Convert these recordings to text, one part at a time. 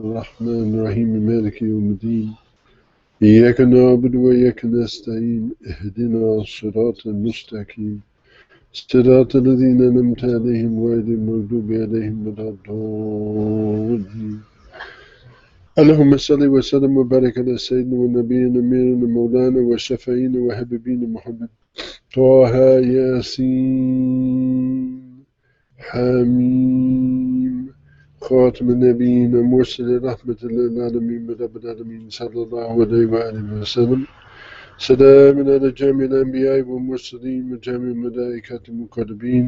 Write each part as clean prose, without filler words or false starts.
الرحمن الرحيم مالك يوم الدين إياك نعبد وإياك نستعين اهدنا الصراط المستقيم صراط الذين أنعمت عليهم غير المغضوب عليهم ولا الضالين اللهم صل وسلم وبارك على سيدنا ونبينا أميرنا مولانا وشفينا وحبيبنا محمد طه ياسين حميم خاتم النبيين مرسل رحمة للعالمين رب العالمين صلى الله عليه وآله وسلم سلام على جميع الأنبياء والمرسلين وجميع الملائكة المقربين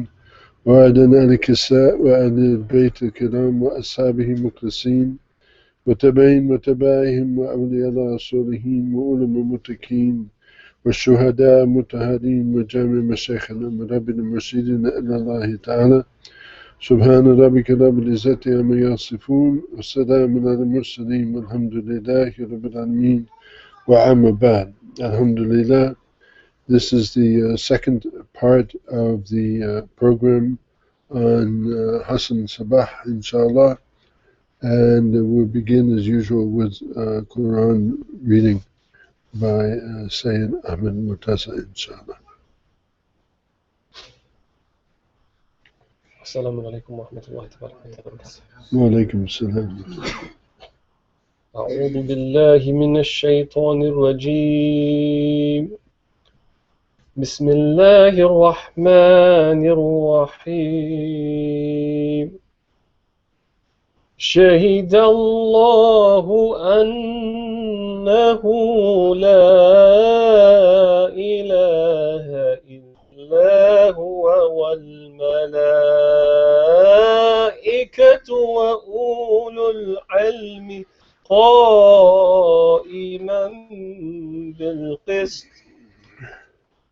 وعلى آل الكساء وآل البيت الكرام وأصحابه المخلصين وتبعهم وأولياء الله الصالحين وعلماء المتقين والشهداء المطهرين وجميع مشايخنا وربنا المرشدين إلى الله تعالى سبحان ربك رب العزة عما يصفون والسلام على المرسلين والحمد لله رب العالمين وعما بعد. Alhamdulillah, this is the second part of the program on Hassan Sabbah, inshallah, and we'll begin as usual with Quran reading by Sayyid Ahmed Murtaza, inshallah. Assalamu alaikum wa rahmatullahi wa barakatuh. Wa alaikum assalam. أعوذ بالله من الشيطان الرجيم. بسم الله الرحمن الرحيم. شهد الله أنه لا إله إلا هو والملائكة وأولو العلم قائما بالقسط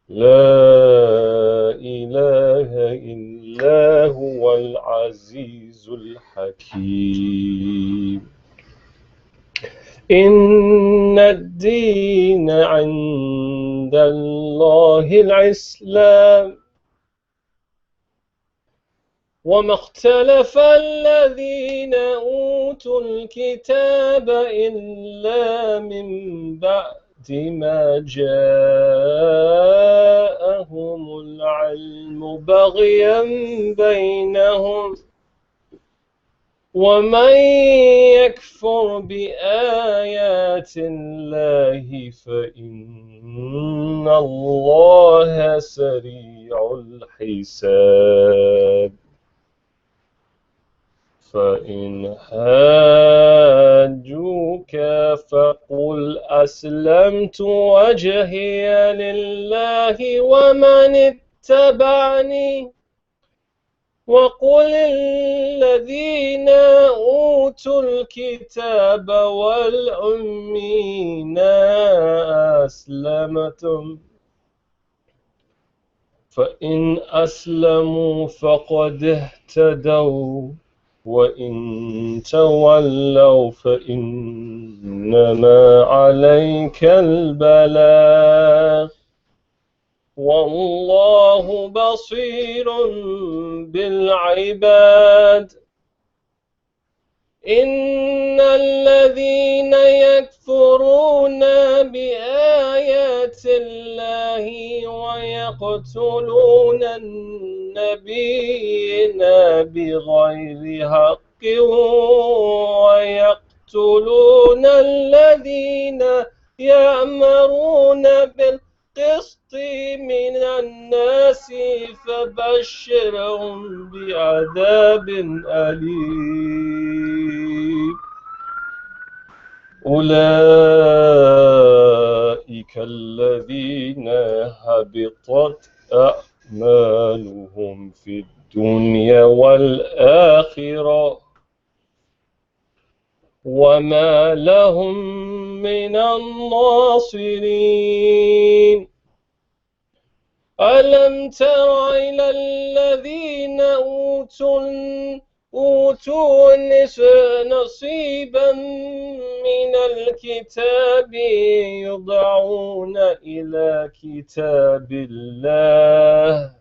لا إله إلا هو العزيز الحكيم. إن الدين عند الله الإسلام وما اختلف الذين أوتوا الكتاب إلا من بعد ما جاءهم العلم بغيا بينهم ومن يكفر بآيات الله فإن الله سريع الحساب. فإن حاجوك فقل أسلمت وجهي لله ومن اتبعني وقل الذين أوتوا الكتاب والأمين أسلمتم فإن أسلموا فقد اهتدوا وإن تولوا فإنما عليك البلاغ والله بصير بالعباد. إن الذين يكفرون بآيات الله ويقتلون النبيين بغير حق ويقتلون الذين يأمرون بالقسط من الناس فبشرهم بعذاب أليم. أولئك الذين هبطت أعمالهم في الدنيا والآخرة وما لهم من الناصرين. ألم تر إلى الذين أوتوا نصيبا من الكتاب يدعون إلى كتاب الله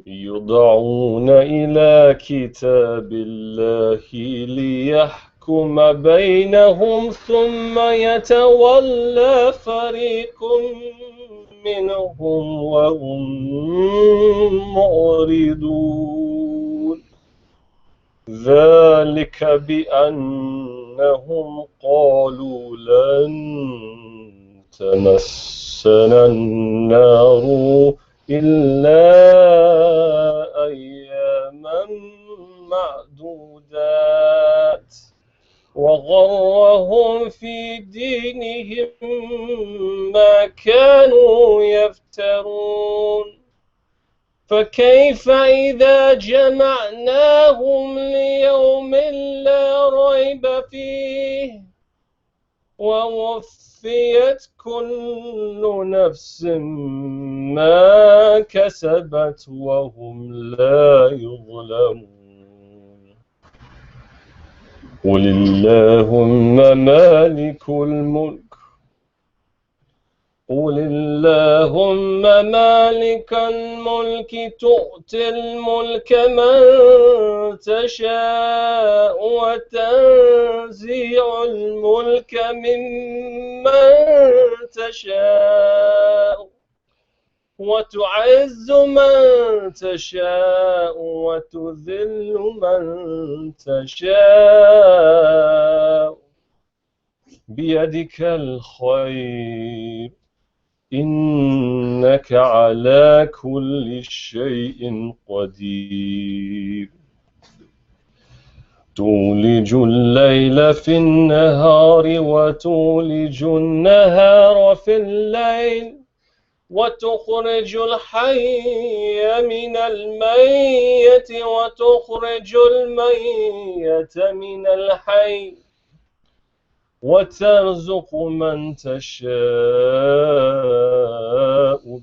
يدعون إلى كتاب الله ليحكم بينهم ثم يتولى فريق منهم وهم معرضون ذلك بأنهم قالوا لن تمسنا النار إلا أياما معدودات وغرهم في دينهم ما كانوا يفترون فكيف إذا جمعناهم ليوم لا ريب فيه ووفيت كل نفس ما كسبت وهم لا يظلمون قل اللهم مالك الملك قل اللهم مالك الملك تؤتي الملك من تشاء وتنزع الملك ممن تشاء وتعز من تشاء وتذل من تشاء بيدك الخير إنك على كل شيء قدير تولج الليل في النهار وتولج النهار في الليل وتخرج الحي من الميت وتخرج الميت من الحي وترزق من تشاء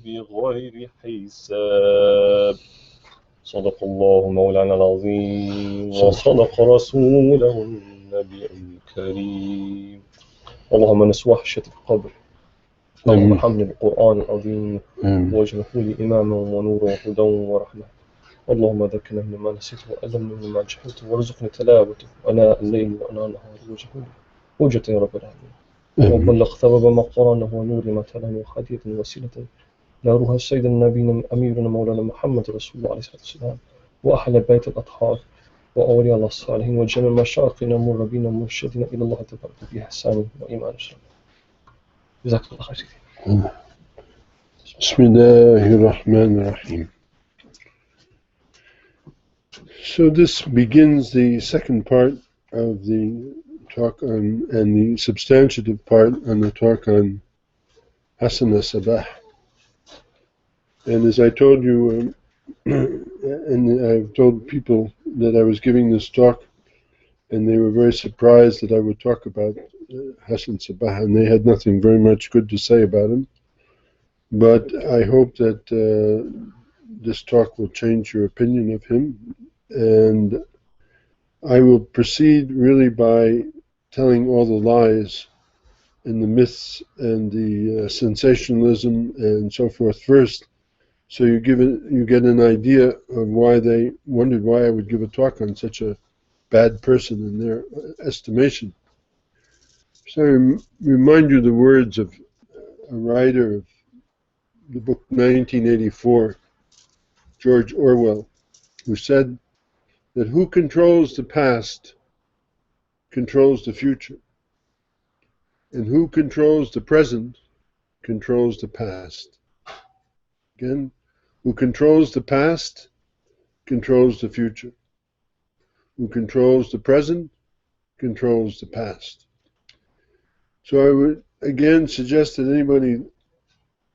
بغير حساب صدق الله مولانا العظيم وصدق رسوله النبي الكريم اللهم نس وحشة القبر اللهم ارحمني بالقرآن العظيم واجعله لي إماما ونورا وهدى ورحمة اللهم ذكرنا مما نسيت وألمني مما جهلت وارزقني تلاوته أناء الليل وأناء النهار وجهته يا رب العالمين وبلغ ثواب ما قرأنه ونور ما تلاه وخدية وسيلة نارها السيد النبي أميرنا مولانا محمد رسول الله عليه الصلاة والسلام وأهل بيت الأطهار وأولياء الله الصالحين وجميع مشايخنا المربين المرشدين إلى الله تبارك بإحسانه وإيمان السلام جزاك الله خير. بسم الله الرحمن الرحيم. So this begins the second part of the talk on, and the substantive part on the talk on Hasan as-Sabah. And as I told you, and I've told people that I was giving this talk, and they were very surprised that I would talk about Hassan Sabbah, and they had nothing very much good to say about him. But I hope that this talk will change your opinion of him, and I will proceed really by telling all the lies and the myths and the sensationalism and so forth first, so you get an idea of why they wondered why I would give a talk on such a bad person in their estimation. So I remind you the words of a writer of the book 1984, George Orwell, who said that who controls the past controls the future, and who controls the present controls the past. Again, who controls the past controls the future. Who controls the present controls the past. So I would again suggest that anybody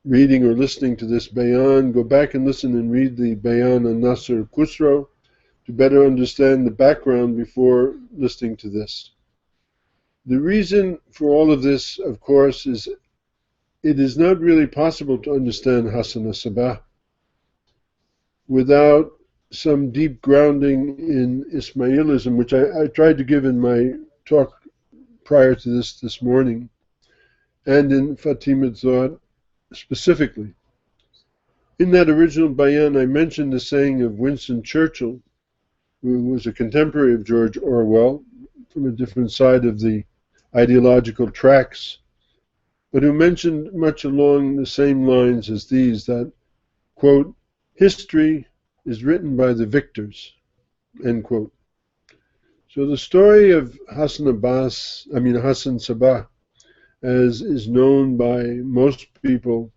reading or listening to this bayan go back and listen and read the bayan on Nasr Khusro to better understand the background before listening to this. The reason for all of this, of course, is it is not really possible to understand Hasan as-Sabah without some deep grounding in Ismailism, which I tried to give in my talk prior to this morning, and in Fatimid thought specifically. In that original bayan, I mentioned the saying of Winston Churchill, who was a contemporary of George Orwell, from a different side of the ideological tracks, but who mentioned much along the same lines as these, that, quote, history is written by the victors, end quote. So the story of Hassan Sabbah, as is known by most people,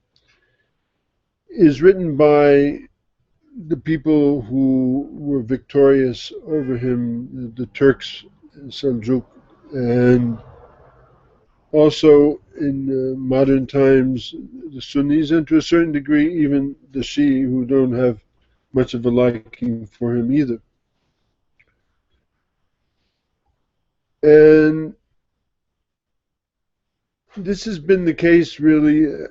is written by the people who were victorious over him, the Turks, Seljuk, and also in modern times the Sunnis, and to a certain degree even the Shia, who don't have much of a liking for him either. And this has been the case, really,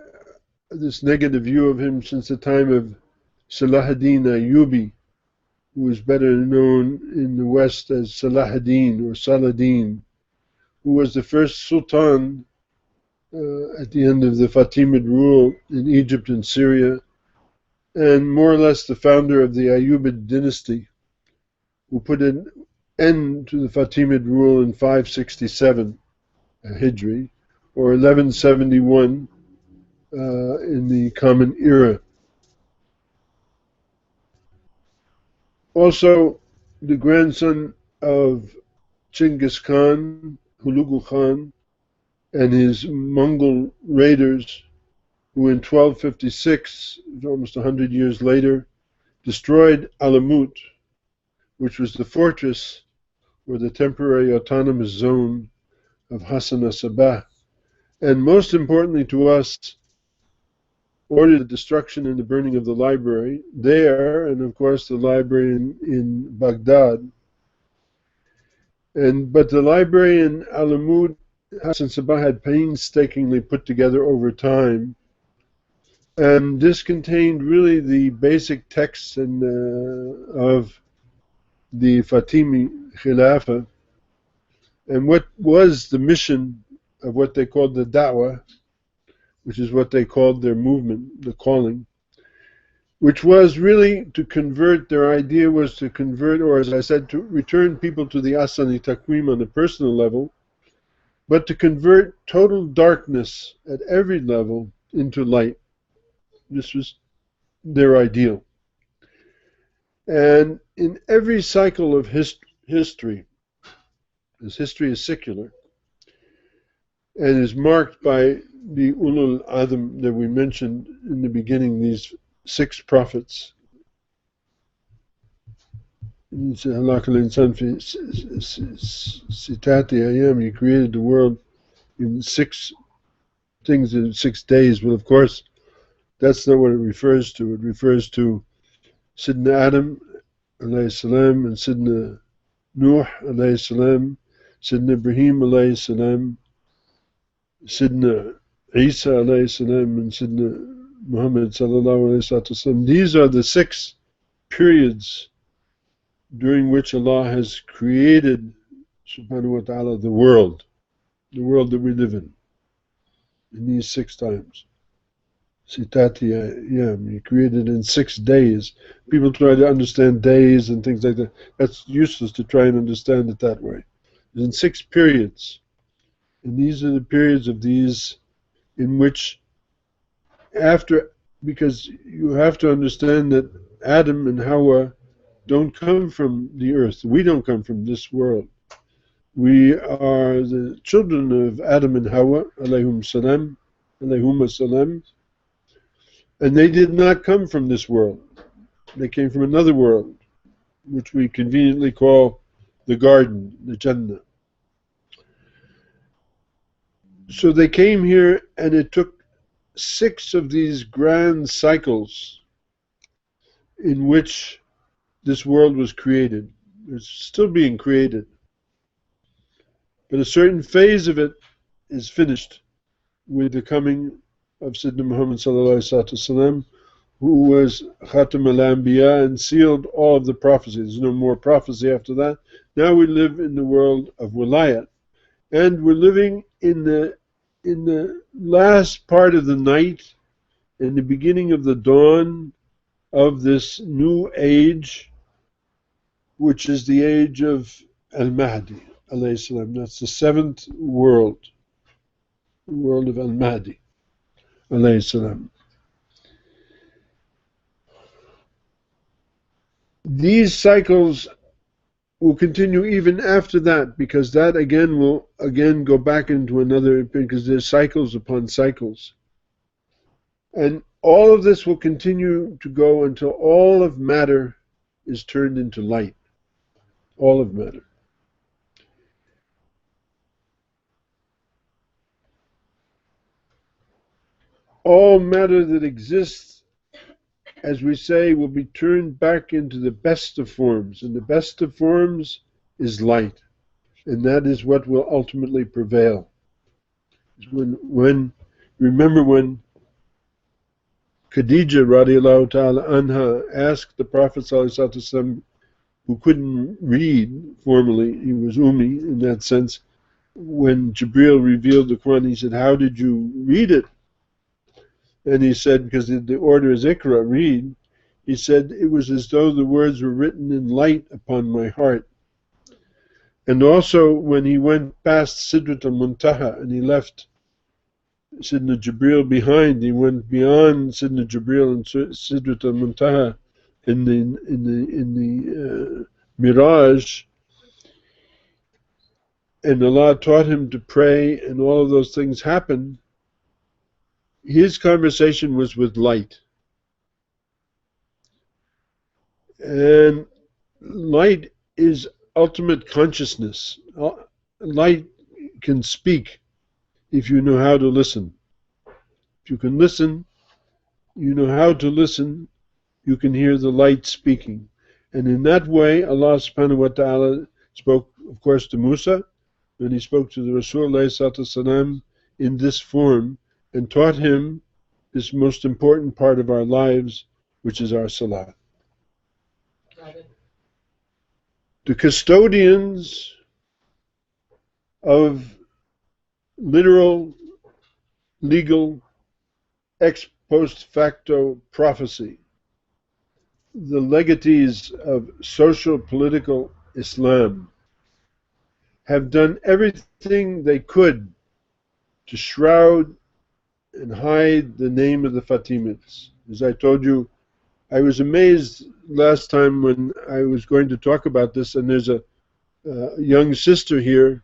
this negative view of him since the time of Salahuddin Ayyubi, who is better known in the West as Salahuddin or Saladin, who was the first sultan at the end of the Fatimid rule in Egypt and Syria, and more or less the founder of the Ayyubid dynasty, who put an end to the Fatimid rule in 567 Hijri, or 1171 in the Common Era. Also, the grandson of Chinggis Khan, Hulagu Khan, and his Mongol raiders, who in 1256, almost 100 years later, destroyed Alamut, which was the fortress or the temporary autonomous zone of Hassan as-Sabah, and most importantly to us, ordered the destruction and the burning of the library there, and of course the library in Baghdad. But the library in Alamut, Hassan Sabbah had painstakingly put together over time, and this contained really the basic texts of the Fatimi Khilafah, and what was the mission of what they called the Da'wah, which is what they called their movement, the calling, which was really to convert, their idea was to convert, or as I said, to return people to the Asani Taqweem on a personal level, but to convert total darkness at every level into light. This was their ideal. And in every cycle of history, as history is secular, and is marked by the Ulul Adham that we mentioned in the beginning, these 6 prophets. He created the world in 6 things in 6 days. But of course, that's not what it refers to. It refers to Sidna Adam, alayhi salam, and Sidna Nuh, alayhi salam, Sidna Ibrahim, alayhi salam, Sidna Isa, alayhi salam, and Sidna Muhammad, sallallahu alayhi wasallam. These are the 6 periods during which Allah has created, subhanahu wa ta'ala, the world that we live in these 6 times. Sitati Ayam, He created in 6 days. People try to understand days and things like that. That's useless to try and understand it that way. It's in 6 periods. And these are the periods of these in which because you have to understand that Adam and Hawa don't come from the earth. We don't come from this world. We are the children of Adam and Hawa, alayhum salam, alayhum salam, and they did not come from this world. They came from another world, which we conveniently call the garden, the Jannah. So they came here, and it took 6 of these grand cycles in which this world was created. It's still being created. But a certain phase of it is finished with the coming of Sayyidina Muhammad sallallahu alaihi wasallam, who was Khatam al-Anbiya and sealed all of the prophecy. There's no more prophecy after that. Now we live in the world of wilayat, and we're living in the last part of the night in the beginning of the dawn of this new age, which is the age of Al-Mahdi, alayhi salam. That's the seventh world, the world of Al-Mahdi, alayhi salam. These cycles will continue even after that, because that again will go back into another, because there's cycles upon cycles. And all of this will continue to go until all of matter is turned into light. All of matter. All matter that exists, as we say, will be turned back into the best of forms. And the best of forms is light. And that is what will ultimately prevail. Remember when Khadija radiallahu ta'ala anha asked the Prophet sallallahu alaihi wasallam, who couldn't read formally, he was ummi in that sense, when Jibril revealed the Quran, he said, "How did you read it?" And he said, because the order is Iqra, read, he said, it was as though the words were written in light upon my heart. And also when he went past Sidrat al-Muntaha and he left Sidna Jibril behind, he went beyond Sidna Jibril and Sidrat al-Muntaha in the Miraj, and Allah taught him to pray, and all of those things happened. His conversation was with light. And light is ultimate consciousness. Light can speak if you know how to listen. If you can listen, you know how to listen, you can hear the light speaking. And in that way, Allah subhanahu wa ta'ala spoke, of course, to Musa, and he spoke to the Rasul in this form, and taught him this most important part of our lives, which is our salah. The custodians of literal, legal, ex post facto prophecy, the legatees of social political Islam, have done everything they could to shroud and hide the name of the Fatimids. As I told you, I was amazed last time when I was going to talk about this, and there's a young sister here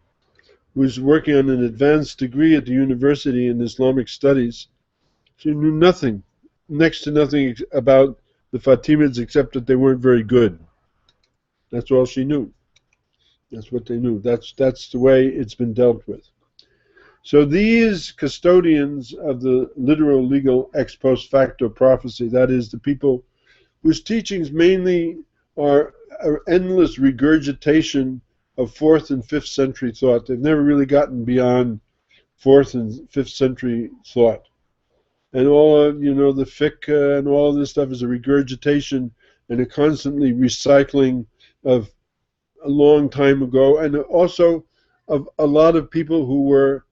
who's working on an advanced degree at the university in Islamic studies. She knew nothing, next to nothing about the Fatimids except that they weren't very good. That's all she knew. That's what they knew. That's the way it's been dealt with. So these custodians of the literal, legal, ex post facto prophecy, that is, the people whose teachings mainly are an endless regurgitation of 4th and 5th century thought. They've never really gotten beyond 4th and 5th century thought. And all of, the fiqh and all of this stuff is a regurgitation and a constantly recycling of a long time ago, and also of a lot of people who were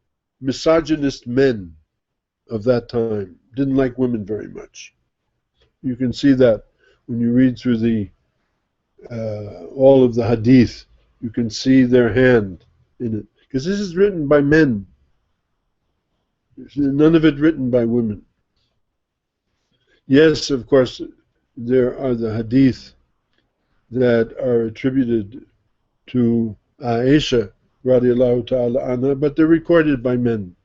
misogynist men of that time, didn't like women very much. You can see that when you read through the all of the hadith. You can see their hand in it, because this is written by men. None of it written by women. Yes, of course, there are the hadith that are attributed to Aisha radiallahu ta'ala anha, but they're recorded by men.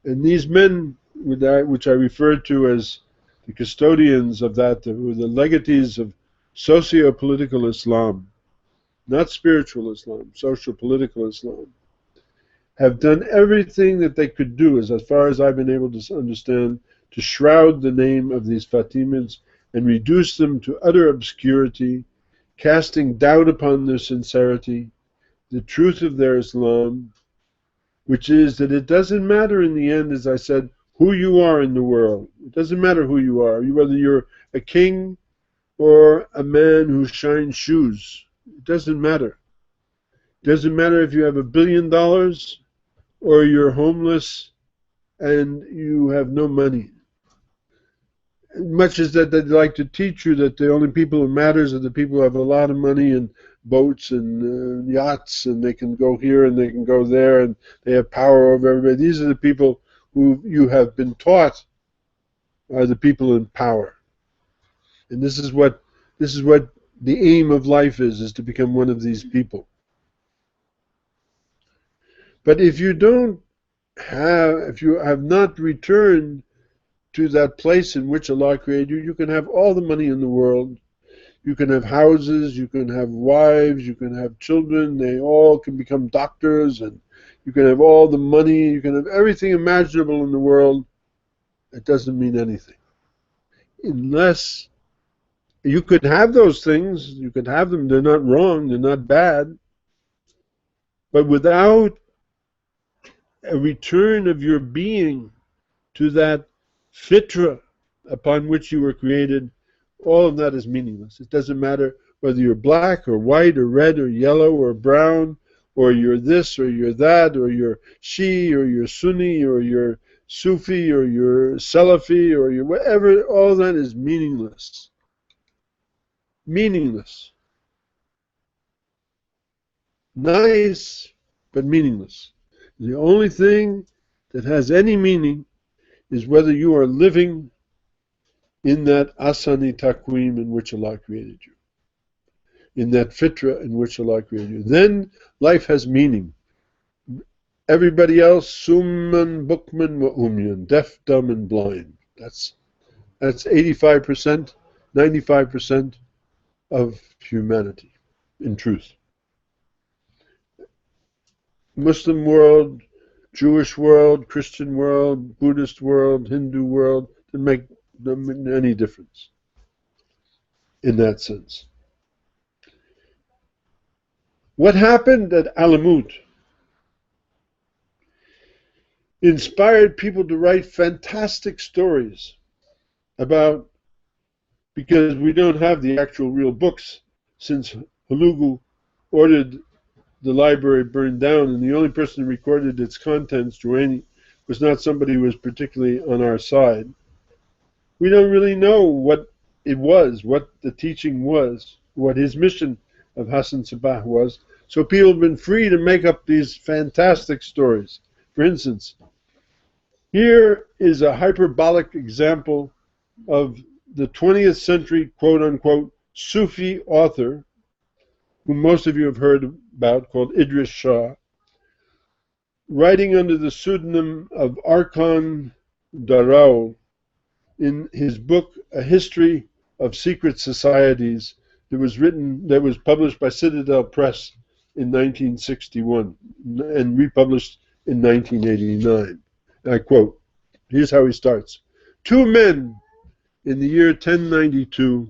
And these men, which I refer to as the custodians of that, were the legatees of socio-political Islam, not spiritual Islam, social-political Islam, have done everything that they could do, as far as I've been able to understand, to shroud the name of these Fatimids and reduce them to utter obscurity, casting doubt upon their sincerity, the truth of their Islam, which is that it doesn't matter in the end, as I said, who you are in the world. It doesn't matter who you are, whether you're a king or a man who shines shoes. It doesn't matter. It doesn't matter if you have $1 billion or you're homeless and you have no money. much as that they'd like to teach you that the only people who matters are the people who have a lot of money and boats and yachts, and they can go here and they can go there, and they have power over everybody. These are the people who you have been taught are the people in power. And this is what the aim of life is to become one of these people. But if you have not returned to that place in which Allah created you, you can have all the money in the world, you can have houses, you can have wives, you can have children, they all can become doctors, and you can have all the money, you can have everything imaginable in the world. It doesn't mean anything. Unless you could have those things, you could have them, they're not wrong, they're not bad, but without a return of your being to that fitra upon which you were created, all of that is meaningless. It doesn't matter whether you're black or white or red or yellow or brown, or you're this or you're that, or you're Shia or you're Sunni or you're Sufi or you're Salafi or you're whatever. All that is meaningless. Meaningless. Nice, but meaningless. The only thing that has any meaning is whether you are living in that asani taqweem in which Allah created you, in that fitra in which Allah created you. Then life has meaning. Everybody else, summan, bukman, wa umyan, deaf, dumb, and blind. That's 85%, 95% of humanity, in truth. Muslim world, Jewish world, Christian world, Buddhist world, Hindu world, doesn't make any difference in that sense. What happened at Alamut inspired people to write fantastic stories about, because we don't have the actual real books since Hulugu ordered the library burned down, and the only person who recorded its contents, Juwaini, was not somebody who was particularly on our side. We don't really know what it was, what the teaching was, what his mission of Hassan Sabbah was. So people have been free to make up these fantastic stories. For instance, here is a hyperbolic example of the 20th century, quote-unquote, Sufi author, whom most of you have heard about, called Idris Shah, writing under the pseudonym of Arkan Darao in his book, A History of Secret Societies, that was published by Citadel Press in 1961 and republished in 1989. I quote, here's how he starts. Two men in the year 1092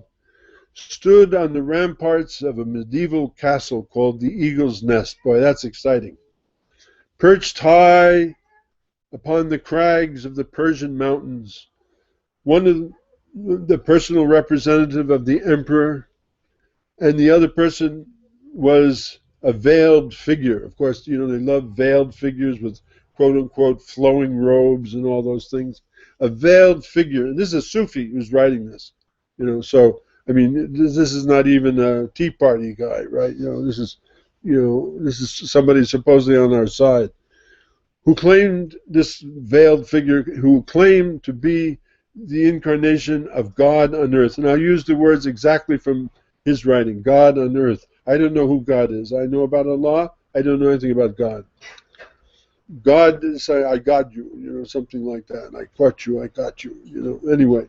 stood on the ramparts of a medieval castle called the Eagle's Nest. Boy, that's exciting. Perched high upon the crags of the Persian mountains, one of the personal representative of the emperor, and the other person was a veiled figure. Of course, you know, they love veiled figures with quote-unquote flowing robes and all those things. A veiled figure. And this is a Sufi who's writing this. You know, so, I mean, this is not even a Tea Party guy, right? This is somebody supposedly on our side, who claimed, this veiled figure, who claimed to be the incarnation of God on earth. And I'll use the words exactly from his writing, God on earth. I don't know who God is. I know about Allah. I don't know anything about God. God is, I got you, something like that. I caught you, I got you, Anyway,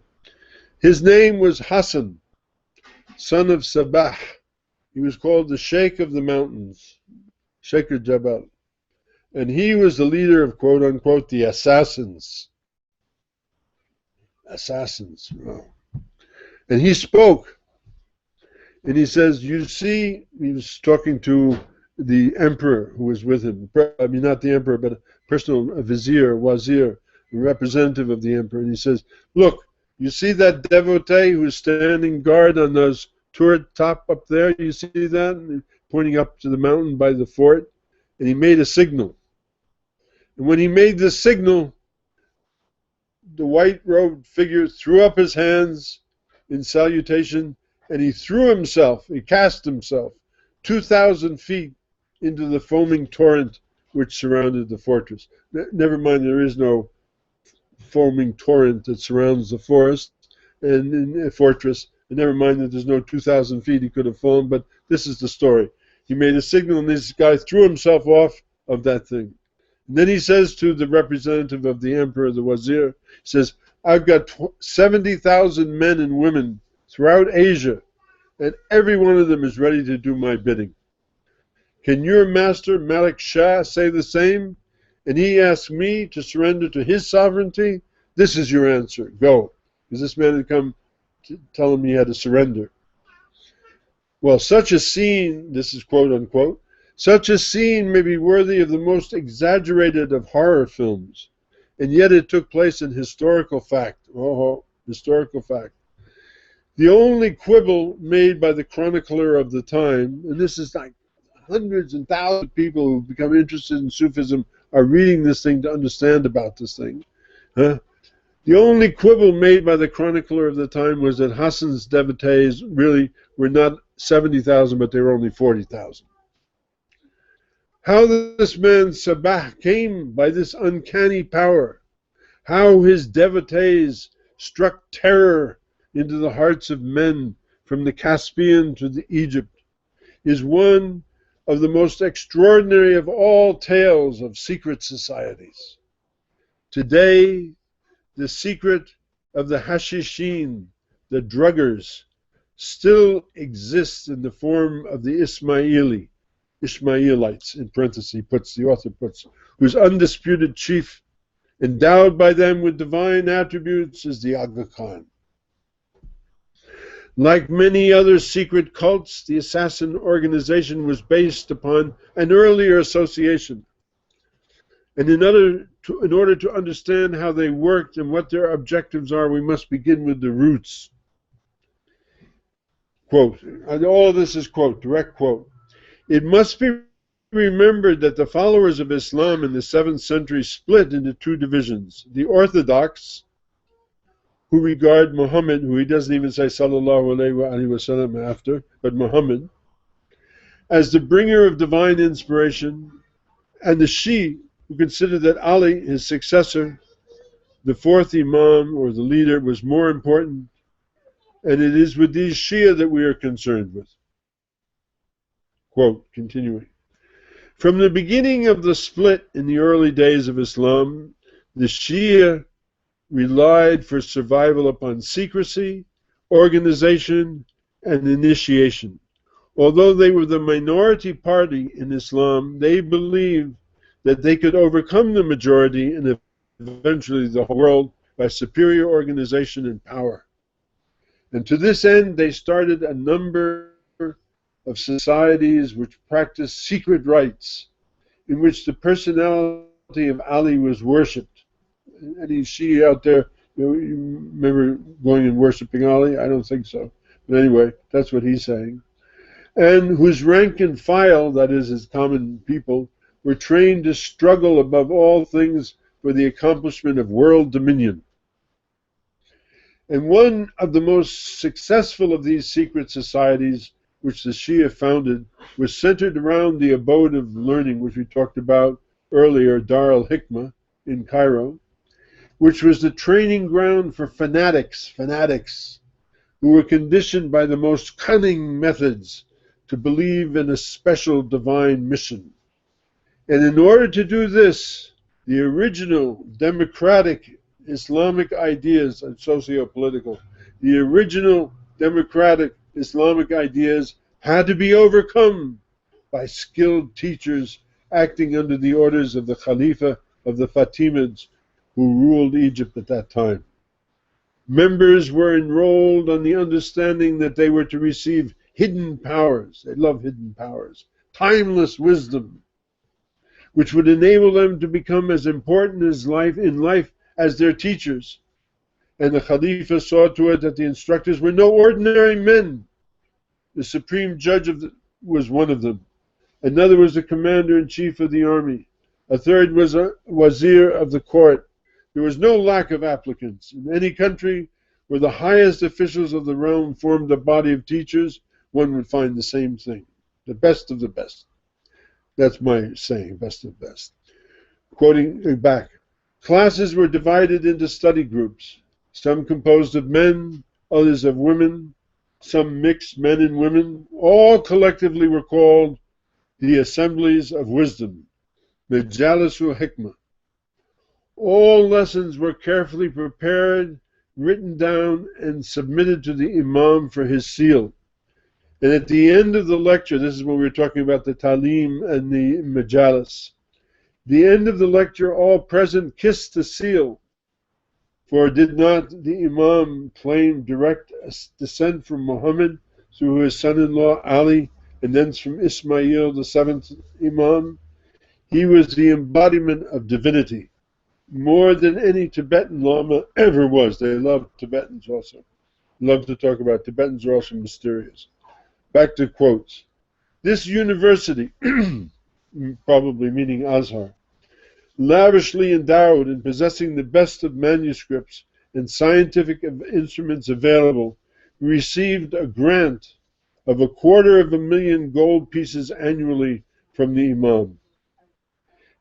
his name was Hasan, son of Sabbah. He was called the Sheikh of the Mountains, Sheikh al-Jabal. And he was the leader of, quote-unquote, the assassins. Assassins. Oh. And he spoke. And he says, you see, he was talking to the emperor who was with him. I mean, not the emperor, but a personal vizier, wazir, a representative of the emperor. And he says, look, you see that devotee who's standing guard on those turret top up there? You see that? And pointing up to the mountain by the fort. And he made a signal. And when he made this signal, the white-robed figure threw up his hands in salutation, and he cast himself 2,000 feet into the foaming torrent which surrounded the fortress. Never mind, there is no foaming torrent that surrounds the forest and in a fortress. And never mind that there's no 2,000 feet he could have fallen, but this is the story. He made a signal, and this guy threw himself off of that thing. And then he says to the representative of the emperor, the wazir, he says, I've got 70,000 men and women throughout Asia, and every one of them is ready to do my bidding. Can your master, Malik Shah, say the same? And he asked me to surrender to his sovereignty? This is your answer. Go. Because this man had come to tell him he had to surrender. Well, such a scene, this is quote unquote, such a scene may be worthy of the most exaggerated of horror films, and yet it took place in historical fact. Historical fact. The only quibble made by the chronicler of the time, and this is like hundreds and thousands of people who become interested in Sufism are reading this thing to understand about this thing. The only quibble made by the chronicler of the time was that Hassan's devotees really were not 70,000, but they were only 40,000. How this man Sabbah came by this uncanny power, how his devotees struck terror into the hearts of men from the Caspian to the Egypt, is one of the most extraordinary of all tales of secret societies. Today, the secret of the hashishin, the druggers, still exists in the form of the Ismailites, in parentheses, the author puts, whose undisputed chief, endowed by them with divine attributes, is the Aga Khan. Like many other secret cults, the assassin organization was based upon an earlier association. And in order to understand how they worked and what their objectives are, we must begin with the roots. Quote, and all of this is quote, direct quote. It must be remembered that the followers of Islam in the 7th century split into two divisions. The Orthodox, who regard Muhammad, who he doesn't even say sallallahu alayhi wa sallam after, but Muhammad, as the bringer of divine inspiration, and the Shia, who consider that Ali, his successor, the fourth imam or the leader, was more important, and it is with these Shia that we are concerned with. Quote, continuing. From the beginning of the split in the early days of Islam, the Shia relied for survival upon secrecy, organization, and initiation. Although they were the minority party in Islam, they believed that they could overcome the majority and eventually the whole world by superior organization and power. And to this end, they started a number of societies which practiced secret rites in which the personality of Ali was worshipped. Any Shia out there, you remember going and worshiping Ali? I don't think so. But anyway, that's what he's saying. And whose rank and file, that is, his common people, were trained to struggle above all things for the accomplishment of world dominion. And one of the most successful of these secret societies, which the Shia founded, was centered around the abode of learning, which we talked about earlier, Dar al-Hikmah in Cairo, which was the training ground for fanatics who were conditioned by the most cunning methods to believe in a special divine mission. And in order to do this, the original democratic Islamic ideas and socio-political, the original democratic Islamic ideas had to be overcome by skilled teachers acting under the orders of the Khalifa of the Fatimids who ruled Egypt at that time. Members were enrolled on the understanding that they were to receive hidden powers. They love hidden powers. Timeless wisdom, which would enable them to become as important in life as their teachers. And the Khalifa saw to it that the instructors were no ordinary men. The supreme judge was one of them. Another was the commander-in-chief of the army. A third was a wazir of the court. There was no lack of applicants. In any country where the highest officials of the realm formed a body of teachers, one would find the same thing, the best of the best. That's my saying, best of best. Quoting back, classes were divided into study groups, some composed of men, others of women, some mixed men and women. All collectively were called the assemblies of wisdom, Majalisul Hikmah. All lessons were carefully prepared, written down, and submitted to the imam for his seal. And at the end of the lecture, this is when we were talking about the talim and the majalis, the end of the lecture, all present kissed the seal. For did not the imam claim direct descent from Muhammad through his son-in-law Ali, and thence from Ismail, the seventh imam? He was the embodiment of divinity, more than any Tibetan Lama ever was. They love Tibetans also. Love to talk about Tibetans are also mysterious. Back to quotes. This university, probably meaning Azhar, lavishly endowed and possessing the best of manuscripts and scientific instruments available, received a grant of 250,000 gold pieces annually from the imam.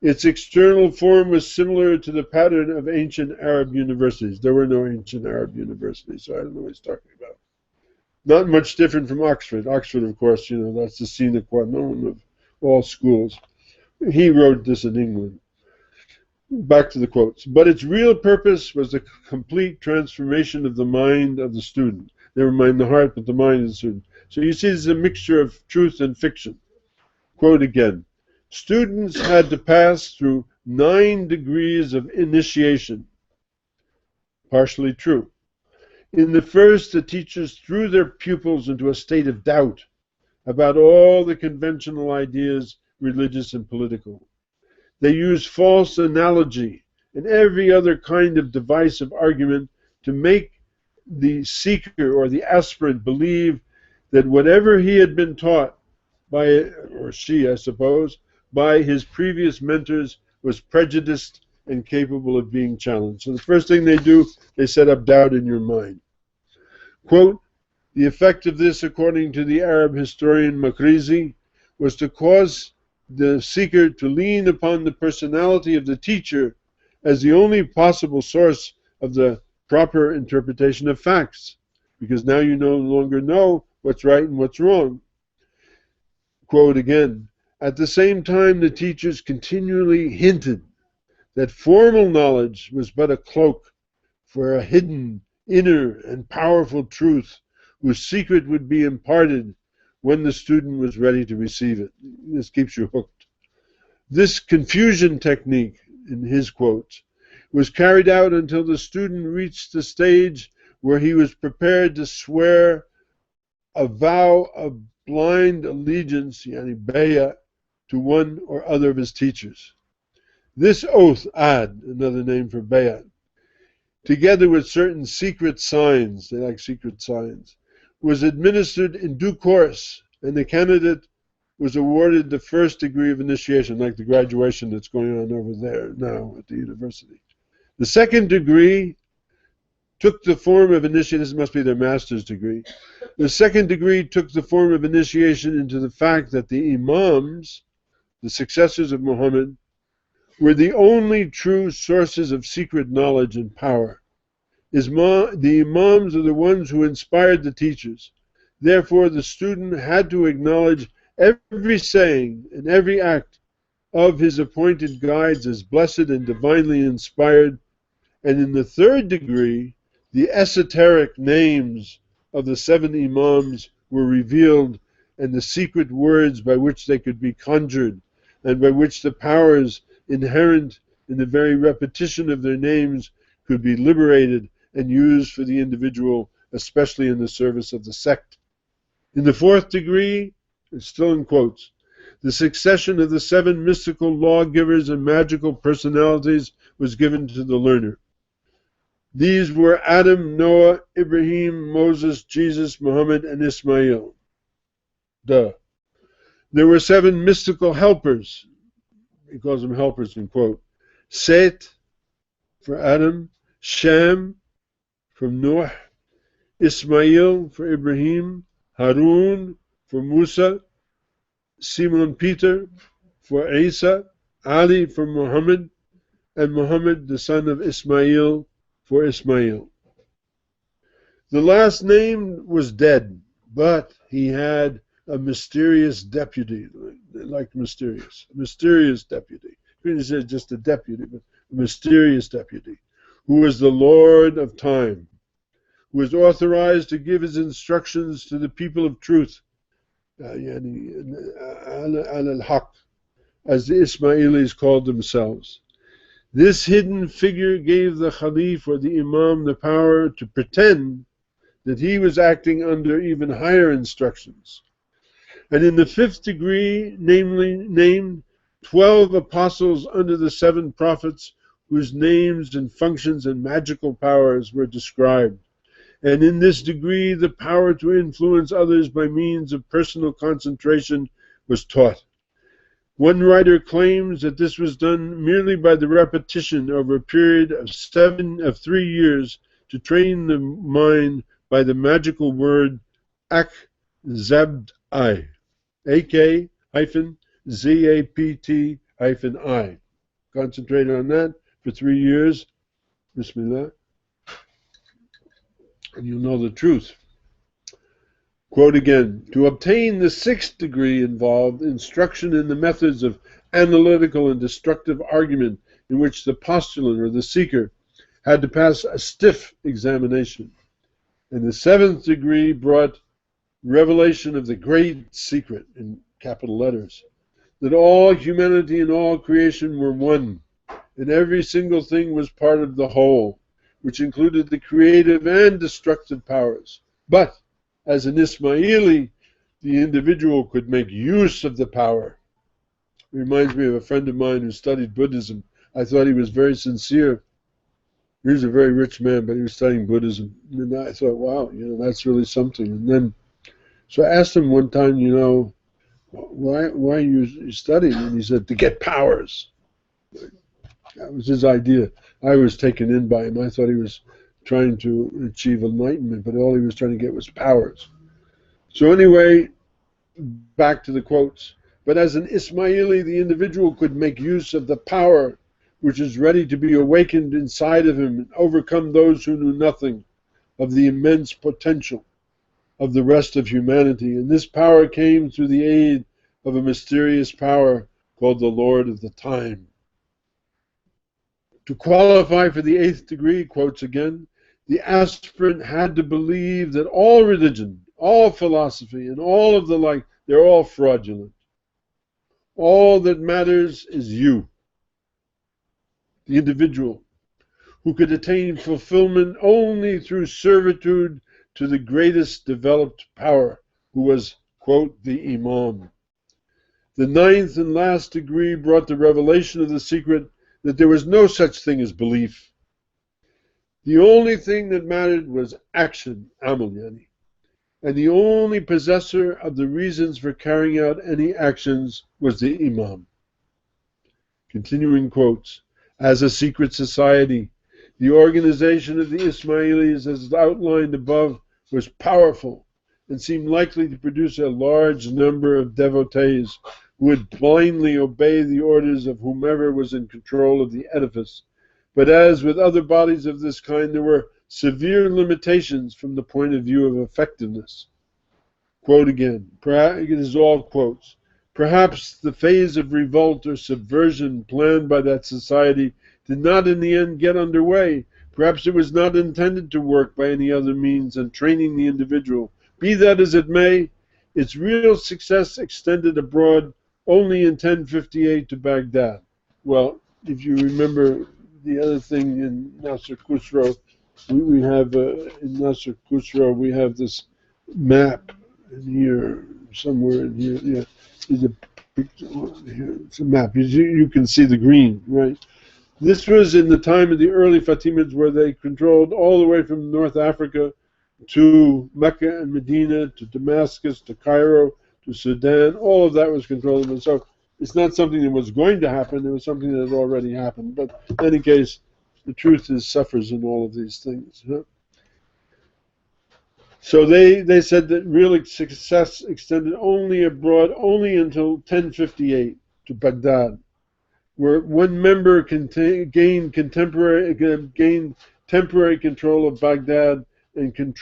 Its external form was similar to the pattern of ancient Arab universities. There were no ancient Arab universities, so I don't know what he's talking about. Not much different from Oxford. Oxford, of course, that's the sine qua non of all schools. He wrote this in England. Back to the quotes. But its real purpose was the complete transformation of the mind of the student. Never mind the heart, but the mind of the student. So you see, there's a mixture of truth and fiction. Quote again. Students had to pass through 9 degrees of initiation. Partially true. In the first, the teachers threw their pupils into a state of doubt about all the conventional ideas, religious and political. They used false analogy and every other kind of divisive argument to make the seeker or the aspirant believe that whatever he had been taught by, or she, I suppose, by his previous mentors was prejudiced and capable of being challenged. So the first thing they do, they set up doubt in your mind. Quote, the effect of this, according to the Arab historian Makrizi, was to cause the seeker to lean upon the personality of the teacher as the only possible source of the proper interpretation of facts, because now you no longer know what's right and what's wrong. Quote again, at the same time the teachers continually hinted that formal knowledge was but a cloak for a hidden, inner, and powerful truth whose secret would be imparted when the student was ready to receive it. This keeps you hooked. This confusion technique, in his quotes, was carried out until the student reached the stage where he was prepared to swear a vow of blind allegiance, yani bay'ah, to one or other of his teachers. This oath, another name for bay'ah, together with certain secret signs, they like secret signs, was administered in due course, and the candidate was awarded the first degree of initiation, like the graduation that's going on over there now at the university. The second degree took the form of initiation. This must be their master's degree. The second degree took the form of initiation into the fact that the imams, the successors of Muhammad, were the only true sources of secret knowledge and power. The imams are the ones who inspired the teachers. Therefore, the student had to acknowledge every saying and every act of his appointed guides as blessed and divinely inspired. And in the third degree, the esoteric names of the 7 imams were revealed, and the secret words by which they could be conjured, and by which the powers inherent in the very repetition of their names could be liberated and used for the individual, especially in the service of the sect. In the fourth degree, it's still in quotes, the succession of the 7 mystical lawgivers and magical personalities was given to the learner. These were Adam, Noah, Ibrahim, Moses, Jesus, Muhammad, and Ismail. There were 7 mystical helpers. He calls them helpers in quote. Set, for Adam, Shem from Noah, Ismail for Ibrahim, Harun for Musa, Simon Peter for Isa, Ali for Muhammad, and Muhammad the son of Ismail for Ismail. The last name was dead, but he had a mysterious deputy, like mysterious deputy. You couldn't say just a deputy, but a mysterious deputy, who was the Lord of time, who was authorized to give his instructions to the people of truth, al-Haq, as the Ismailis called themselves. This hidden figure gave the Khalif or the Imam the power to pretend that he was acting under even higher instructions. And in the fifth degree, namely named 12 apostles under the 7 prophets, whose names and functions and magical powers were described. And in this degree, the power to influence others by means of personal concentration was taught. One writer claims that this was done merely by the repetition over a period of 3 years to train the mind by the magical word ak-zabt-I, AK-ZAPT-I. Concentrated on that for 3 years. Bismillah. And you'll know the truth. Quote again, to obtain the 6th degree involved instruction in the methods of analytical and destructive argument in which the postulant or the seeker had to pass a stiff examination. And the 7th degree brought revelation of the great secret, in capital letters, that all humanity and all creation were one, and every single thing was part of the whole, which included the creative and destructive powers. But, as an Ismaili, the individual could make use of the power. It reminds me of a friend of mine who studied Buddhism. I thought he was very sincere. He was a very rich man, but he was studying Buddhism. And I thought, wow, that's really something. And then, so I asked him one time, why are you studying? And he said, to get powers. That was his idea. I was taken in by him. I thought he was trying to achieve enlightenment, but all he was trying to get was powers. So anyway, back to the quotes. But as an Ismaili, the individual could make use of the power which is ready to be awakened inside of him and overcome those who knew nothing of the immense potential of the rest of humanity. And this power came through the aid of a mysterious power called the Lord of the Time. To qualify for the 8th degree, quotes again, the aspirant had to believe that all religion, all philosophy, and all of the like, they're all fraudulent. All that matters is you, the individual, who could attain fulfillment only through servitude to the greatest developed power, who was, quote, the imam. The 9th and last degree brought the revelation of the secret that there was no such thing as belief. The only thing that mattered was action, amal yani, and the only possessor of the reasons for carrying out any actions was the imam. Continuing quotes, as a secret society, the organization of the Ismailis, as outlined above, was powerful and seemed likely to produce a large number of devotees who would blindly obey the orders of whomever was in control of the edifice. But as with other bodies of this kind, there were severe limitations from the point of view of effectiveness. Quote again, it is all quotes. Perhaps the phase of revolt or subversion planned by that society did not in the end get underway. Perhaps it was not intended to work by any other means than training the individual. Be that as it may, its real success extended abroad only in 1058 to Baghdad. Well, if you remember the other thing in Nasr Khusro, we have in Nasr Khusro we have this map in here, somewhere in here. Yeah, there's a picture here. It's a map. You can see the green, right? This was in the time of the early Fatimids, where they controlled all the way from North Africa to Mecca and Medina, to Damascus, to Cairo, to Sudan. All of that was controlled. And so it's not something that was going to happen. It was something that had already happened. But in any case, The truth suffers in all of these things. Huh? So they said that real success extended only abroad, only until 1058 to Baghdad, where one member gained temporary control of Baghdad and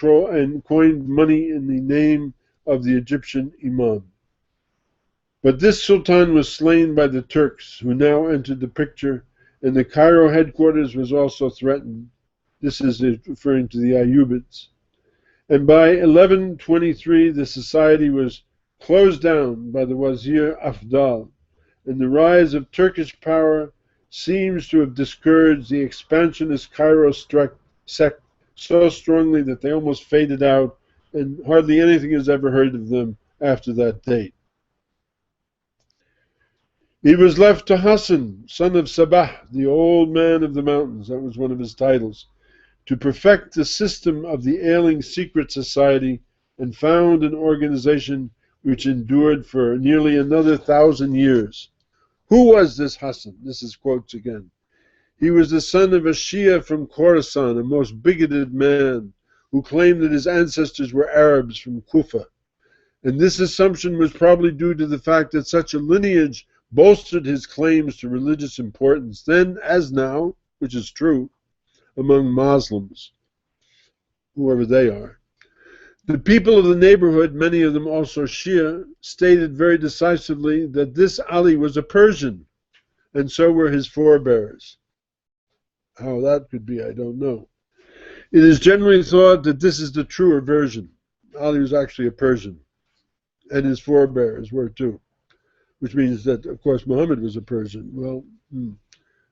coined money in the name of the Egyptian imam. But this sultan was slain by the Turks, who now entered the picture, and the Cairo headquarters was also threatened. This is referring to the Ayyubids. And by 1123, the society was closed down by the Wazir Afdal, and the rise of Turkish power seems to have discouraged the expansionist Cairo sect so strongly that they almost faded out, and hardly anything is ever heard of them after that date. He was left to Hasan, son of Sabbah, the old man of the mountains. That was one of his titles, to perfect the system of the ailing secret society and found an organization which endured for nearly another 1,000 years. Who was this Hasan? This is quotes again. He was the son of a Shia from Khorasan, a most bigoted man, who claimed that his ancestors were Arabs from Kufa. And this assumption was probably due to the fact that such a lineage bolstered his claims to religious importance then as now, which is true, among Muslims, whoever they are. The people of the neighborhood, many of them also Shia, stated very decisively that this Ali was a Persian, and so were his forebears. How that could be, I don't know. It is generally thought that this is the truer version. Ali was actually a Persian, and his forebears were too, which means that, of course, Muhammad was a Persian. Well,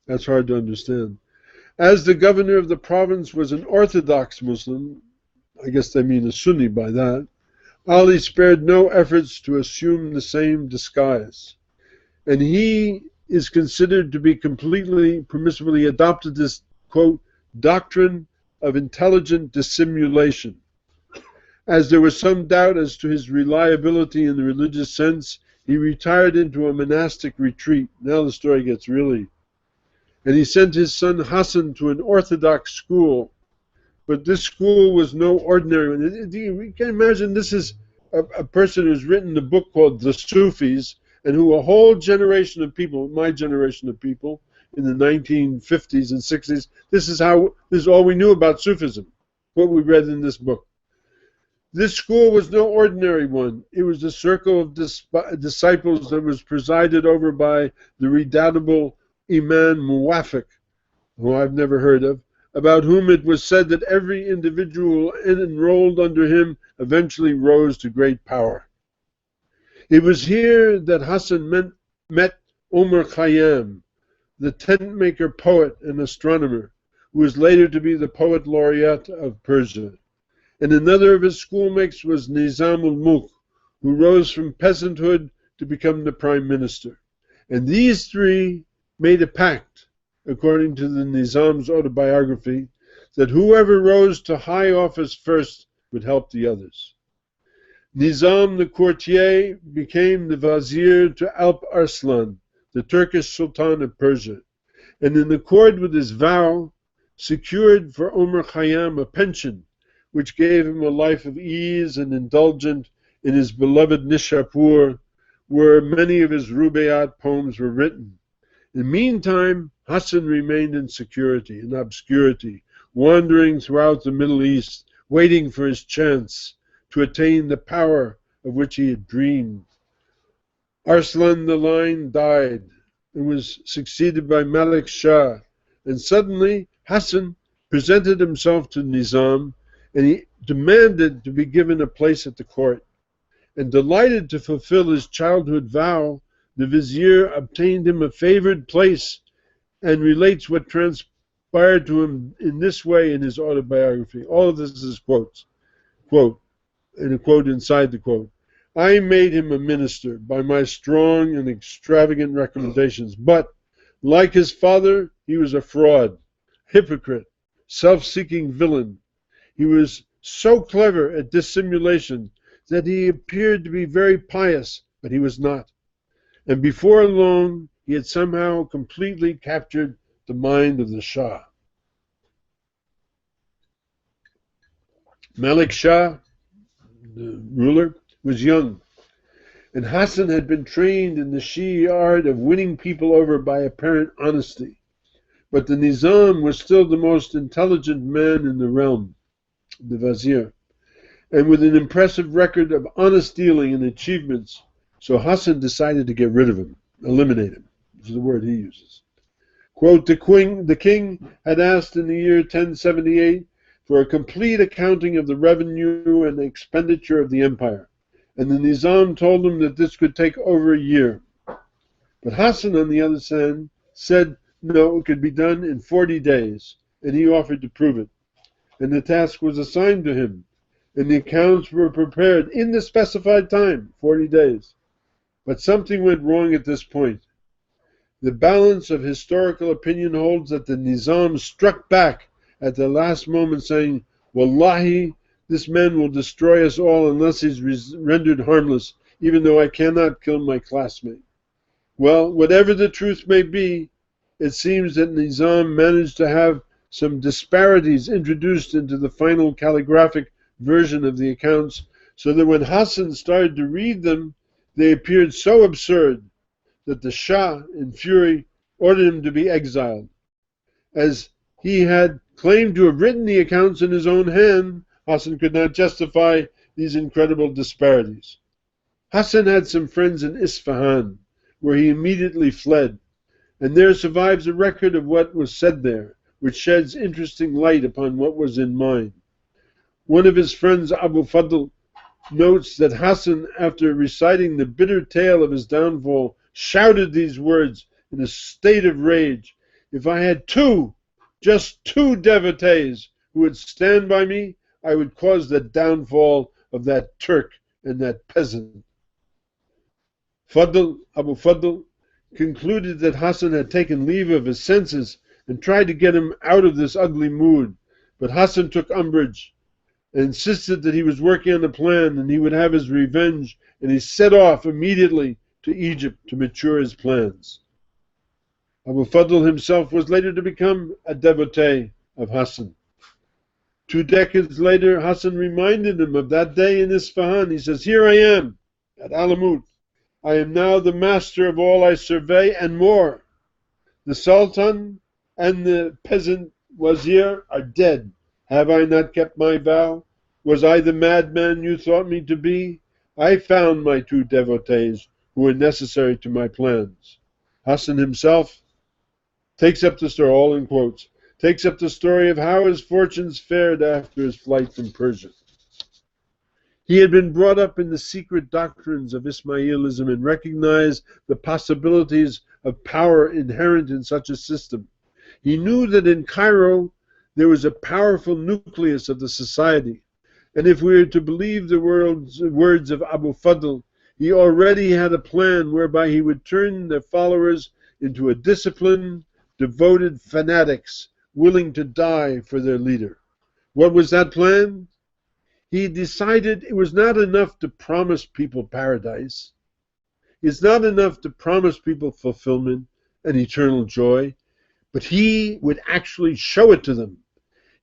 that's hard to understand. As the governor of the province was an Orthodox Muslim, I guess they mean a Sunni by that, Ali spared no efforts to assume the same disguise. And he is considered to be completely permissibly adopted this, quote, doctrine of intelligent dissimulation. As there was some doubt as to his reliability in the religious sense, he retired into a monastic retreat. Now the story gets really. And he sent his son Hassan to an Orthodox school. But this school was no ordinary one. You can imagine this is a person who's written a book called The Sufis, and who a whole generation of people, my generation of people, in the 1950s and 60s, this is all we knew about Sufism, what we read in this book. This school was no ordinary one. It was a circle of disciples that was presided over by the redoubtable Imam Muwafiq, who I've never heard of, about whom it was said that every individual enrolled under him eventually rose to great power. It was here that Hassan met Omar Khayyam, the tent-maker poet and astronomer, who was later to be the poet laureate of Persia. And another of his schoolmates was Nizam al-Mulk, who rose from peasanthood to become the prime minister. And these three made a pact, according to the Nizam's autobiography, that whoever rose to high office first would help the others. Nizam, the courtier, became the vizier to Alp Arslan, the Turkish sultan of Persia, and in accord with his vow, secured for Omar Khayyam a pension, which gave him a life of ease and indulgent in his beloved Nishapur, where many of his Rubaiyat poems were written. In the meantime, Hassan remained in security and obscurity, wandering throughout the Middle East, waiting for his chance to attain the power of which he had dreamed. Arslan the Lion died and was succeeded by Malik Shah, and suddenly Hassan presented himself to Nizam, and he demanded to be given a place at the court. And delighted to fulfill his childhood vow, the vizier obtained him a favored place, and relates what transpired to him in this way in his autobiography. All of this is quotes. Quote, and a quote inside the quote. I made him a minister by my strong and extravagant recommendations, but, like his father, he was a fraud, hypocrite, self-seeking villain. He was so clever at dissimulation that he appeared to be very pious, but he was not. And before long, he had somehow completely captured the mind of the Shah. Malik Shah, the ruler, was young, and Hassan had been trained in the Shi'i art of winning people over by apparent honesty. But the Nizam was still the most intelligent man in the realm, the Vizier, and with an impressive record of honest dealing and achievements. So Hassan decided to get rid of him, eliminate him. This is the word he uses. Quote, the king had asked in the year 1078 for a complete accounting of the revenue and the expenditure of the empire. And the Nizam told him that this could take over a year. But Hassan, on the other hand, said no, it could be done in 40 days, and he offered to prove it. And the task was assigned to him, and the accounts were prepared in the specified time, 40 days. But something went wrong at this point. The balance of historical opinion holds that the Nizam struck back at the last moment, saying, Wallahi, this man will destroy us all unless he's rendered harmless, even though I cannot kill my classmate. Well, whatever the truth may be, it seems that Nizam managed to have some disparities introduced into the final calligraphic version of the accounts, so that when Hassan started to read them, they appeared so absurd that the Shah, in fury, ordered him to be exiled. As he had claimed to have written the accounts in his own hand, Hassan could not justify these incredible disparities. Hassan had some friends in Isfahan, where he immediately fled, and there survives a record of what was said there, which sheds interesting light upon what was in mind. One of his friends, Abu Fadl, notes that Hassan, after reciting the bitter tale of his downfall, shouted these words in a state of rage, If I had just two devotees who would stand by me, I would cause the downfall of that Turk and that peasant. Abu Fadl, concluded that Hassan had taken leave of his senses and tried to get him out of this ugly mood. But Hassan took umbrage and insisted that he was working on a plan and he would have his revenge, and he set off immediately to Egypt to mature his plans. Abu Fadl himself was later to become a devotee of Hassan. 2 decades later, Hassan reminded him of that day in Isfahan. He says, Here I am at Alamut. I am now the master of all I survey and more. The Sultan and the peasant Wazir are dead. Have I not kept my vow? Was I the madman you thought me to be? I found my 2 devotees who were necessary to my plans. Hassan himself takes up the story, all in quotes, takes up the story of how his fortunes fared after his flight from Persia. He had been brought up in the secret doctrines of Ismailism and recognized the possibilities of power inherent in such a system. He knew that in Cairo there was a powerful nucleus of the society, and if we are to believe the words of Abu Fadl, he already had a plan whereby he would turn their followers into a disciplined, devoted fanatics willing to die for their leader. What was that plan? He decided it was not enough to promise people paradise. It's not enough to promise people fulfillment and eternal joy, but he would actually show it to them.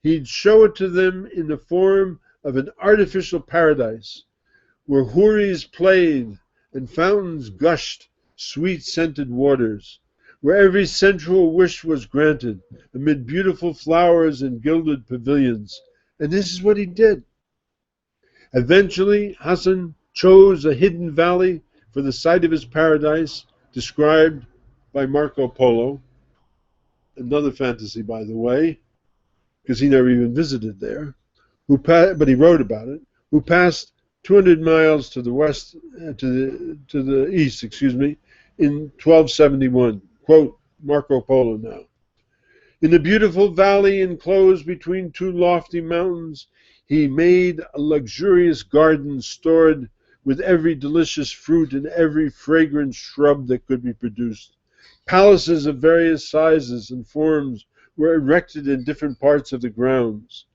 He'd show it to them in the form of an artificial paradise where houris played and fountains gushed sweet-scented waters, where every sensual wish was granted amid beautiful flowers and gilded pavilions. And this is what he did. Eventually, Hassan chose a hidden valley for the site of his paradise, described by Marco Polo, another fantasy, by the way, because he never even visited there, but he wrote about it, who passed 200 miles to the west, to the east, in 1271. Quote, Marco Polo now. In a beautiful valley enclosed between 2 lofty mountains, he made a luxurious garden stored with every delicious fruit and every fragrant shrub that could be produced. Palaces of various sizes and forms were erected in different parts of the grounds.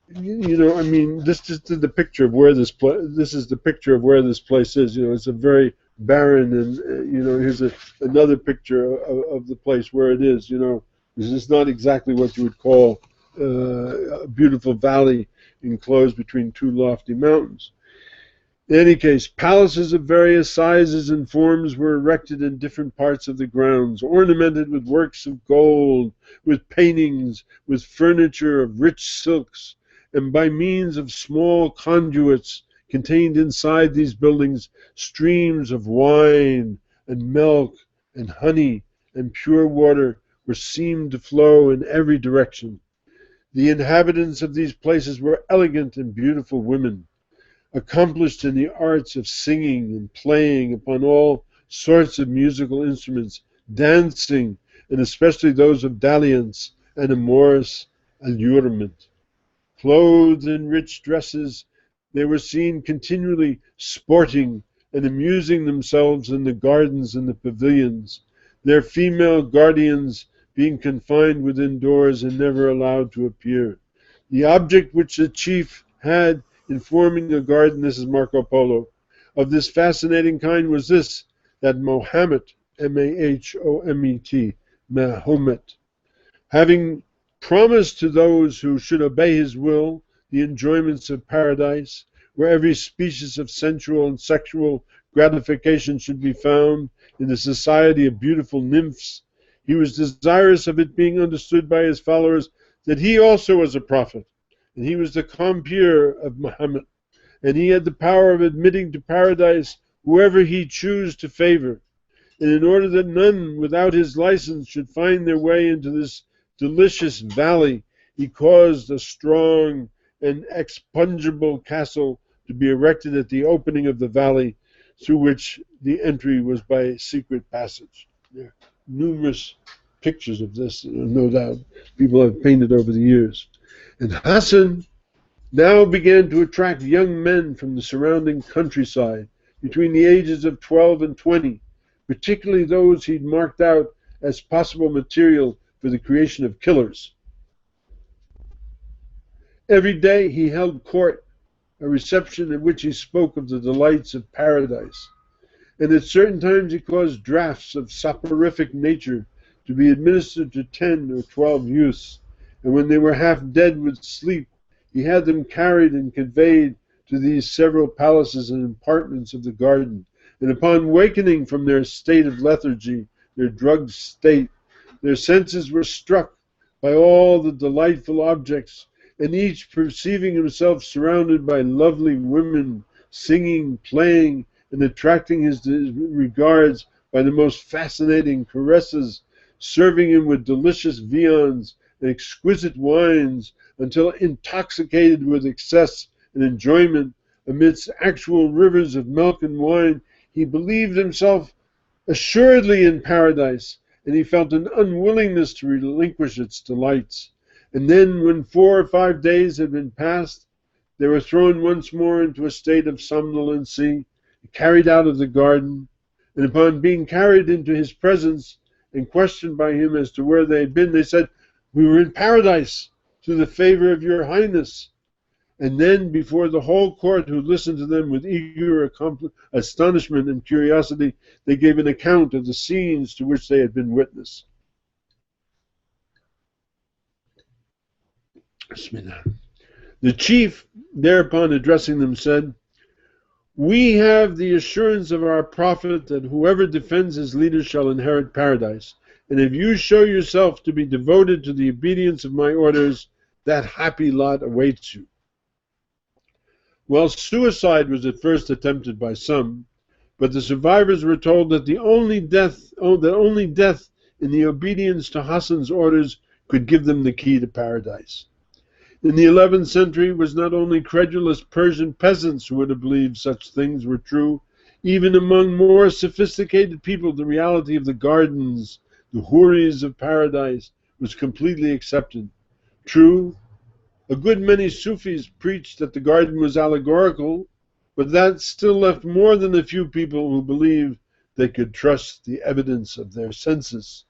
This is the picture of where this place is. It's a very barren, and here's another picture of the place where it is. This is not exactly what you would call a beautiful valley. enclosed between two lofty mountains. In any case, palaces of various sizes and forms were erected in different parts of the grounds, ornamented with works of gold, with paintings, with furniture of rich silks, and by means of small conduits contained inside these buildings, streams of wine and milk and honey and pure water were seen to flow in every direction. The inhabitants of these places were elegant and beautiful women, accomplished in the arts of singing and playing upon all sorts of musical instruments, dancing, and especially those of dalliance and amorous allurement. Clothed in rich dresses, they were seen continually sporting and amusing themselves in the gardens and the pavilions, their female guardians being confined within doors and never allowed to appear. The object which the chief had in forming a garden, this is Marco Polo, of this fascinating kind was this, that Mohammed, M-A-H-O-M-E-T, Mahomet, having promised to those who should obey his will the enjoyments of paradise, where every species of sensual and sexual gratification should be found in the society of beautiful nymphs, he was desirous of it being understood by his followers that he also was a prophet, and he was the compeer of Muhammad, and he had the power of admitting to paradise whoever he chose to favor. And in order that none without his license should find their way into this delicious valley, he caused a strong and expugnable castle to be erected at the opening of the valley, through which the entry was by a secret passage. There are numerous pictures of this, no doubt, people have painted over the years. And Hassan now began to attract young men from the surrounding countryside between the ages of 12 and 20, particularly those he'd marked out as possible material for the creation of killers. Every day he held court, a reception at which he spoke of the delights of paradise, and at certain times he caused drafts of soporific nature to be administered to 10 or 12 youths, and when they were half dead with sleep, he had them carried and conveyed to these several palaces and apartments of the garden, and upon wakening from their state of lethargy, their drugged state, their senses were struck by all the delightful objects, and each perceiving himself surrounded by lovely women, singing, playing, and attracting his regards by the most fascinating caresses, serving him with delicious viands and exquisite wines, until intoxicated with excess and enjoyment, amidst actual rivers of milk and wine, he believed himself assuredly in paradise, and he felt an unwillingness to relinquish its delights. And then, when 4 or 5 days had been passed, they were thrown once more into a state of somnolency, carried out of the garden, and upon being carried into his presence and questioned by him as to where they had been, they said, "We were in paradise, to the favor of your highness." And then, before the whole court, who listened to them with eager astonishment and curiosity, they gave an account of the scenes to which they had been witness. The chief, thereupon addressing them, said, "We have the assurance of our prophet that whoever defends his leader shall inherit paradise. And if you show yourself to be devoted to the obedience of my orders, that happy lot awaits you." Well, suicide was at first attempted by some, but the survivors were told that only death in the obedience to Hassan's orders could give them the key to paradise. In the 11th century, it was not only credulous Persian peasants who would have believed such things were true. Even among more sophisticated people, the reality of the gardens, the houris of paradise, was completely accepted. True, a good many Sufis preached that the garden was allegorical, but that still left more than a few people who believed they could trust the evidence of their senses.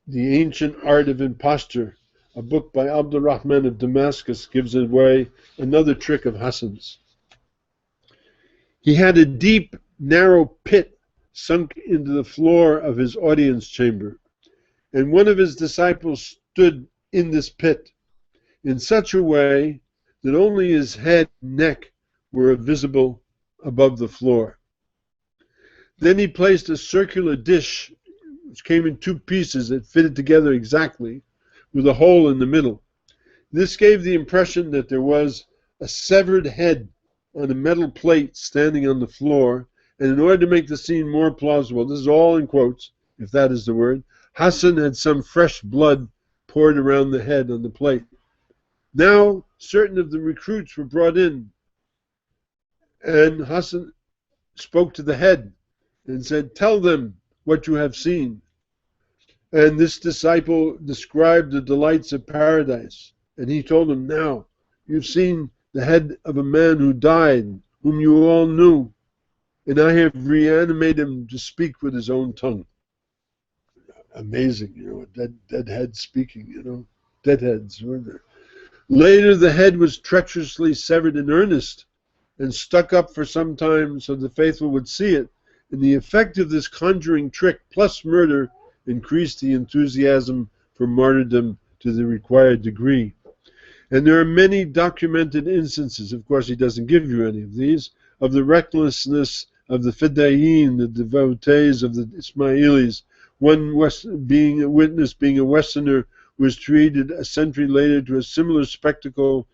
The Ancient Art of Imposture, a book by Abdul Rahman of Damascus, gives away another trick of Hassan's. He had a deep, narrow pit sunk into the floor of his audience chamber, and one of his disciples stood in this pit. in such a way that only his head and neck were visible above the floor. Then he placed a circular dish, which came in two pieces that fitted together exactly, with a hole in the middle. This gave the impression that there was a severed head on a metal plate standing on the floor, and in order to make the scene more plausible, this is all in quotes, if that is the word, Hassan had some fresh blood poured around the head on the plate. Now, certain of the recruits were brought in, and Hassan spoke to the head and said, "Tell them what you have seen." And this disciple described the delights of paradise. And he told him, "Now, you've seen the head of a man who died, whom you all knew, and I have reanimated him to speak with his own tongue." Amazing, a dead head speaking, dead heads. Later, the head was treacherously severed in earnest and stuck up for some time so the faithful would see it. And the effect of this conjuring trick plus murder increased the enthusiasm for martyrdom to the required degree. And there are many documented instances, of course he doesn't give you any of these, of the recklessness of the Fidayeen, the devotees of the Ismailis, one being a witness, being a Westerner, was treated a century later to a similar spectacle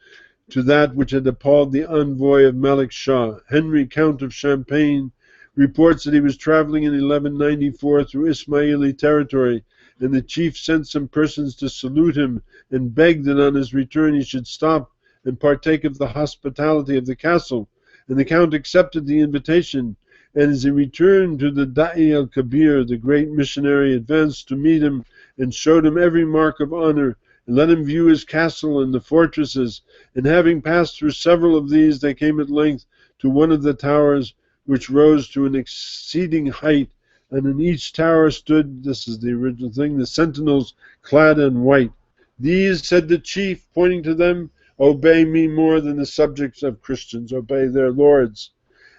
to that which had appalled the envoy of Malik Shah. Henry, Count of Champagne, reports that he was traveling in 1194 through Ismaili territory, and the chief sent some persons to salute him and begged that on his return he should stop and partake of the hospitality of the castle. And the Count accepted the invitation, and as he returned to the Da'i al-Kabir, the great missionary advanced to meet him and showed him every mark of honor, and let him view his castle and the fortresses. And having passed through several of these, they came at length to one of the towers, which rose to an exceeding height, and in each tower stood, this is the original thing, the sentinels clad in white. "These," said the chief, pointing to them, "obey me more than the subjects of Christians obey their lords.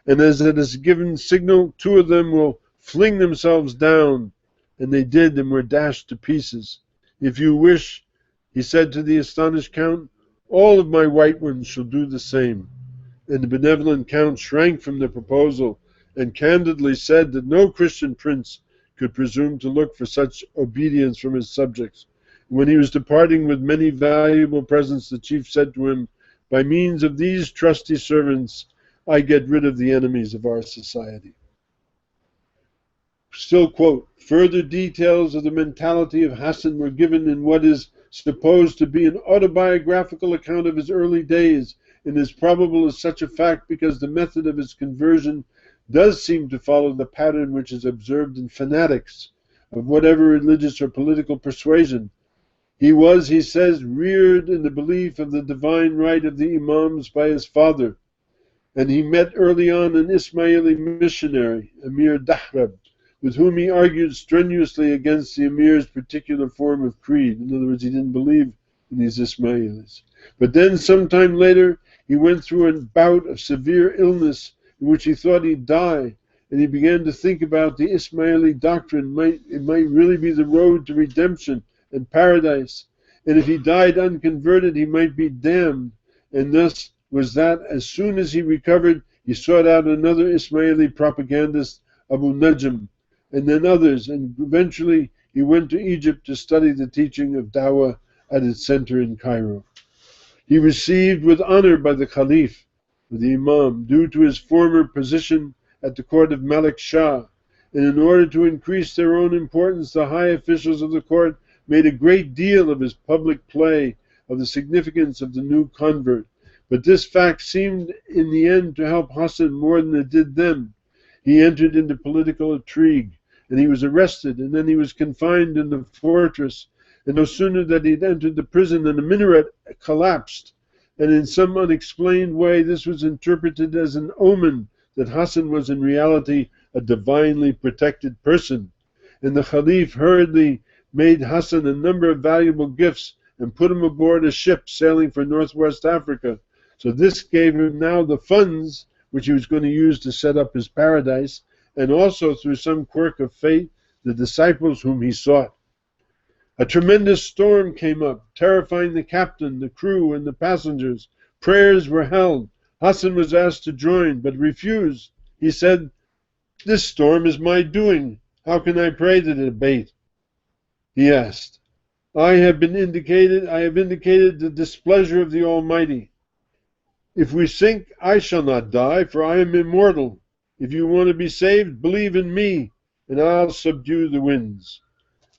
And as it is given signal, two of them will fling themselves down." And they did, and were dashed to pieces. "If you wish," he said to the astonished Count, "all of my white ones shall do the same." And the benevolent Count shrank from the proposal, and candidly said that no Christian prince could presume to look for such obedience from his subjects. When he was departing with many valuable presents, the chief said to him, "By means of these trusty servants, I get rid of the enemies of our society." Still quote, "Further details of the mentality of Hassan were given in what is supposed to be an autobiographical account of his early days, and is probable as such a fact because the method of his conversion does seem to follow the pattern which is observed in fanatics of whatever religious or political persuasion. He was, he says, reared in the belief of the divine right of the imams by his father, and he met early on an Ismaili missionary, Emir Dahrab, with whom he argued strenuously against the Emir's particular form of creed." In other words, he didn't believe in these Ismailis. But then, sometime later, he went through a bout of severe illness in which he thought he'd die, and he began to think about the Ismaili doctrine. It might really be the road to redemption and paradise, and if he died unconverted, he might be damned. And thus was that, as soon as he recovered, he sought out another Ismaili propagandist, Abu Najm, and then others, and eventually he went to Egypt to study the teaching of Dawah at its center in Cairo. He received with honor by the Caliph, the Imam, due to his former position at the court of Malik Shah, and in order to increase their own importance, the high officials of the court made a great deal of his public play of the significance of the new convert. But this fact seemed in the end to help Hassan more than it did them. He entered into political intrigue, and he was arrested, and then he was confined in the fortress. And no sooner that he'd entered the prison than the minaret collapsed, and in some unexplained way this was interpreted as an omen that Hassan was in reality a divinely protected person. And the Caliph hurriedly made Hassan a number of valuable gifts and put him aboard a ship sailing for northwest Africa. So this gave him now the funds which he was going to use to set up his paradise, and also, through some quirk of fate, the disciples whom he sought. A tremendous storm came up, terrifying the captain, the crew, and the passengers. Prayers were held. Hassan was asked to join, but refused. He said, "This storm is my doing. How can I pray that it abate?" He asked, I have indicated the displeasure of the Almighty. If we sink, I shall not die, for I am immortal. If you want to be saved, believe in me, and I'll subdue the winds.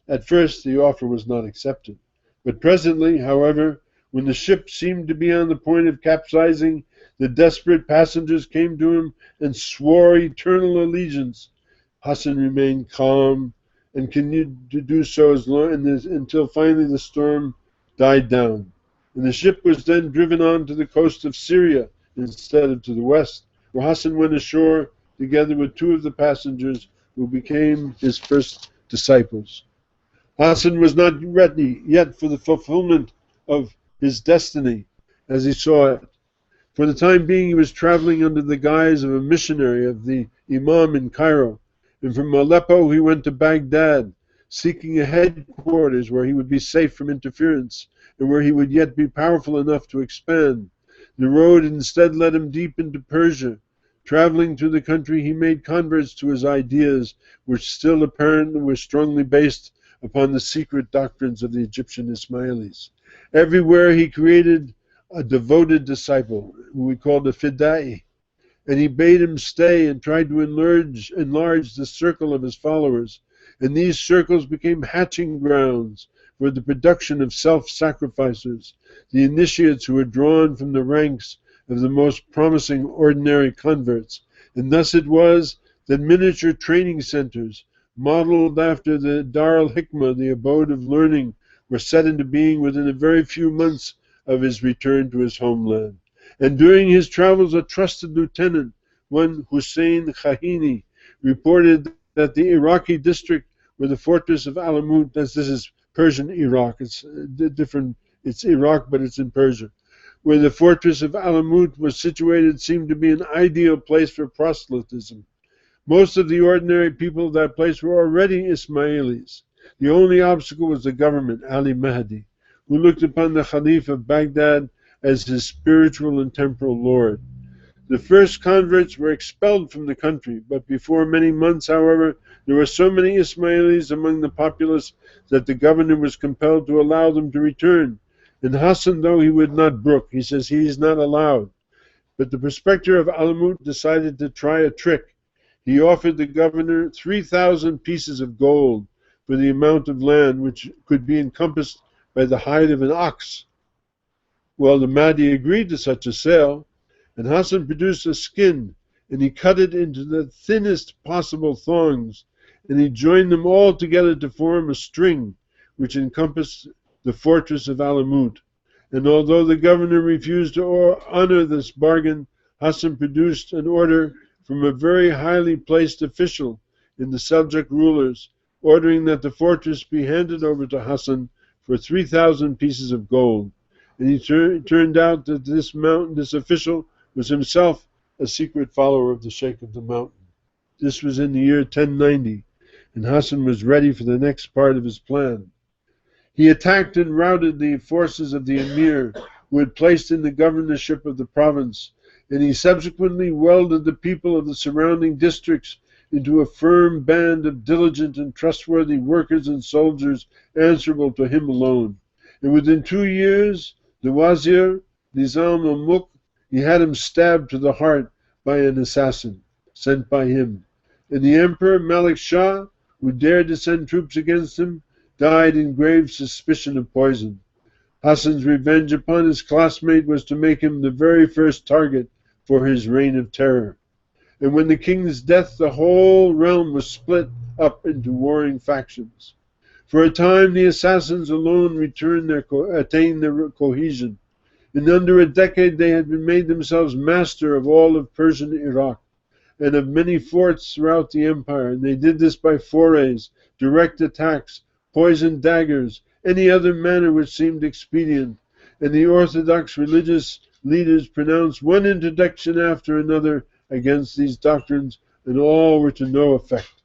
At first the offer was not accepted, but presently, however, when the ship seemed to be on the point of capsizing, the desperate passengers came to him and swore eternal allegiance. Hassan remained calm and continued to do so until finally the storm died down. And the ship was then driven on to the coast of Syria instead of to the west, where Hassan went ashore together with two of the passengers who became his first disciples. Hassan was not ready yet for the fulfillment of his destiny as he saw it. For the time being, he was traveling under the guise of a missionary of the imam in Cairo, and from Aleppo he went to Baghdad, seeking a headquarters where he would be safe from interference and where he would yet be powerful enough to expand. The road instead led him deep into Persia. Traveling through the country, he made converts to his ideas, which still apparently were strongly based upon the secret doctrines of the Egyptian Ismailis. Everywhere he created a devoted disciple, who we called a fidai, and he bade him stay and tried to enlarge the circle of his followers. And these circles became hatching grounds for the production of self-sacrificers, the initiates who were drawn from the ranks of the most promising ordinary converts. And thus it was that miniature training centers, modeled after the Dar al-Hikmah, the abode of learning, were set into being within a very few months of his return to his homeland. And during his travels, a trusted lieutenant, one Hussein Khahini, reported that the Iraqi district where the fortress of Alamut, this is Persian Iraq, it's different, it's Iraq but it's in Persia, where the fortress of Alamut was situated seemed to be an ideal place for proselytism. Most of the ordinary people of that place were already Ismailis. The only obstacle was the government, Ali Mahdi, who looked upon the Khalif of Baghdad as his spiritual and temporal lord. The first converts were expelled from the country, but before many months, however, there were so many Ismailis among the populace that the governor was compelled to allow them to return. And Hassan, though he would not brook, he says he is not allowed. But the prospector of Alamut decided to try a trick. He offered the governor 3,000 pieces of gold for the amount of land which could be encompassed by the hide of an ox. Well, the Mahdi agreed to such a sale, and Hassan produced a skin, and he cut it into the thinnest possible thongs, and he joined them all together to form a string which encompassed the fortress of Alamut. And although the governor refused to honor this bargain, Hassan produced an order from a very highly placed official in the Seljuk rulers, ordering that the fortress be handed over to Hassan for 3,000 pieces of gold. And it turned out that this official was himself a secret follower of the Sheikh of the Mountain. This was in the year 1090, and Hassan was ready for the next part of his plan. He attacked and routed the forces of the emir, who had placed in the governorship of the province, and he subsequently welded the people of the surrounding districts into a firm band of diligent and trustworthy workers and soldiers answerable to him alone. And within 2 years, the wazir, Nizam al-Mulk, he had him stabbed to the heart by an assassin sent by him. And the emperor, Malik Shah, who dared to send troops against him, died in grave suspicion of poison. Hassan's revenge upon his classmate was to make him the very first target for his reign of terror. And when the king's death, the whole realm was split up into warring factions. For a time, the assassins alone attained their cohesion. In under a decade, they had made themselves master of all of Persian Iraq and of many forts throughout the empire. And they did this by forays, direct attacks, poisoned daggers, any other manner which seemed expedient. And the orthodox religious leaders pronounced one interdiction after another against these doctrines, and all were to no effect.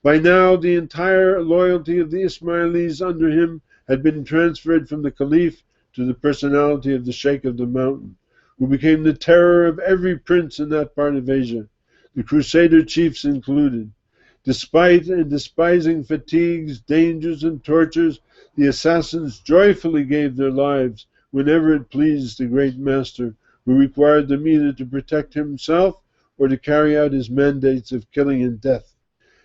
By now, the entire loyalty of the Ismailis under him had been transferred from the Caliph to the personality of the Sheikh of the Mountain, who became the terror of every prince in that part of Asia, the Crusader chiefs included. Despite and despising fatigues, dangers, and tortures, the assassins joyfully gave their lives whenever it pleased the great master, who required them either to protect himself or to carry out his mandates of killing and death.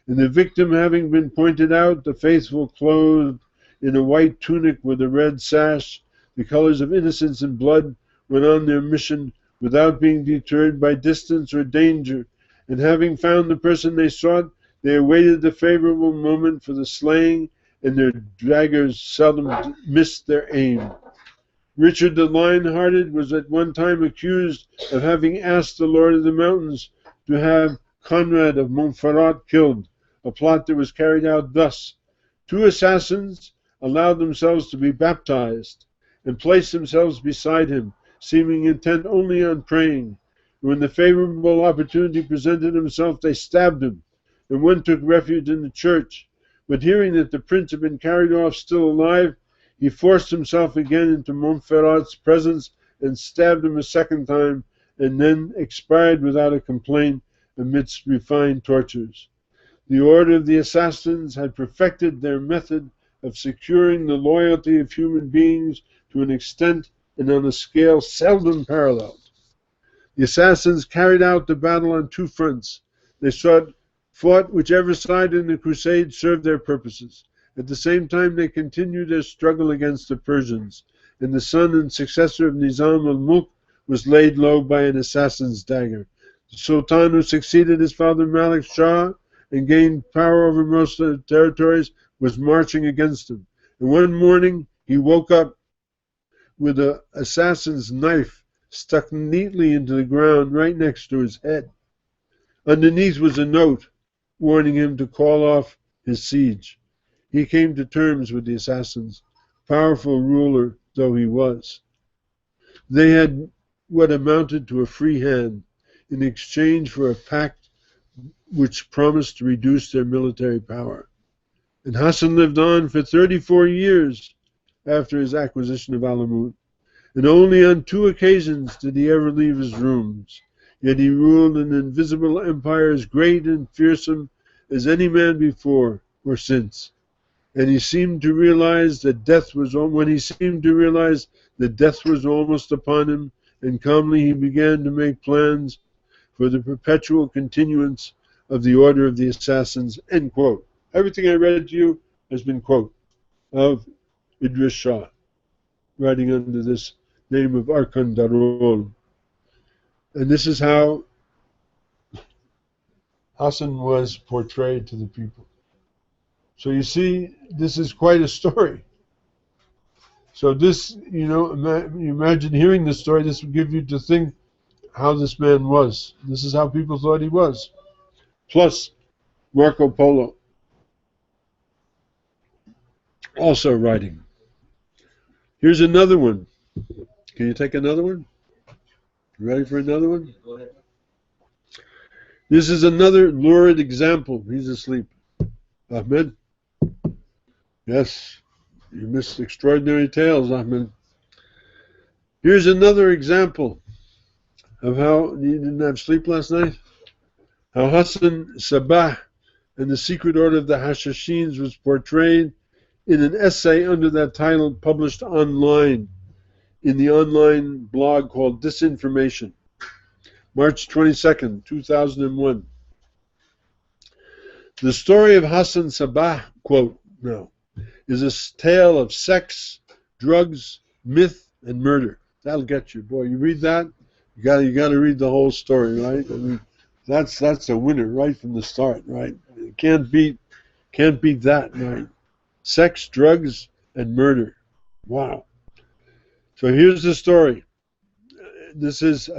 And the victim having been pointed out, the faithful clothed in a white tunic with a red sash, the colors of innocence and blood, went on their mission without being deterred by distance or danger, and having found the person they sought, they awaited the favorable moment for the slaying, and their daggers seldom missed their aim. Richard the Lion-Hearted was at one time accused of having asked the Lord of the Mountains to have Conrad of Montferrat killed, a plot that was carried out thus. Two assassins allowed themselves to be baptized and placed themselves beside him, seeming intent only on praying. When the favorable opportunity presented himself, they stabbed him, and one took refuge in the church. But hearing that the prince had been carried off still alive, he forced himself again into Montferrat's presence and stabbed him a second time, and then expired without a complaint amidst refined tortures. The order of the assassins had perfected their method of securing the loyalty of human beings to an extent and on a scale seldom paralleled. The assassins carried out the battle on two fronts. They fought whichever side in the crusade served their purposes. At the same time, they continued their struggle against the Persians, and the son and successor of Nizam al-Mulk was laid low by an assassin's dagger. The Sultan who succeeded his father Malik Shah and gained power over most of the territories was marching against him. And one morning, he woke up with an assassin's knife stuck neatly into the ground right next to his head. Underneath was a note warning him to call off his siege. He came to terms with the assassins, powerful ruler though he was. They had what amounted to a free hand in exchange for a pact which promised to reduce their military power. And Hassan lived on for 34 years after his acquisition of Alamut, and only on 2 occasions did he ever leave his rooms. Yet he ruled an invisible empire as great and fearsome as any man before or since. And he seemed to realize that death was almost upon him, and calmly he began to make plans for the perpetual continuance of the order of the assassins. End quote. Everything I read to you has been quote of Idris Shah, writing under this name of Arkan Darul. And this is how Hassan was portrayed to the people. So you see, this is quite a story. So this, you imagine hearing this story, this would give you to think how this man was. This is how people thought he was. Plus Marco Polo, also writing. Here's another one. Can you take another one? You ready for another one? Go ahead. This is another lurid example. He's asleep. Ahmed? Yes, you missed extraordinary tales, Ahmed. Here's another example of how you didn't have sleep last night. How Hassan, Sabbah, and the secret order of the Hashashins was portrayed in an essay under that title published online in the online blog called Disinformation, March 22nd, 2001. The story of Hassan Sabbah, quote, now, is a tale of sex, drugs, myth, and murder. That'll get you, boy. You read that, you got to read the whole story, right? I mean, that's a winner right from the start, right? You can't beat that, right? Sex, drugs, and murder. Wow. So here's the story. This is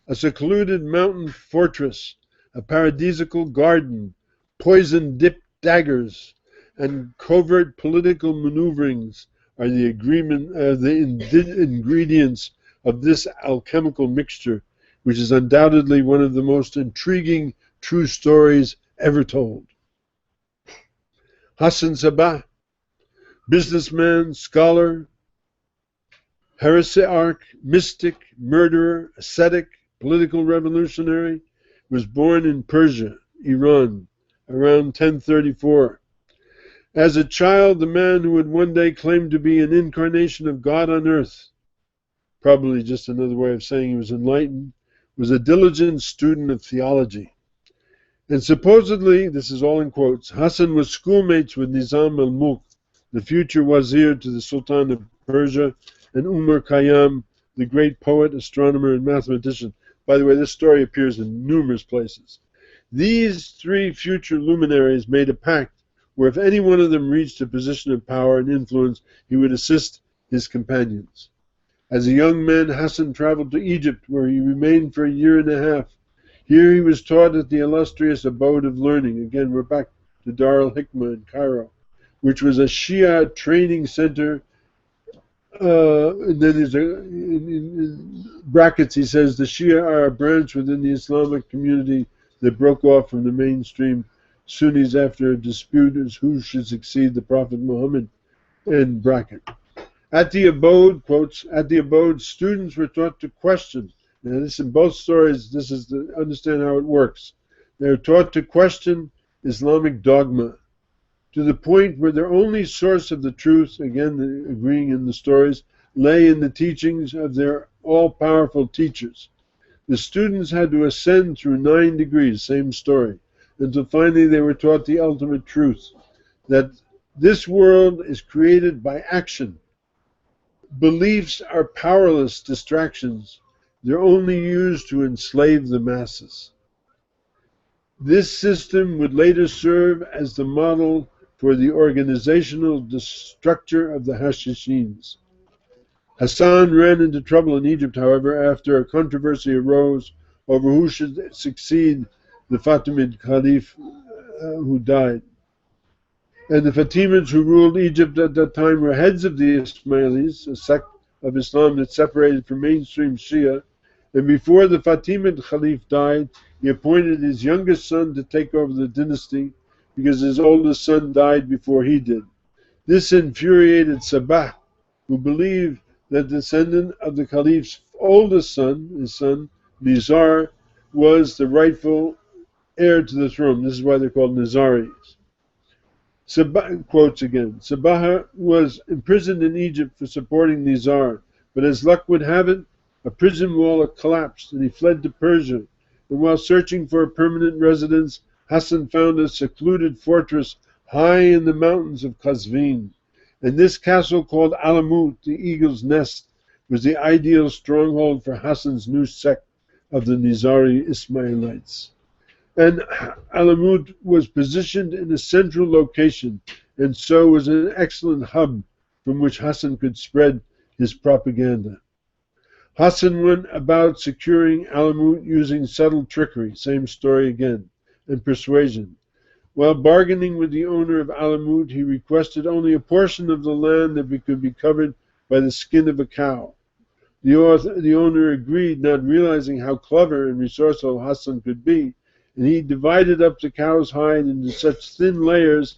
a secluded mountain fortress, a paradisical garden, poison-dipped daggers, and covert political maneuverings are the ingredients of this alchemical mixture, which is undoubtedly one of the most intriguing true stories ever told. Hassan Sabbah, businessman, scholar, heresiarch, mystic, murderer, ascetic, political revolutionary, was born in Persia, Iran, around 1034. As a child, the man who would one day claim to be an incarnation of God on earth, probably just another way of saying he was enlightened, was a diligent student of theology. And supposedly, this is all in quotes, Hassan was schoolmates with Nizam al-Mulk, the future wazir to the Sultan of Persia, and Umar Khayyam, the great poet, astronomer, and mathematician. By the way, this story appears in numerous places. These three future luminaries made a pact where if any one of them reached a position of power and influence, he would assist his companions. As a young man, Hassan traveled to Egypt, where he remained for a year and a half. Here he was taught at the illustrious abode of learning. Again, we're back to Dar al-Hikmah in Cairo, which was a Shia training center. And then there's in brackets, he says, the Shia are a branch within the Islamic community that broke off from the mainstream Sunnis after a dispute as who should succeed the Prophet Muhammad, end bracket. At the abode, quotes, at the abode, students were taught to question. Now this in both stories, this is to understand how it works. They're taught to question Islamic dogma to the point where their only source of the truth, again agreeing in the stories, lay in the teachings of their all-powerful teachers. The students had to ascend through 9 degrees, same story, until finally they were taught the ultimate truth, that this world is created by action. Beliefs are powerless distractions. They're only used to enslave the masses. This system would later serve as the model for the organizational structure of the Hashishins. Hassan ran into trouble in Egypt, however, after a controversy arose over who should succeed the Fatimid Caliph who died. And the Fatimids who ruled Egypt at that time were heads of the Ismailis, a sect of Islam that separated from mainstream Shia. And before the Fatimid Caliph died, he appointed his youngest son to take over the dynasty because his oldest son died before he did. This infuriated Sabbah, who believed that the descendant of the Caliph's oldest son, his son Nizar, was the rightful heir to the throne. This is why they're called Nizaris. Sabbah, quotes again, Sabbah was imprisoned in Egypt for supporting Nizar, but as luck would have it, a prison wall collapsed and he fled to Persia. And while searching for a permanent residence, Hassan found a secluded fortress high in the mountains of Qazvin. And this castle, called Alamut, the eagle's nest, was the ideal stronghold for Hassan's new sect of the Nizari Ismailites. And Alamut was positioned in a central location, and so was an excellent hub from which Hassan could spread his propaganda. Hassan went about securing Alamut using subtle trickery, same story again, and persuasion. While bargaining with the owner of Alamut, he requested only a portion of the land that could be covered by the skin of a cow. The owner agreed, not realizing how clever and resourceful Hassan could be, and he divided up the cow's hide into such thin layers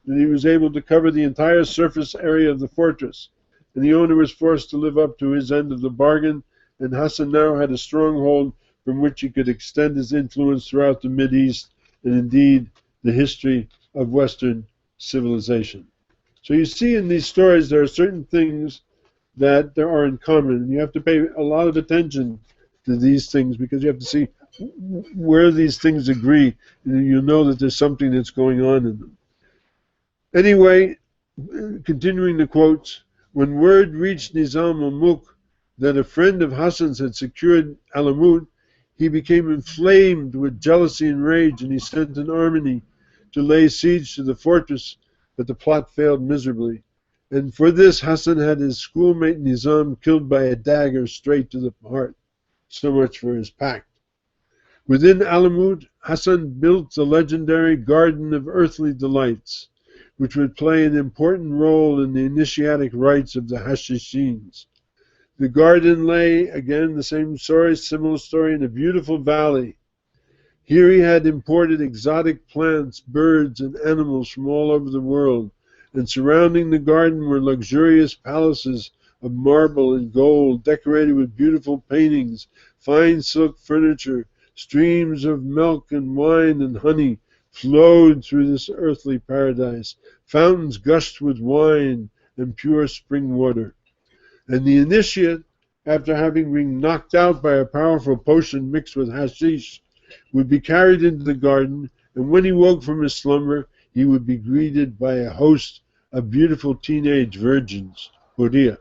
that he was able to cover the entire surface area of the fortress. And the owner was forced to live up to his end of the bargain, and Hassan now had a stronghold from which he could extend his influence throughout the Mideast and indeed the history of Western civilization. So you see in these stories there are certain things that there are in common, and you have to pay a lot of attention to these things because you have to see where these things agree, and you know that there's something that's going on in them. Anyway, continuing the quotes, when word reached Nizam al-Mulk that a friend of Hassan's had secured Alamut, he became inflamed with jealousy and rage, and he sent an army to lay siege to the fortress, but the plot failed miserably. And for this, Hassan had his schoolmate Nizam killed by a dagger straight to the heart. So much for his pact. Within Alamut, Hassan built the legendary Garden of Earthly Delights, which would play an important role in the initiatic rites of the Hashishins. The garden lay, again, the same story, similar story, in a beautiful valley. Here he had imported exotic plants, birds, and animals from all over the world, and surrounding the garden were luxurious palaces of marble and gold, decorated with beautiful paintings, fine silk furniture. Streams of milk and wine and honey flowed through this earthly paradise. Fountains gushed with wine and pure spring water. And the initiate, after having been knocked out by a powerful potion mixed with hashish, would be carried into the garden, and when he woke from his slumber, he would be greeted by a host of beautiful teenage virgins, Huria,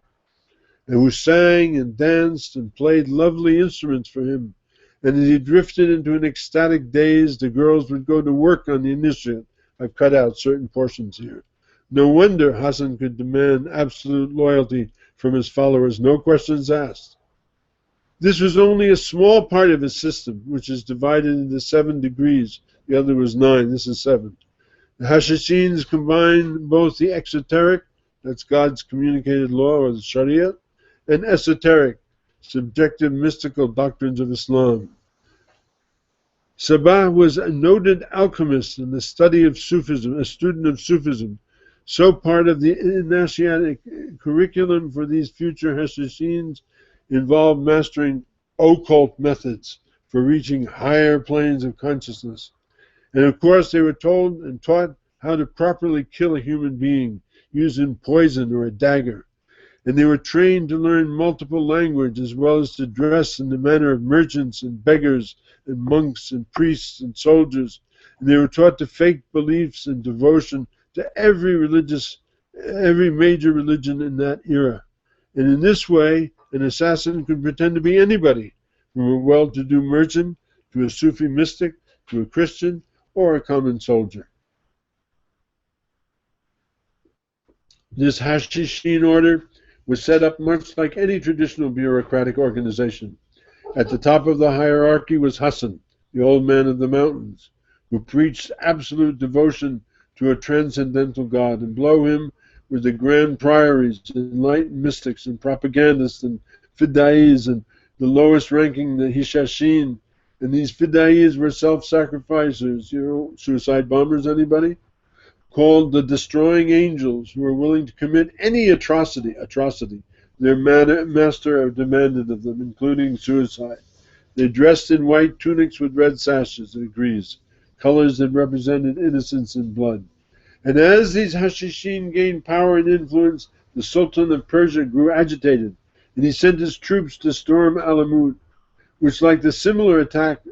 who sang and danced and played lovely instruments for him. And as he drifted into an ecstatic daze, the girls would go to work on the initiate. I've cut out certain portions here. No wonder Hassan could demand absolute loyalty from his followers, no questions asked. This was only a small part of his system, which is divided into 7 degrees. The other was 9, this is 7. The Hashishins combine both the exoteric, that's God's communicated law or the Sharia, and esoteric, subjective mystical doctrines of Islam. Sabbah was a noted alchemist in the study of Sufism, a student of Sufism. So part of the initiatic curriculum for these future Hashishins involved mastering occult methods for reaching higher planes of consciousness. And of course, they were told and taught how to properly kill a human being using poison or a dagger. And they were trained to learn multiple languages as well as to dress in the manner of merchants and beggars and monks and priests and soldiers. And they were taught to fake beliefs and devotion to every major religion in that era. And in this way, an assassin could pretend to be anybody, from a well-to-do merchant to a Sufi mystic to a Christian or a common soldier. This Hashishin order was set up much like any traditional bureaucratic organization. At the top of the hierarchy was Hassan, the old man of the mountains, who preached absolute devotion to a transcendental God, and below him were the grand priories, enlightened mystics and propagandists and fidais, and the lowest ranking, the Hishashin. And these fidais were self-sacrificers, suicide bombers, anybody? Called the destroying angels, who were willing to commit any atrocity their master demanded of them, including suicide. They dressed in white tunics with red sashes, it agrees, colors that represented innocence and blood. And as these Hashishin gained power and influence, the Sultan of Persia grew agitated, and he sent his troops to storm Alamut, which, like the similar attack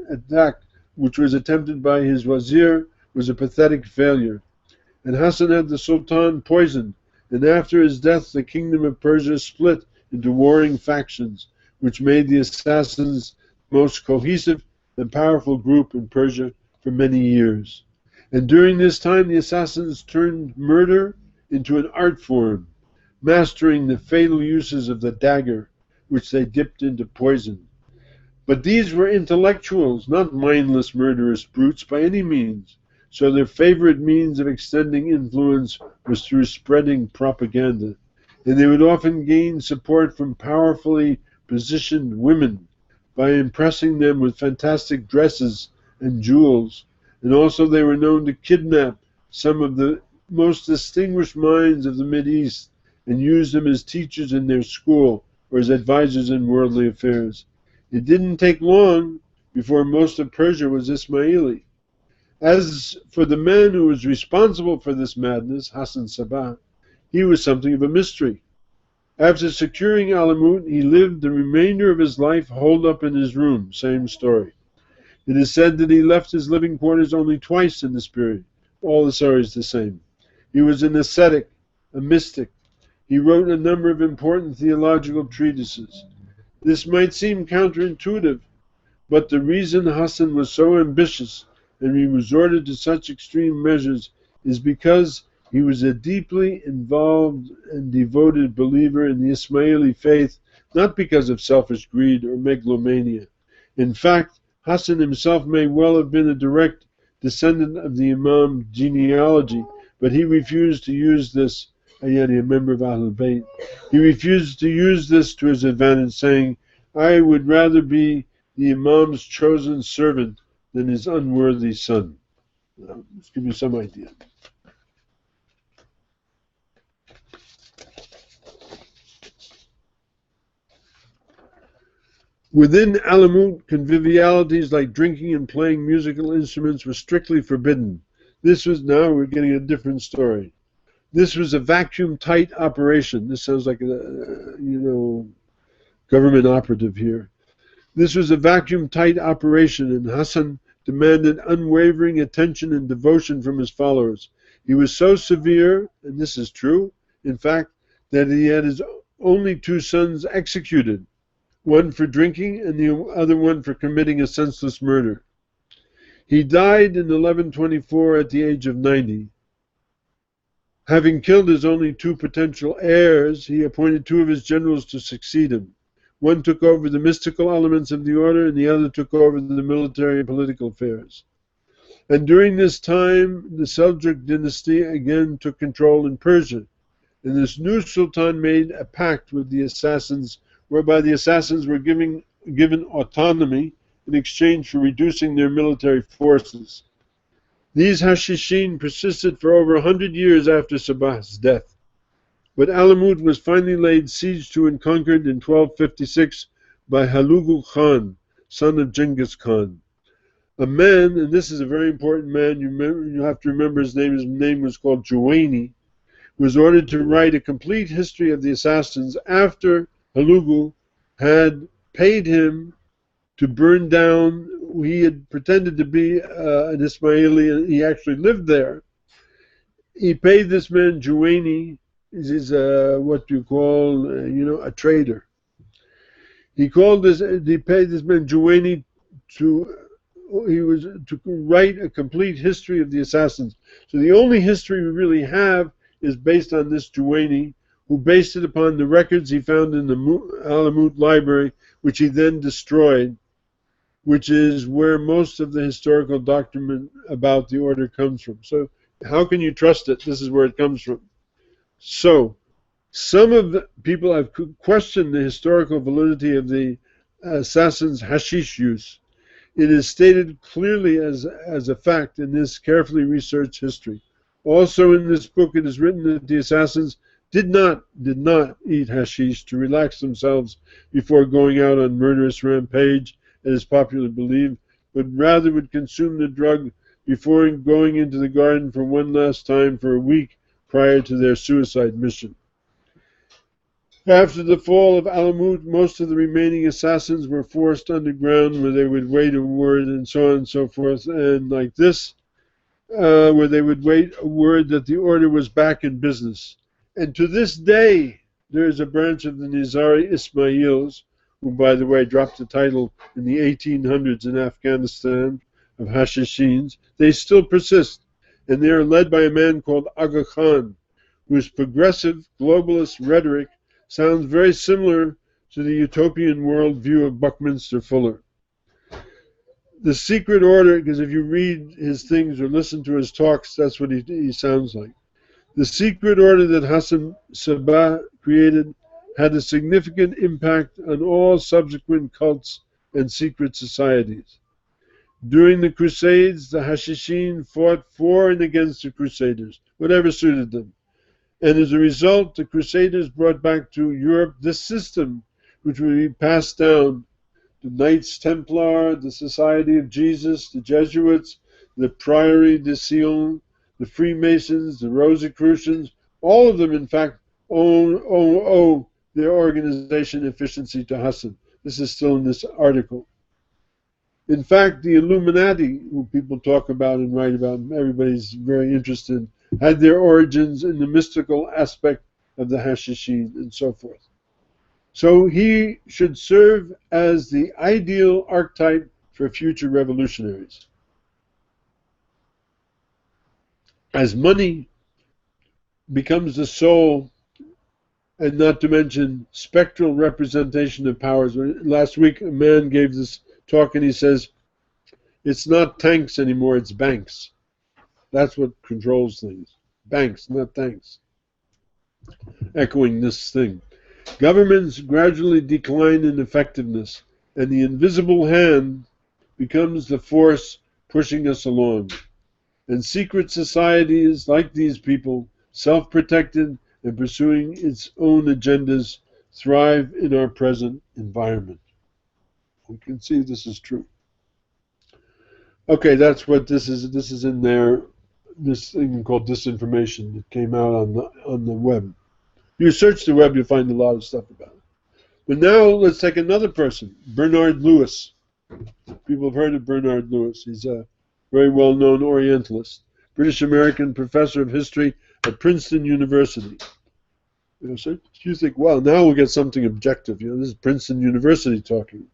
which was attempted by his wazir, was a pathetic failure. And Hassan had the Sultan poisoned, and after his death the kingdom of Persia split into warring factions, which made the assassins the most cohesive and powerful group in Persia for many years. And during this time the assassins turned murder into an art form, mastering the fatal uses of the dagger, which they dipped into poison. But these were intellectuals, not mindless murderous brutes by any means. So their favorite means of extending influence was through spreading propaganda. And they would often gain support from powerfully positioned women by impressing them with fantastic dresses and jewels. And also they were known to kidnap some of the most distinguished minds of the Mideast and use them as teachers in their school or as advisors in worldly affairs. It didn't take long before most of Persia was Ismaili. As for the man who was responsible for this madness, as-Sabah, he was something of a mystery. After securing Alamut, he lived the remainder of his life holed up in his room, same story. It is said that he left his living quarters only twice in this period. All the stories the same. He was an ascetic, a mystic. He wrote a number of important theological treatises. This might seem counterintuitive, but the reason Hassan was so ambitious and he resorted to such extreme measures is because he was a deeply involved and devoted believer in the Ismaili faith, not because of selfish greed or megalomania. In fact, Hassan himself may well have been a direct descendant of the imam genealogy, but he refused to use this, a member of Ahlul Bayt. He refused to use this to his advantage, saying, "I would rather be the imam's chosen servant than his unworthy son. Let's give you some idea. Within Alamut, convivialities like drinking and playing musical instruments were strictly forbidden. Now we're getting a different story. This was a vacuum-tight operation. This sounds like a, government operative here. This was a vacuum-tight operation, and Hassan demanded unwavering attention and devotion from his followers. He was so severe, and this is true, in fact, that he had his only two sons executed, one for drinking and the other one for committing a senseless murder. He died in 1124 at the age of 90. Having killed his only two potential heirs, he appointed two of his generals to succeed him. One took over the mystical elements of the order, and the other took over the military and political affairs. And during this time, the Seljuk dynasty again took control in Persia. And this new sultan made a pact with the assassins, whereby the assassins were given autonomy in exchange for reducing their military forces. These Hashishin persisted for over 100 years after Sabbah's death. But Alamut was finally laid siege to and conquered in 1256 by Hulagu Khan, son of Genghis Khan. A man, and this is a very important man, you have to remember his name was called Juwaini, was ordered to write a complete history of the assassins after Hulagu had paid him to burn down. He had pretended to be an Ismaili, and he actually lived there. He paid this man Juwaini. Is what you call, a trader. He paid this man Juwaini to write a complete history of the assassins. So the only history we really have is based on this Juwaini, who based it upon the records he found in the Alamut library, which he then destroyed, which is where most of the historical document about the order comes from. So how can you trust it? This is where it comes from. So, some of the people have questioned the historical validity of the assassins' hashish use. It is stated clearly as a fact in this carefully researched history. Also in this book it is written that the assassins did not eat hashish to relax themselves before going out on murderous rampage, as is popularly believed, but rather would consume the drug before going into the garden for one last time for a week prior to their suicide mission. After the fall of Alamut, most of the remaining assassins were forced underground, where they would wait a word and so on and so forth, and like this, where they would wait a word that the order was back in business. And to this day, there is a branch of the Nizari Ismailis, who, by the way, dropped the title in the 1800s in Afghanistan of Hashishins. They still persist, and they are led by a man called Aga Khan, whose progressive globalist rhetoric sounds very similar to the utopian worldview of Buckminster Fuller. The secret order, because if you read his things or listen to his talks, that's what he sounds like. The secret order that Hassan Sabbah created had a significant impact on all subsequent cults and secret societies. During the Crusades, the Hashishin fought for and against the Crusaders, whatever suited them. And as a result, the Crusaders brought back to Europe this system, which would be passed down: the Knights Templar, the Society of Jesus, the Jesuits, the Prieuré de Sion, the Freemasons, the Rosicrucians. All of them, in fact, owe their organization efficiency to Hassan. This is still in this article. In fact, the Illuminati, who people talk about and write about, and everybody's very interested, had their origins in the mystical aspect of the Hashishin and so forth. So he should serve as the ideal archetype for future revolutionaries. As money becomes the sole, and not to mention spectral representation of powers. Last week a man gave this talk and he says, it's not tanks anymore, it's banks. That's what controls things. Banks, not tanks. Echoing this thing. Governments gradually decline in effectiveness, and the invisible hand becomes the force pushing us along. And secret societies like these people, self-protected and pursuing its own agendas, thrive in our present environment. We can see this is true. Okay, that's what this is. This is in there. This thing called disinformation that came out on the web. You search the web, you'll find a lot of stuff about it. But now let's take another person, Bernard Lewis. People have heard of Bernard Lewis. He's a very well-known Orientalist, British-American professor of history at Princeton University. So you think, wow, now we'll get something objective. This is Princeton University talking.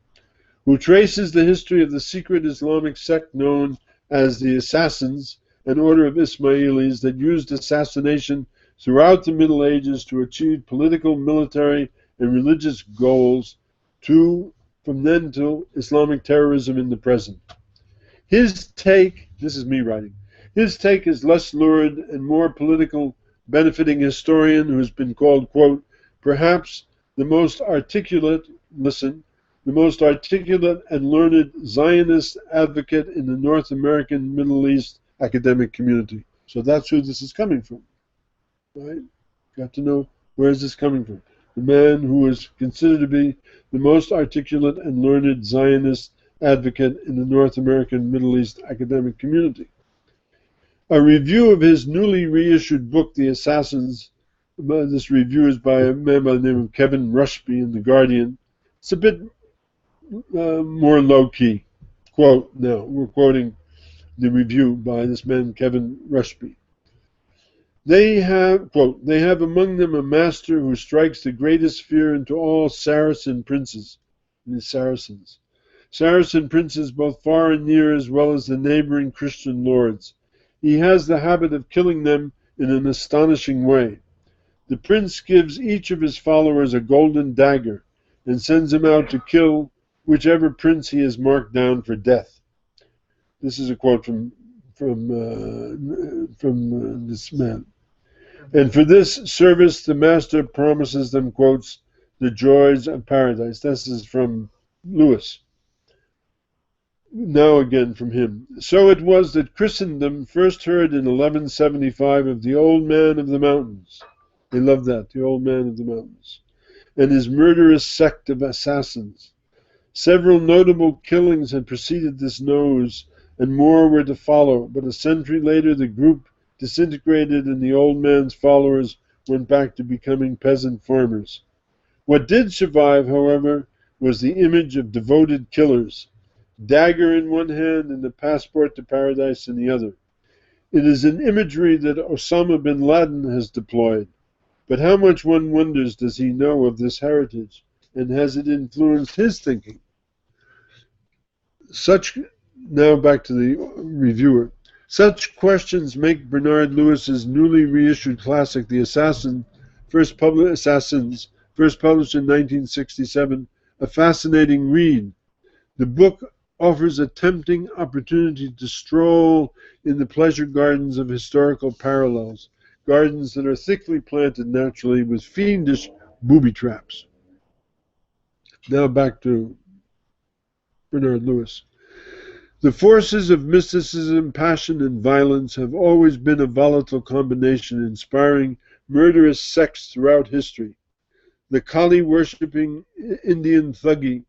Who traces the history of the secret Islamic sect known as the Assassins, an order of Ismailis that used assassination throughout the Middle Ages to achieve political, military, and religious goals from then till Islamic terrorism in the present. His take, this is me writing, his take is less lurid and more political, benefiting historian who has been called, quote, perhaps the most articulate, listen, the most articulate and learned Zionist advocate in the North American Middle East academic community. So that's who this is coming from, right? Got to know where is this coming from. The man who is considered to be the most articulate and learned Zionist advocate in the North American Middle East academic community. A review of his newly reissued book, The Assassins, this review is by a man by the name of Kevin Rushby in The Guardian. It's a bit more low-key. Quote, now, we're quoting the review by this man, Kevin Rushby. They have, quote, they have among them a master who strikes the greatest fear into all Saracen princes, the Saracens. Saracen princes both far and near as well as the neighboring Christian lords. He has the habit of killing them in an astonishing way. The prince gives each of his followers a golden dagger and sends him out to kill whichever prince he has marked down for death. This is a quote from this man. And for this service, the master promises them, quotes, the joys of paradise. This is from Lewis. Now again from him. So it was that Christendom first heard in 1175 of the old man of the mountains. They love that, the old man of the mountains. And his murderous sect of assassins. Several notable killings had preceded this nose, and more were to follow, but a century later the group disintegrated and the old man's followers went back to becoming peasant farmers. What did survive, however, was the image of devoted killers, dagger in one hand and the passport to paradise in the other. It is an imagery that Osama bin Laden has deployed, but how much, one wonders, does he know of this heritage, and has it influenced his thinking? Now back to the reviewer. Such questions make Bernard Lewis's newly reissued classic, The Assassins, first published in 1967, a fascinating read. The book offers a tempting opportunity to stroll in the pleasure gardens of historical parallels, gardens that are thickly planted naturally with fiendish booby traps. Now back to Bernard Lewis. The forces of mysticism, passion, and violence have always been a volatile combination, inspiring murderous sects throughout history. The Kali-worshipping Indian Thuggee,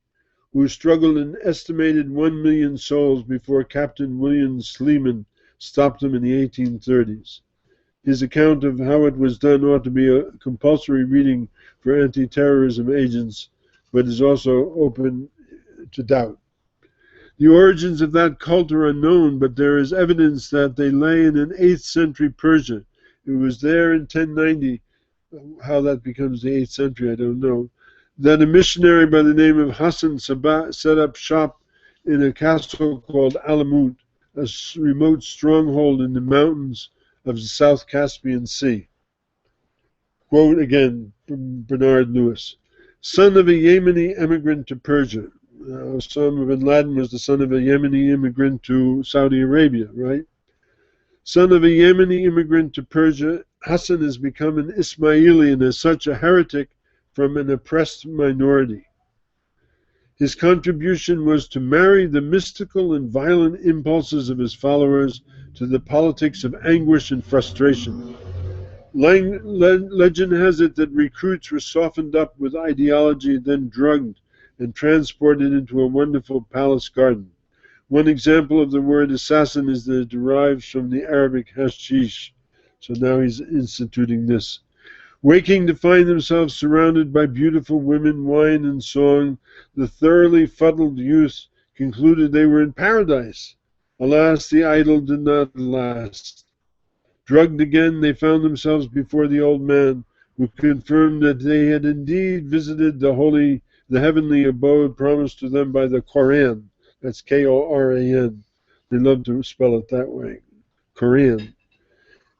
who struggled an estimated 1 million souls before Captain William Sleeman stopped them in the 1830s. His account of how it was done ought to be a compulsory reading for anti-terrorism agents, but is also open to doubt. The origins of that cult are unknown, but there is evidence that they lay in an 8th century Persia. It was there in 1090. How that becomes the 8th century, I don't know. That a missionary by the name of Hassan Sabbah set up shop in a castle called Alamut, a remote stronghold in the mountains of the South Caspian Sea. Quote again from Bernard Lewis. Son of a Yemeni immigrant to Persia. Osama bin Laden was the son of a Yemeni immigrant to Saudi Arabia, right? Son of a Yemeni immigrant to Persia, Hassan has become an Ismaili and as such a heretic from an oppressed minority. His contribution was to marry the mystical and violent impulses of his followers to the politics of anguish and frustration. Legend has it that recruits were softened up with ideology, then drugged and transported into a wonderful palace garden. One example of the word assassin is that it derives from the Arabic hashish. So now he's instituting this. Waking to find themselves surrounded by beautiful women, wine, and song, the thoroughly fuddled youth concluded they were in paradise. Alas, the idyll did not last. Drugged again, they found themselves before the old man, who confirmed that they had indeed visited the heavenly abode promised to them by the Koran. That's Koran. They love to spell it that way, Koran.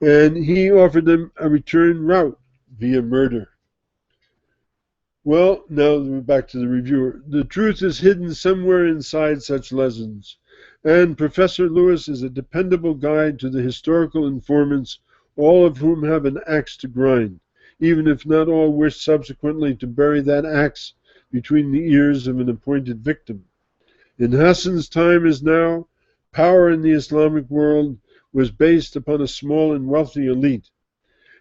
And he offered them a return route via murder. Well, now we're back to the reviewer. The truth is hidden somewhere inside such legends, and Professor Lewis is a dependable guide to the historical informants, all of whom have an axe to grind, even if not all wish subsequently to bury that axe between the ears of an appointed victim. In Hassan's time as now, power in the Islamic world was based upon a small and wealthy elite.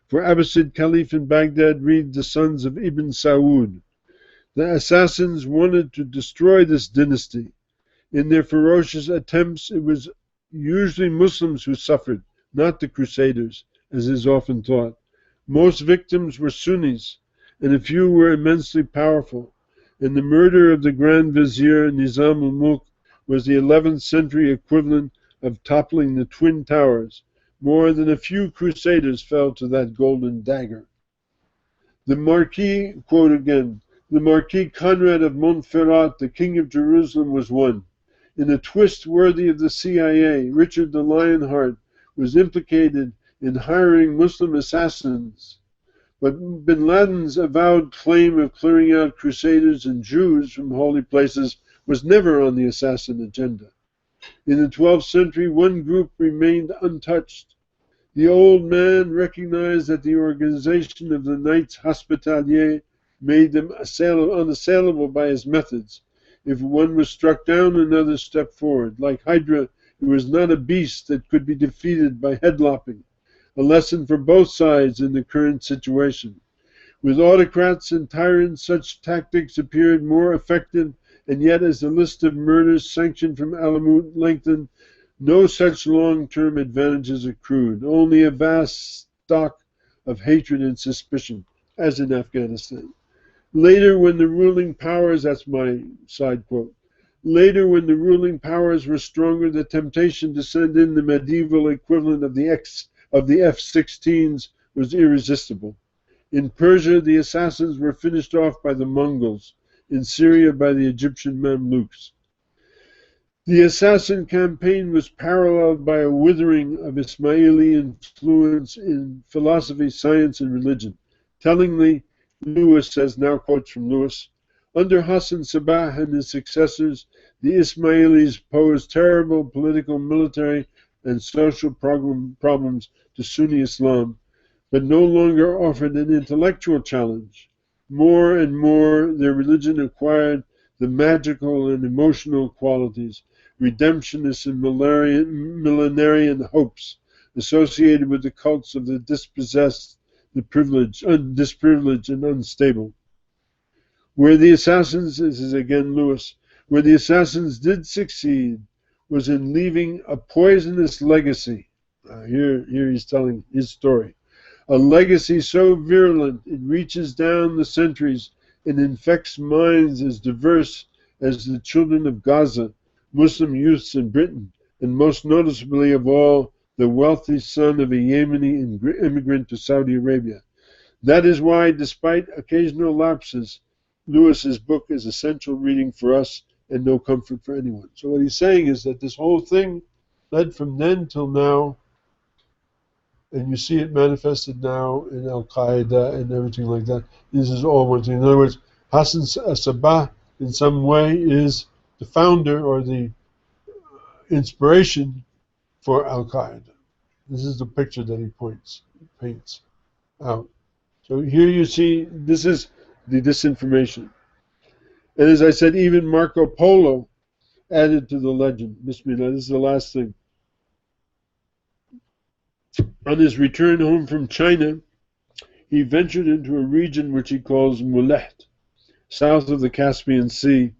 For Abbasid Caliph in Baghdad read the sons of Ibn Saud. The assassins wanted to destroy this dynasty. In their ferocious attempts, it was usually Muslims who suffered, not the Crusaders, as is often thought. Most victims were Sunnis, and a few were immensely powerful. And the murder of the Grand Vizier Nizam al-Mulk was the 11th century equivalent of toppling the Twin Towers. More than a few crusaders fell to that golden dagger. The Marquis, quote again, the Marquis Conrad of Montferrat, the King of Jerusalem, was one. In a twist worthy of the CIA, Richard the Lionheart was implicated in hiring Muslim assassins. But bin Laden's avowed claim of clearing out crusaders and Jews from holy places was never on the assassin agenda. In the 12th century, one group remained untouched. The old man recognized that the organization of the Knights Hospitaliers made them unassailable by his methods. If one was struck down, another stepped forward. Like Hydra, it was not a beast that could be defeated by headlopping. A lesson for both sides in the current situation. With autocrats and tyrants, such tactics appeared more effective, and yet as the list of murders sanctioned from Alamut lengthened, no such long-term advantages accrued, only a vast stock of hatred and suspicion, as in Afghanistan. Later, when the ruling powers, that's my side quote, later when the ruling powers were stronger, the temptation to send in the medieval equivalent of the F-16s was irresistible. In Persia, the assassins were finished off by the Mongols, in Syria by the Egyptian Mamluks. The assassin campaign was paralleled by a withering of Ismaili influence in philosophy, science, and religion. Tellingly, Lewis says, now quotes from Lewis, under Hassan Sabbah and his successors, the Ismailis posed terrible political, military, and social problems to Sunni Islam, but no longer offered an intellectual challenge. More and more, their religion acquired the magical and emotional qualities, redemptionist and millenarian hopes associated with the cults of the dispossessed, the disprivileged and unstable. Where the assassins, this is again Lewis, where the assassins did succeed was in leaving a poisonous legacy. Here he's telling his story. A legacy so virulent it reaches down the centuries and infects minds as diverse as the children of Gaza, Muslim youths in Britain, and most noticeably of all, the wealthy son of a Yemeni immigrant to Saudi Arabia. That is why, despite occasional lapses, Lewis's book is essential reading for us and no comfort for anyone. So what he's saying is that this whole thing led from then till now, and you see it manifested now in Al-Qaeda and everything like that. This is all one thing. In other words, Hassan as-Sabah in some way is the founder or the inspiration for Al-Qaeda. This is the picture that he paints out. So here you see, this is the disinformation. And as I said, even Marco Polo added to the legend. Bismillah, this is the last thing. On his return home from China, he ventured into a region which he calls Mulet, south of the Caspian Sea,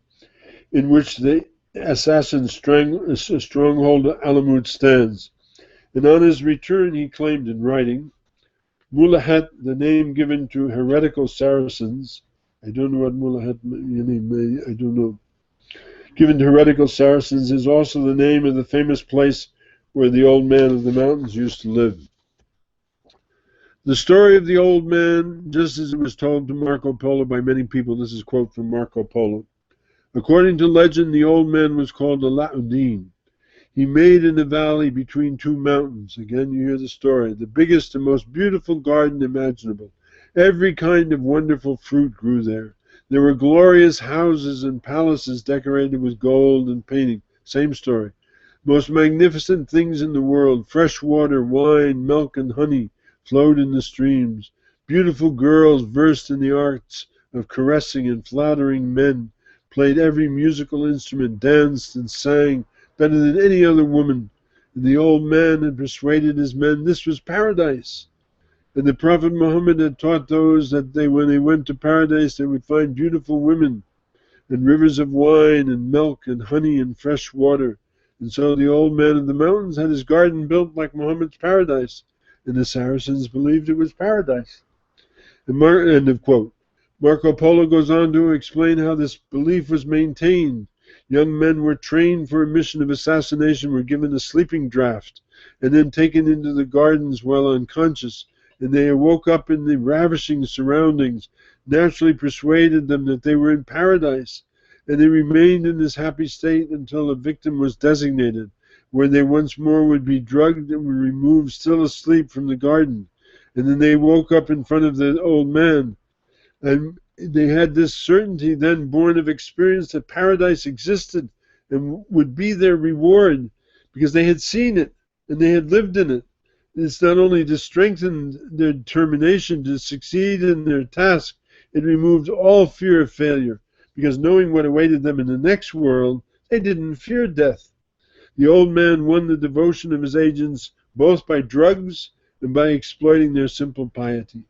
in which the assassin stronghold Alamut stands. And on his return, he claimed in writing, Mulahat, the name given to heretical Saracens, I don't know what Mulahat means, I don't know. Given to heretical Saracens is also the name of the famous place where the old man of the mountains used to live. The story of the old man, just as it was told to Marco Polo by many people, this is a quote from Marco Polo. According to legend, the old man was called Alauddin. He made in a valley between two mountains. Again, you hear the story. The biggest and most beautiful garden imaginable. Every kind of wonderful fruit grew there. There were glorious houses and palaces decorated with gold and painting. Same story. Most magnificent things in the world, fresh water, wine, milk, and honey flowed in the streams. Beautiful girls versed in the arts of caressing and flattering men played every musical instrument, danced and sang better than any other woman. And the old man had persuaded his men this was paradise. And the Prophet Muhammad had taught those that when they went to paradise, they would find beautiful women and rivers of wine and milk and honey and fresh water. And so the old man of the mountains had his garden built like Muhammad's paradise. And the Saracens believed it was paradise. End of quote. Marco Polo goes on to explain how this belief was maintained. Young men were trained for a mission of assassination, were given a sleeping draught, and then taken into the gardens while unconscious, and they awoke up in the ravishing surroundings, naturally persuaded them that they were in paradise, and they remained in this happy state until a victim was designated, where they once more would be drugged and were removed still asleep from the garden. And then they woke up in front of the old man, and they had this certainty then born of experience that paradise existed and would be their reward because they had seen it and they had lived in it. It's not only to strengthen their determination to succeed in their task, it removed all fear of failure because knowing what awaited them in the next world, they didn't fear death. The old man won the devotion of his agents both by drugs and by exploiting their simple piety.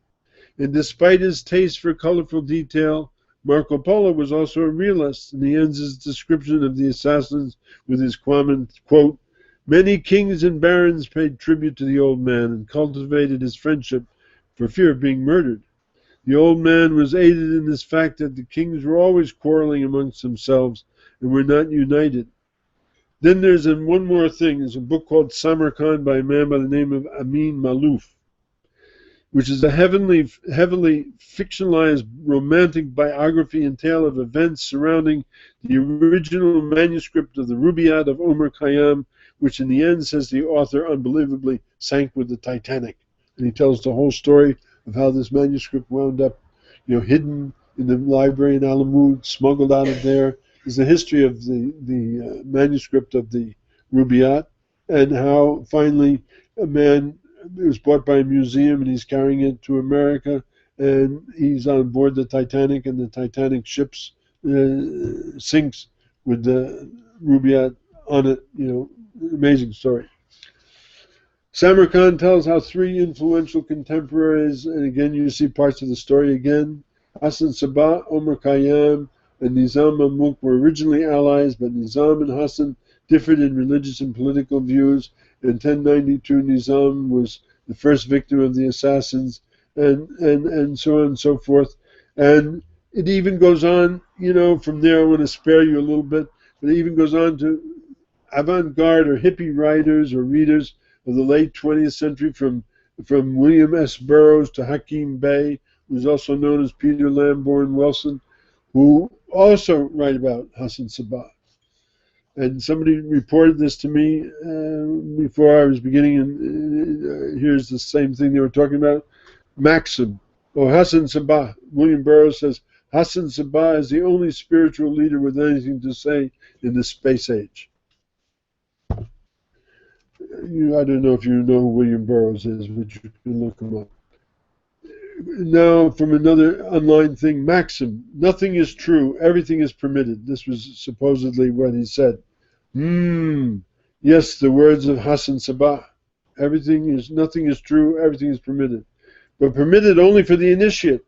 And despite his taste for colorful detail, Marco Polo was also a realist, and he ends his description of the assassins with his comment, quote, many kings and barons paid tribute to the old man and cultivated his friendship for fear of being murdered. The old man was aided in this fact that the kings were always quarreling amongst themselves and were not united. Then there's one more thing. There's a book called Samarkand by a man by the name of Amin Malouf, which is a heavily fictionalized romantic biography and tale of events surrounding the original manuscript of the Rubaiyat of Omar Khayyam, which in the end, says the author, unbelievably sank with the Titanic. And he tells the whole story of how this manuscript wound up, hidden in the library in Alamut, smuggled out of there. Is the history of the manuscript of the Rubaiyat, and how finally a man, it was bought by a museum and he's carrying it to America, and he's on board the Titanic, and the Titanic ships sinks with the Rubaiyat on it. Amazing story. Samarkand tells how three influential contemporaries, and again you see parts of the story again, Hassan Sabbah, Omar Khayyam, and Nizam Mamluk were originally allies, but Nizam and Hassan differed in religious and political views. In 1092, Nizam was the first victim of the assassins, and so on and so forth. And it even goes on, from there I want to spare you a little bit, but it even goes on to avant-garde or hippie writers or readers of the late 20th century, from William S. Burroughs to Hakim Bey, who's also known as Peter Lamborn Wilson, who also write about Hassan Sabbah. And somebody reported this to me before I was beginning, and here's the same thing they were talking about. Maxim, Hassan Sabbah. William Burroughs says, Hassan Sabbah is the only spiritual leader with anything to say in the space age. I don't know if you know who William Burroughs is, but you can look him up. now from another online thing, maxim, nothing is true, everything is permitted. This was supposedly what he said. Yes, the words of Hassan Sabbah. Nothing is true, everything is permitted. But permitted only for the initiate.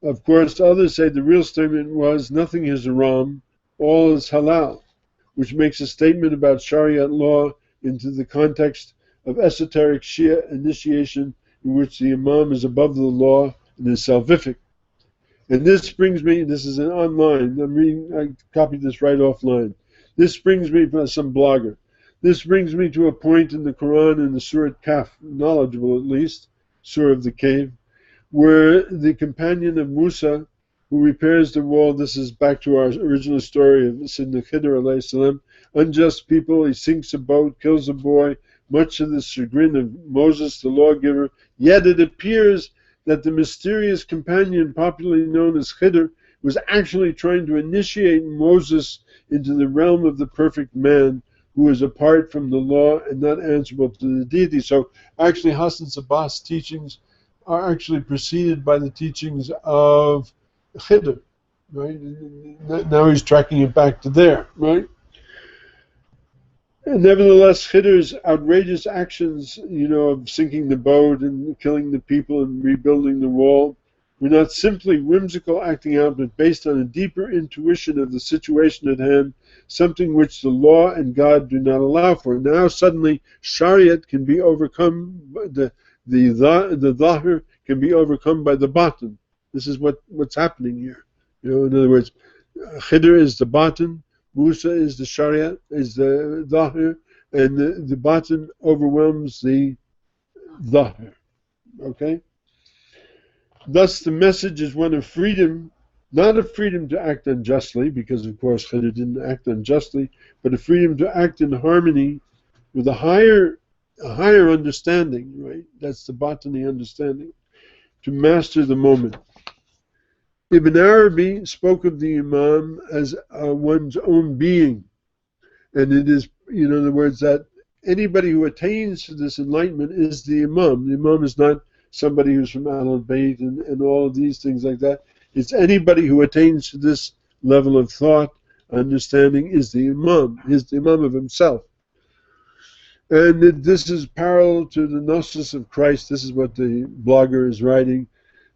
Of course, others say the real statement was, nothing is haram, all is halal, which makes a statement about Shariat law into the context of esoteric Shia initiation, in which the imam is above the law and is salvific. And this brings me, this is an online, I copied this right offline. This brings me from some blogger. This brings me to a point in the Quran in the Surah Kaf, knowledgeable at least, Surah of the Cave, where the companion of Musa, who repairs the wall, this is back to our original story of Sidna Khidr alayhi salam, unjust people, he sinks a boat, kills a boy, much to the chagrin of Moses, the lawgiver. Yet it appears that the mysterious companion, popularly known as Khidr, was actually trying to initiate Moses into the realm of the perfect man, who is apart from the law and not answerable to the deity. So actually Hassan Sabbah's teachings are actually preceded by the teachings of Khidr, right? Now he's tracking it back to there, right? And nevertheless, Khidr's outrageous actions, of sinking the boat and killing the people and rebuilding the wall, were not simply whimsical acting out, but based on a deeper intuition of the situation at hand, something which the law and God do not allow for. Now suddenly, Shariat can be overcome, the Zahir can be overcome by the Batin. This is what's happening here. In other words, Khidr is the Batin, Musa is the Shariat, is the Zahir, and the Batin overwhelms the Zahir. Okay? Thus, the message is one of freedom, not a freedom to act unjustly, because of course Khidr didn't act unjustly, but a freedom to act in harmony with a higher understanding, right? That's the Batini understanding, to master the moment. Ibn Arabi spoke of the imam as one's own being, and it is, in other words, that anybody who attains to this enlightenment is the imam. The imam is not somebody who's from Al-Bayt and all of these things like that. It's anybody who attains to this level of thought, understanding, is the imam. He's the imam of himself. And this is parallel to the Gnosis of Christ. This is what the blogger is writing.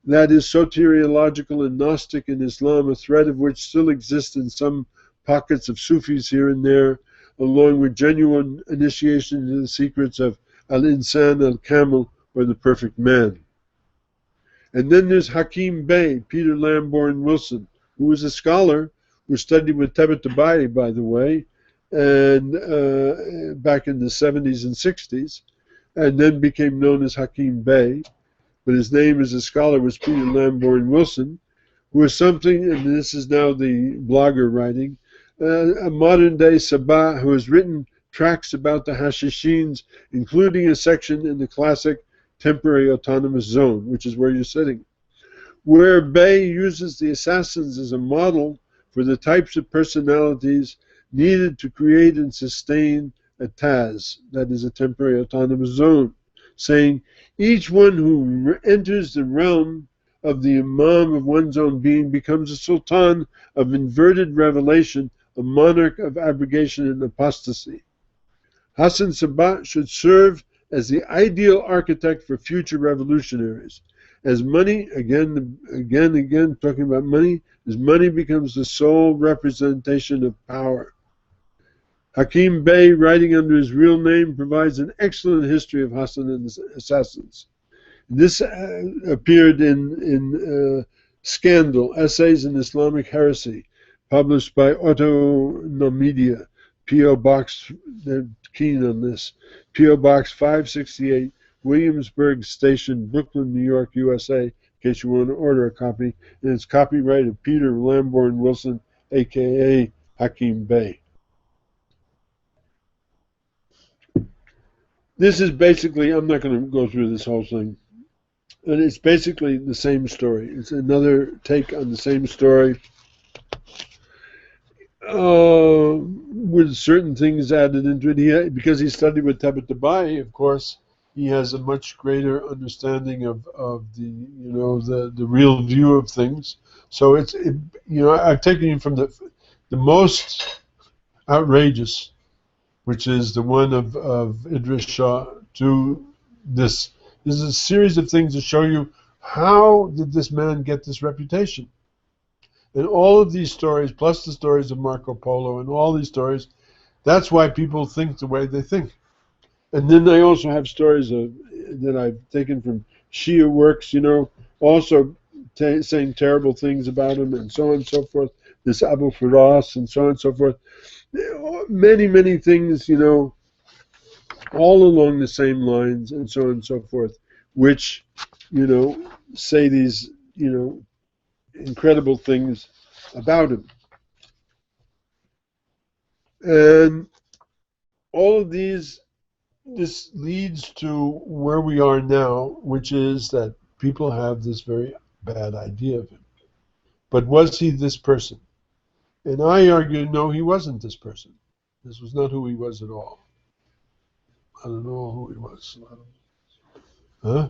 That is soteriological and Gnostic in Islam, a thread of which still exists in some pockets of Sufis here and there, along with genuine initiation into the secrets of Al-Insan, Al-Kamil, or the perfect man. And then there's Hakim Bey, Peter Lamborn Wilson, who was a scholar who studied with Tabatabai, by the way, and back in the 70s and 60s, and then became known as Hakim Bey. But his name as a scholar was Peter Lamborn Wilson, who is something, and this is now the blogger writing, a modern-day Sabbah who has written tracts about the Hashishins, including a section in the classic Temporary Autonomous Zone, which is where you're sitting, where Bey uses the assassins as a model for the types of personalities needed to create and sustain a Taz, that is a Temporary Autonomous Zone, saying, each one who enters the realm of the imam of one's own being becomes a sultan of inverted revelation, a monarch of abrogation and apostasy. Hassan Sabbah should serve as the ideal architect for future revolutionaries. As money, again, talking about money, as money becomes the sole representation of power. Hakim Bey, writing under his real name, provides an excellent history of Hassan and his assassins. This appeared in Scandal, Essays in Islamic Heresy, published by Otto Media, P.O. Box, they're keen on this, P.O. Box 568, Williamsburg Station, Brooklyn, New York, USA, in case you want to order a copy. And it's copyrighted Peter Lamborn Wilson, a.k.a. Hakim Bey. This is basically, I'm not going to go through this whole thing, and it's basically the same story. It's another take on the same story, with certain things added into it. Because he studied with Tabatabai, of course, he has a much greater understanding of the the real view of things. So I've taken you from the most outrageous, which is the one of Idris Shah, to this. This is a series of things to show you how did this man get this reputation. And all of these stories, plus the stories of Marco Polo and all these stories, that's why people think the way they think. And then I also have stories that I've taken from Shia works, also saying terrible things about him and so on and so forth. This Abu Firas and so on and so forth. Many, many things, all along the same lines and so on and so forth, which, say these, incredible things about him. And all of this leads to where we are now, which is that people have this very bad idea of him. But was he this person? And I argue, no, he wasn't this person. This was not who he was at all. I don't know who he was. Huh?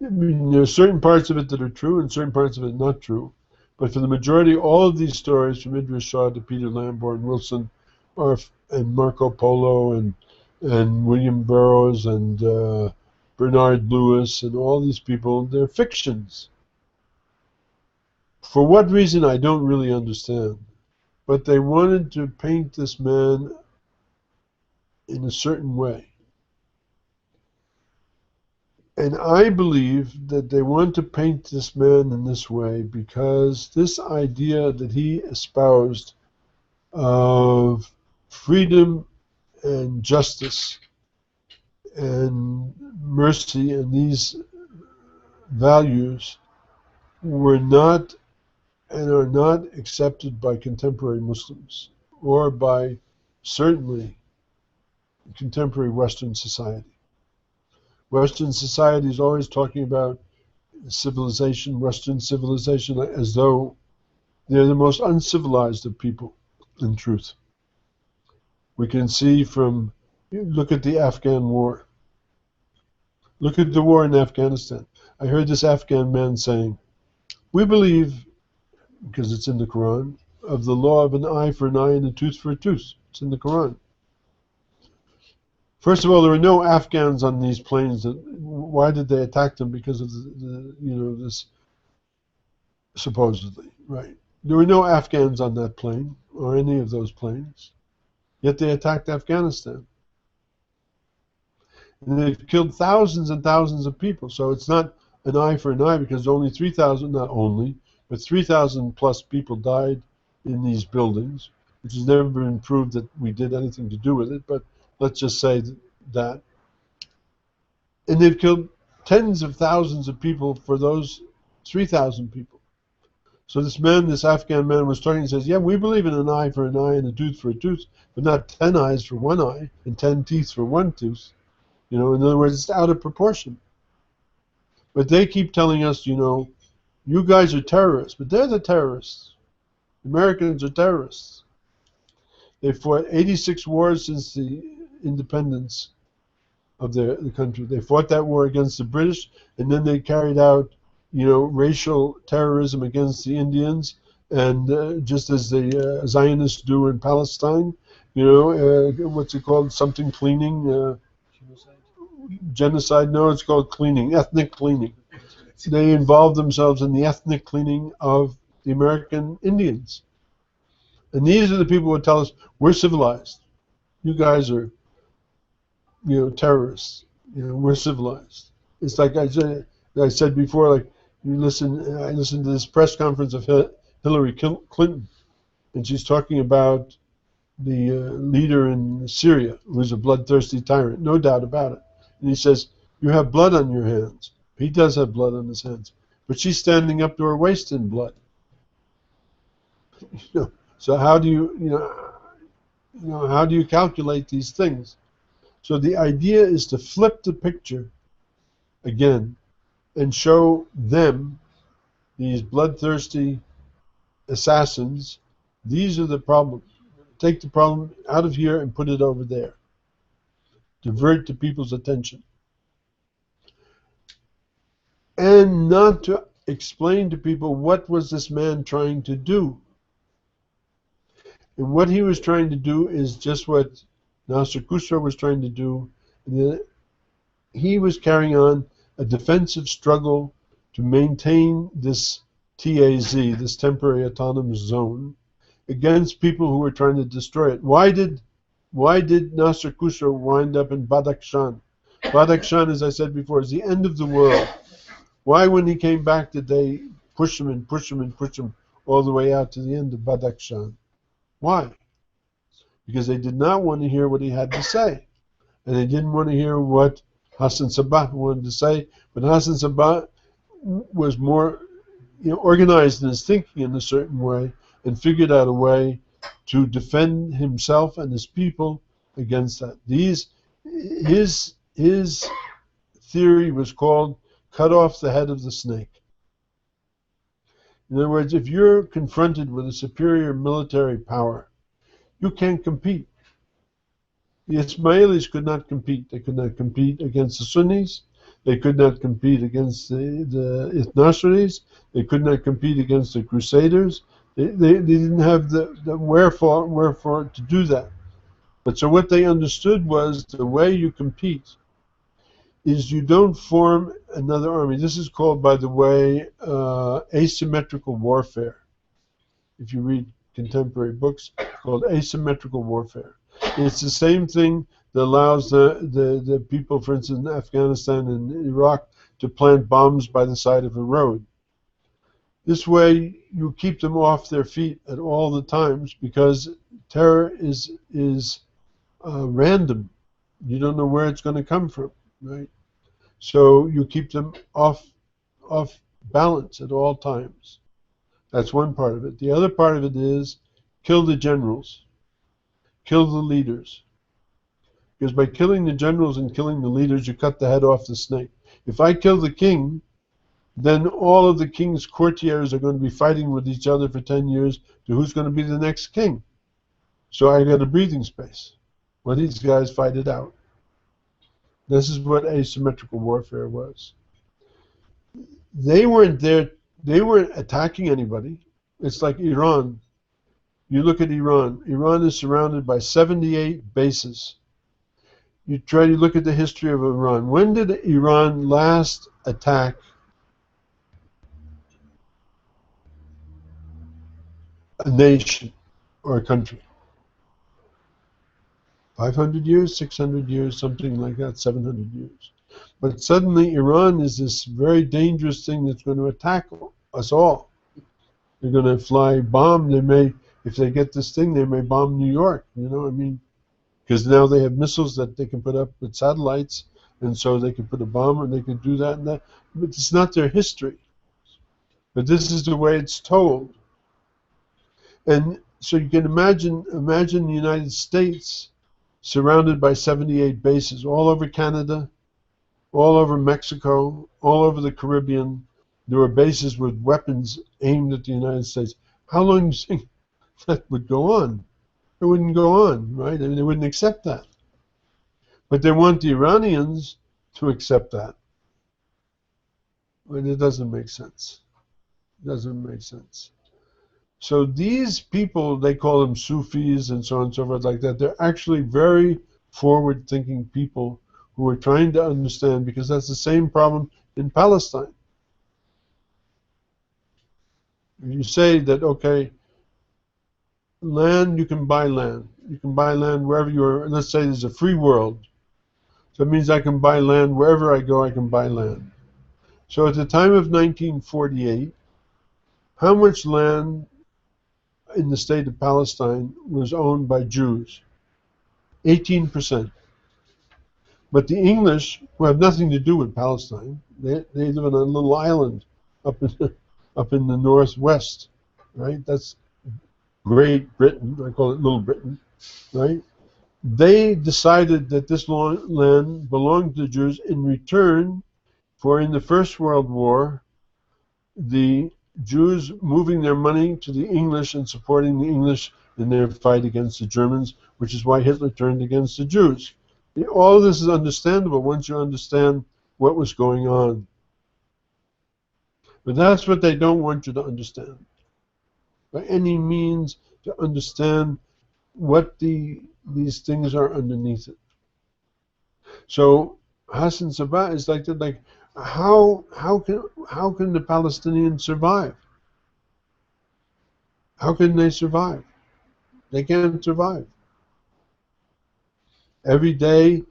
I mean, there are certain parts of it that are true and certain parts of it not true. But for the majority, all of these stories, from Idris Shah to Peter Lamborn Wilson, and Marco Polo and William Burroughs and Bernard Lewis and all these people, they're fictions. For what reason, I don't really understand. But they wanted to paint this man in a certain way. And I believe that they want to paint this man in this way because this idea that he espoused of freedom and justice and mercy and these values were not and are not accepted by contemporary Muslims or by certainly contemporary Western society. Western society is always talking about civilization, Western civilization, as though they're the most uncivilized of people, in truth. We can see look at the Afghan war. Look at the war in Afghanistan. I heard this Afghan man saying, we believe, because it's in the Quran, of the law of an eye for an eye and a tooth for a tooth. It's in the Quran. First of all, there were no Afghans on these planes. Why did they attack them? Because of this, supposedly, right? There were no Afghans on that plane or any of those planes. Yet they attacked Afghanistan. And they've killed thousands and thousands of people. So it's not an eye for an eye because only 3,000, not only, but 3,000 plus people died in these buildings, which has never been proved that we did anything to do with it, but let's just say that. And they've killed tens of thousands of people for those 3,000 people. So this Afghan man was talking and says, yeah, we believe in an eye for an eye and a tooth for a tooth, but not 10 eyes for one eye and 10 teeth for one tooth. In other words, it's out of proportion. But they keep telling us, you guys are terrorists, but they're the terrorists. Americans are terrorists. They fought 86 wars since the independence of the country. They fought that war against the British, and then they carried out, racial terrorism against the Indians, and just as the Zionists do in Palestine, what's it called? Something cleaning. Genocide? No, it's called cleaning, ethnic cleaning. They involved themselves in the ethnic cleaning of the American Indians. And these are the people who would tell us, we're civilized. You guys are, terrorists. We're civilized. It's like I said before, like I listened to this press conference of Hillary Clinton, and she's talking about the leader in Syria, who's a bloodthirsty tyrant, no doubt about it. And he says, you have blood on your hands. He does have blood on his hands. But she's standing up to her waist in blood. So how do you calculate these things? So the idea is to flip the picture again and show them, these bloodthirsty assassins, these are the problems. Take the problem out of here and put it over there. divert the people's attention, and not to explain to people what was this man trying to do. And what he was trying to do is just what Nasser Khusro was trying to do. He was carrying on a defensive struggle to maintain this TAZ, this temporary autonomous zone, against people who were trying to destroy it. Why did Nasser Khusro wind up in Badakhshan? Badakhshan, as I said before, is the end of the world. Why, when he came back, did they push him and push him and push him all the way out to the end of Badakhshan? Why? Because they did not want to hear what he had to say. And they didn't want to hear what Hassan Sabbah wanted to say. But Hassan Sabbah was more organized in his thinking in a certain way and figured out a way to defend himself and his people against that. His theory was called cut off the head of the snake. In other words, if you're confronted with a superior military power, you can't compete. The Ismailis could not compete. They could not compete against the Sunnis. They could not compete against the Nasseris. They could not compete against the Crusaders. They didn't have the wherefore to do that. But so what they understood was the way you compete is you don't form another army. This is called, by the way, asymmetrical warfare. If you read contemporary books, called asymmetrical warfare. It's the same thing that allows the people, for instance, in Afghanistan and Iraq, to plant bombs by the side of a road. This way, you keep them off their feet at all the times, because terror is random. You don't know where it's going to come from, right? So you keep them off balance at all times. That's one part of it. The other part of it is kill the generals, kill the leaders. Because by killing the generals and killing the leaders, you cut the head off the snake. If I kill the king, then all of the king's courtiers are going to be fighting with each other for 10 years to who's going to be the next king. So I got a breathing space. Well, these guys fight it out. This is what asymmetrical warfare was. They weren't there. They weren't attacking anybody. It's like Iran. You look at Iran. Iran is surrounded by 78 bases. You try to look at the history of Iran. When did Iran last attack a nation or a country? 500 years, 600 years, something like that, 700 years. But suddenly Iran is this very dangerous thing that's going to attack us all. They're going to fly bomb. They may, if they get this thing, they may bomb New York. You know, I mean, because now they have missiles that they can put up with satellites, and so they can put a bomb and they can do that and that. But it's not their history. But this is the way it's told. And so you can imagine the United States surrounded by 78 bases all over Canada, all over Mexico, all over the Caribbean. There were bases with weapons aimed at the United States. How long do you think that would go on? It wouldn't go on, right? I mean, they wouldn't accept that. But they want the Iranians to accept that. But it doesn't make sense. It doesn't make sense. So these people, they call them Sufis and so on and so forth like that. They're actually very forward-thinking people who are trying to understand, because that's the same problem in Palestine. You say that, okay, land, you can buy land. You can buy land wherever you are. Let's say there's a free world. So it means I can buy land wherever I go, I can buy land. So at the time of 1948, how much land in the state of Palestine was owned by Jews? 18%. But the English, who have nothing to do with Palestine, they live on a little island up in the northwest, right? That's Great Britain. I call it Little Britain, right? They decided that this land belonged to the Jews in return for, in the First World War, the Jews moving their money to the English and supporting the English in their fight against the Germans, which is why Hitler turned against the Jews. All of this is understandable once you understand what was going on. But that's what they don't want you to understand. By any means, to understand what these things are underneath it. So Hassan Sabbah is like that. Like, how can the Palestinians survive? How can they survive? They can't survive. Every day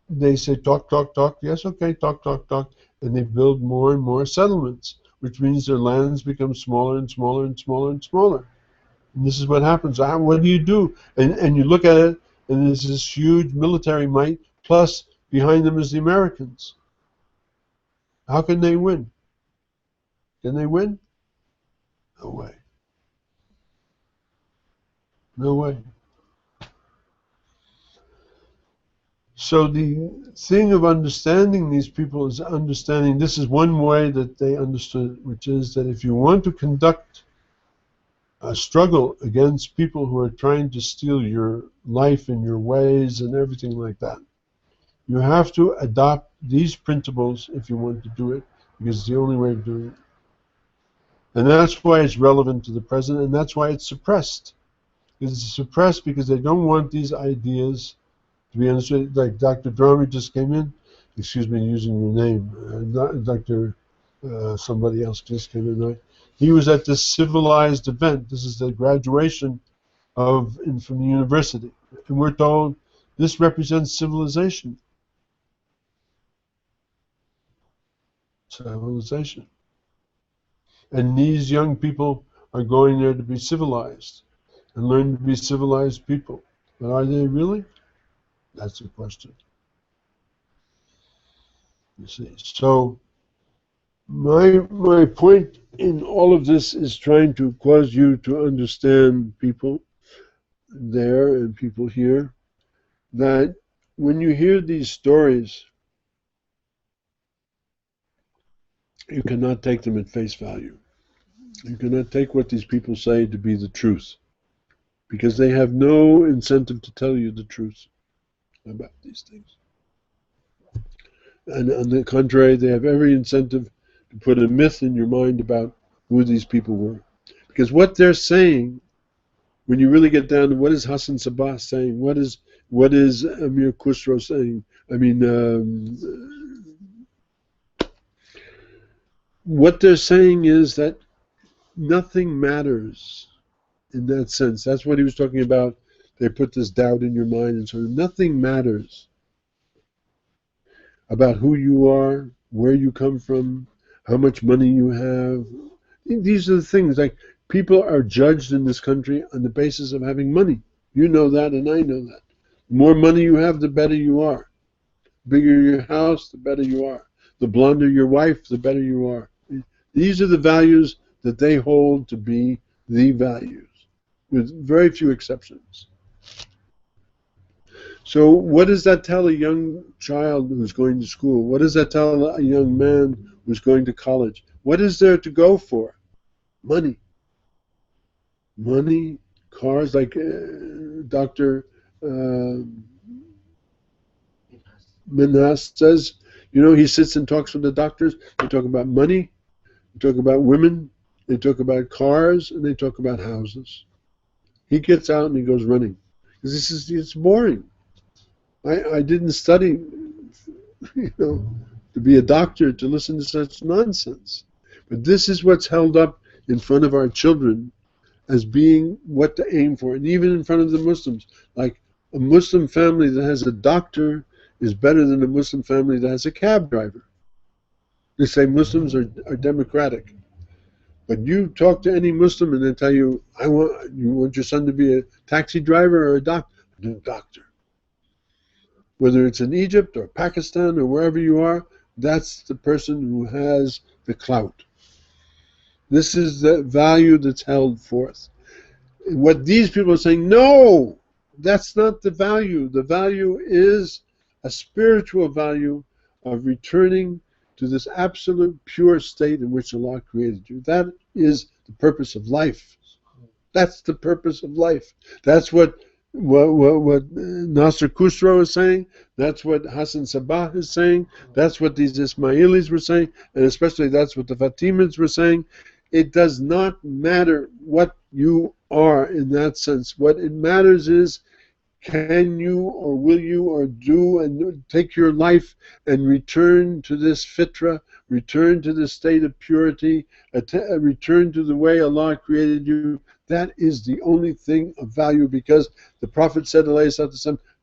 they say talk, talk, talk. Yes, okay, talk, talk, talk, and they build more and more settlements, which means their lands become smaller and smaller and smaller and smaller. And this is what happens. What do you do? And you look at it, and there's this huge military might. Plus, behind them is the Americans. How can they win? Can they win? No way. No way. So the thing of understanding these people is understanding, this is one way that they understood it, which is that if you want to conduct a struggle against people who are trying to steal your life and your ways and everything like that, you have to adopt these principles if you want to do it, because it's the only way of doing it. And that's why it's relevant to the present, and that's why it's suppressed. It's suppressed because they don't want these ideas to be understood. Like Dr. Drami just came in, excuse me using your name, Dr. Somebody else just came in, right? He was at this civilized event. This is the graduation from the university. And we're told this represents civilization. Civilization. And these young people are going there to be civilized and learn to be civilized people. But are they really? That's the question. You see. So my point in all of this is trying to cause you to understand people there and people here, that when you hear these stories, you cannot take them at face value. You cannot take what these people say to be the truth, because they have no incentive to tell you the truth about these things. And on the contrary, they have every incentive to put a myth in your mind about who these people were. Because what they're saying, when you really get down to what is Hassan Sabbah saying, what is Amir Khusro saying, what they're saying is that nothing matters in that sense. That's what he was talking about. They put this doubt in your mind, and so nothing matters about who you are, where you come from, how much money you have. These are the things, like, people are judged in this country on the basis of having money. You know that, and I know that. The more money you have, the better you are. The bigger your house, the better you are. The blonder your wife, the better you are. These are the values that they hold to be the values, with very few exceptions. So what does that tell a young child who's going to school? What does that tell a young man who's going to college? What is there to go for? Money. Money, cars, like Dr. Minhas says, he sits and talks with the doctors. They talk about money, they talk about women, they talk about cars, and they talk about houses. He gets out and he goes running. Because it's boring. I didn't study, to be a doctor, to listen to such nonsense. But this is what's held up in front of our children as being what to aim for. And even in front of the Muslims. Like, a Muslim family that has a doctor is better than a Muslim family that has a cab driver. They say Muslims are democratic. But you talk to any Muslim and they tell you, you want your son to be a taxi driver or a doctor? A doctor. Whether it's in Egypt or Pakistan or wherever you are, that's the person who has the clout. This is the value that's held forth. What these people are saying, no, that's not the value. The value is a spiritual value of returning to this absolute pure state in which Allah created you. That is the purpose of life. That's the purpose of life. That's what what Nasser Khusro is saying. That's what Hassan Sabbah is saying. That's what these Ismailis were saying, and especially that's what the Fatimids were saying. It does not matter what you are in that sense. What it matters is, can you or will you or do and take your life and return to this fitra, return to this state of purity, return to the way Allah created you? That is the only thing of value, because the Prophet said,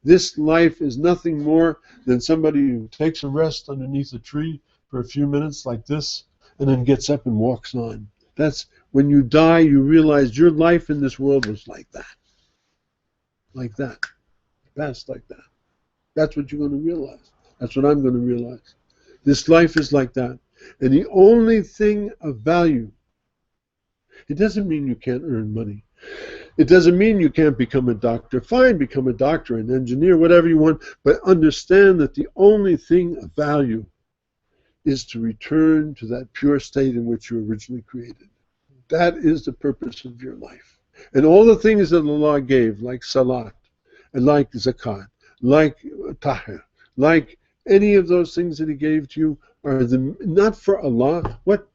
this life is nothing more than somebody who takes a rest underneath a tree for a few minutes like this and then gets up and walks on. That's when you die, you realize your life in this world was like that. Like that. Past like that. That's what you're going to realize. That's what I'm going to realize. This life is like that. And the only thing of value, it doesn't mean you can't earn money. It doesn't mean you can't become a doctor. Fine, become a doctor, an engineer, whatever you want, but understand that the only thing of value is to return to that pure state in which you originally created. That is the purpose of your life. And all the things that Allah gave, like salat, and like zakat, like tahir, like any of those things that He gave to you, are not for Allah. What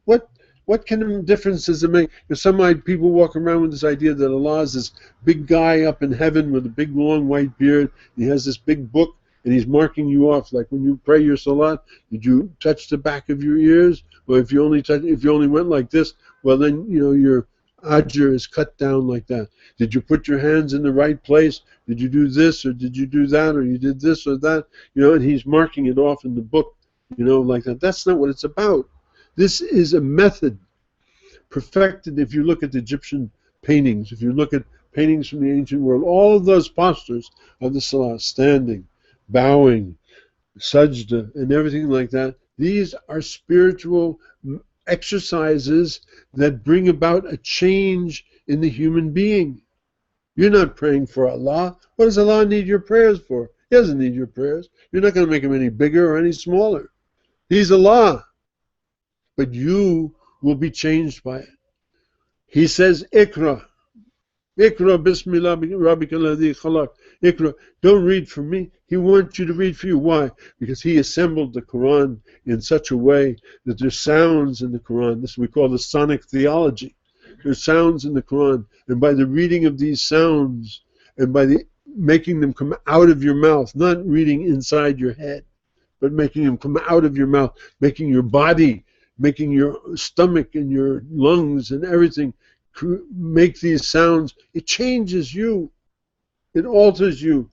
kind of difference does it make? If some people walk around with this idea that Allah is this big guy up in heaven with a big long white beard, and He has this big book, and He's marking you off, like when you pray your salat, did you touch the back of your ears? Or if you only went like this, well then your ajr is cut down like that. Did you put your hands in the right place? Did you do this, or did you do that, or you did this or that? And He's marking it off in the book, like that. That's not what it's about. This is a method perfected. If you look at the Egyptian paintings, if you look at paintings from the ancient world, all of those postures of the salah, standing, bowing, sajda, and everything like that, these are spiritual exercises that bring about a change in the human being. You're not praying for Allah. What does Allah need your prayers for? He doesn't need your prayers. You're not going to make Him any bigger or any smaller. He's Allah. But you will be changed by it. He says, Ikra. Ikra bismillah rabbika alladhi khalaq. Ikra. Don't read for me. He wants you to read for you. Why? Because He assembled the Quran in such a way that there's sounds in the Quran. This we call the sonic theology. There's sounds in the Quran. And by the reading of these sounds, and by making them come out of your mouth, not reading inside your head, but making them come out of your mouth, making your body, making your stomach and your lungs and everything make these sounds, it changes you. It alters you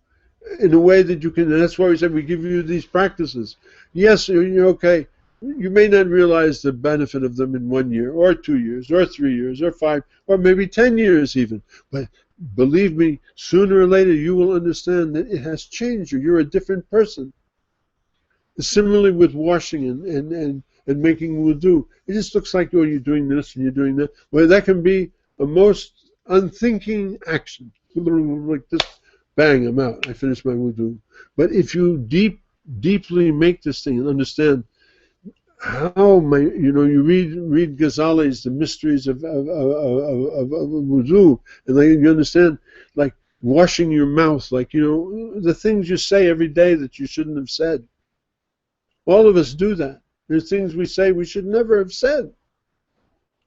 in a way that you can, and that's why we said we give you these practices. Yes, you're okay. You may not realize the benefit of them in 1 year, or 2 years, or 3 years, or 5, or maybe 10 years even. But believe me, sooner or later you will understand that it has changed you. You're a different person. Similarly with washing and making wudu. It just looks like, you're doing this and you're doing that. Well, that can be a most unthinking action. Like this, bang, I'm out. I finished my wudu. But if you deeply make this thing and understand how you read Ghazali's The Mysteries of Wudu, and then you understand, like washing your mouth, like, the things you say every day that you shouldn't have said. All of us do that. There's things we say we should never have said.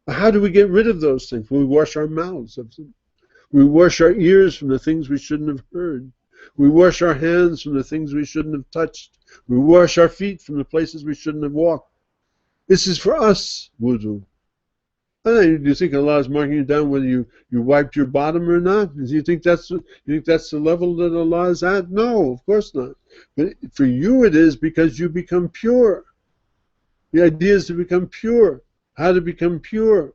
How do we get rid of those things? We wash our mouths of them. We wash our ears from the things we shouldn't have heard. We wash our hands from the things we shouldn't have touched. We wash our feet from the places we shouldn't have walked. This is for us, wudu. Do you think Allah is marking you down whether you wiped your bottom or not? Do you think that's the level that Allah is at? No, of course not. But for you it is, because you become pure. The idea is to become pure. How to become pure?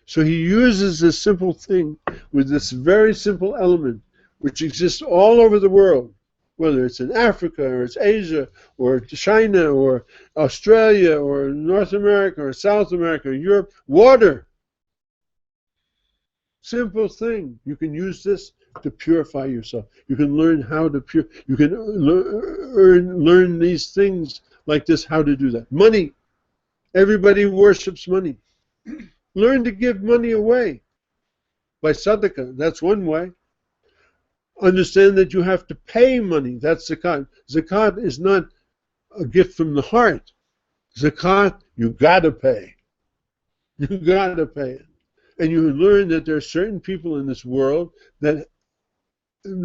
So He uses this simple thing with this very simple element, which exists all over the world, whether it's in Africa or it's Asia or China or Australia or North America or South America or Europe. Water. Simple thing. You can use this to purify yourself. You can learn how to you can learn these things like this, how to do that. Money. Everybody worships money. Learn to give money away by sadaqah. That's one way. Understand that you have to pay money. That's zakat. Zakat is not a gift from the heart. Zakat, you gotta pay. You gotta pay it. And you learn that there are certain people in this world that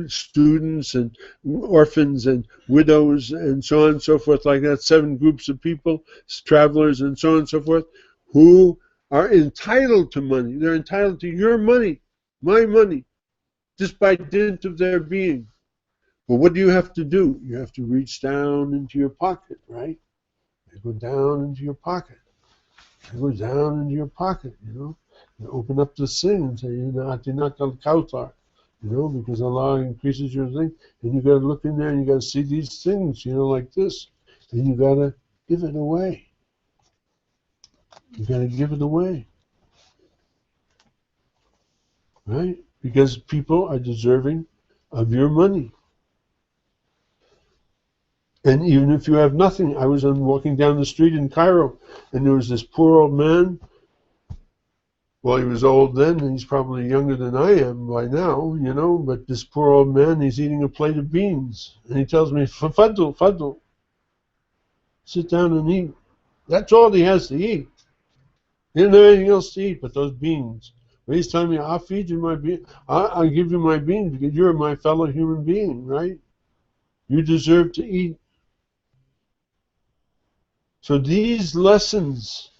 students and orphans and widows and so on and so forth, like that, 7 groups of people, travelers and so on and so forth, who are entitled to money. They're entitled to your money, my money, just by dint of their being. But what do you have to do? You have to reach down into your pocket, right? You go down into your pocket. You go down into your pocket, you know. You open up the thing and say, you know, Atinat al-Kautar, you know, because Allah increases your thing. And you got to look in there and you got to see these things, you know, like this. And you got to give it away. You got to give it away. Right? Because people are deserving of your money. And even if you have nothing, I was walking down the street in Cairo, and there was this poor old man. Well, he was old then, and he's probably younger than I am by now, you know, but this poor old man, he's eating a plate of beans. And he tells me, Fadl, Fadl, sit down and eat. That's all he has to eat. He didn't have anything else to eat but those beans. But he's telling me, I'll feed you my beans. I'll give you my beans because you're my fellow human being, right? You deserve to eat. So these lessons,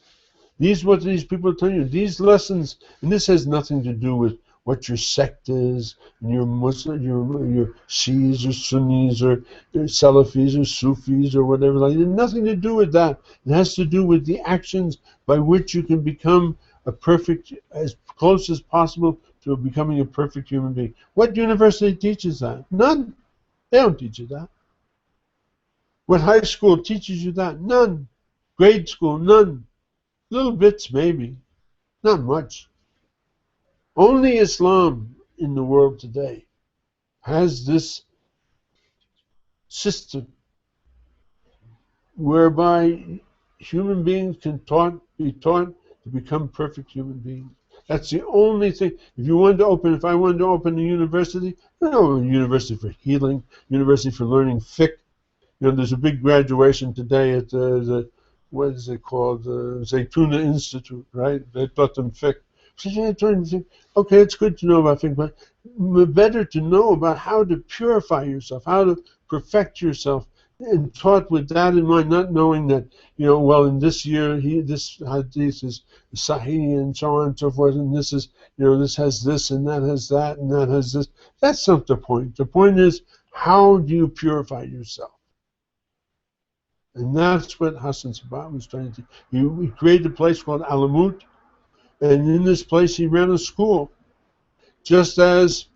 what these people are telling you, these lessons, and this has nothing to do with what your sect is, and your Muslim, your Shias or Sunnis or Salafis or Sufis or whatever. Like, it has nothing to do with that. It has to do with the actions by which you can become a perfect, as close as possible to becoming a perfect human being. What university teaches that? None. They don't teach you that. What high school teaches you that? None. Grade school? None. Little bits, maybe. Not much. Only Islam in the world today has this system whereby human beings can be taught to become perfect human beings. That's the only thing. If I wanted to open a university, a university for healing, university for learning fiqh. You know, there's a big graduation today at what is it called? Zaytuna Institute, right? They taught them fiqh. Okay, it's good to know about fiqh, but better to know about how to purify yourself, how to perfect yourself, and taught with that in mind, not knowing that, you know, well, in this year, this hadith is sahih and so on and so forth, and this is, you know, this has this and that has that and that has this. That's not the point. The point is, how do you purify yourself? And that's what Hassan Sabbah was trying to do. He created a place called Alamut, and in this place he ran a school, just as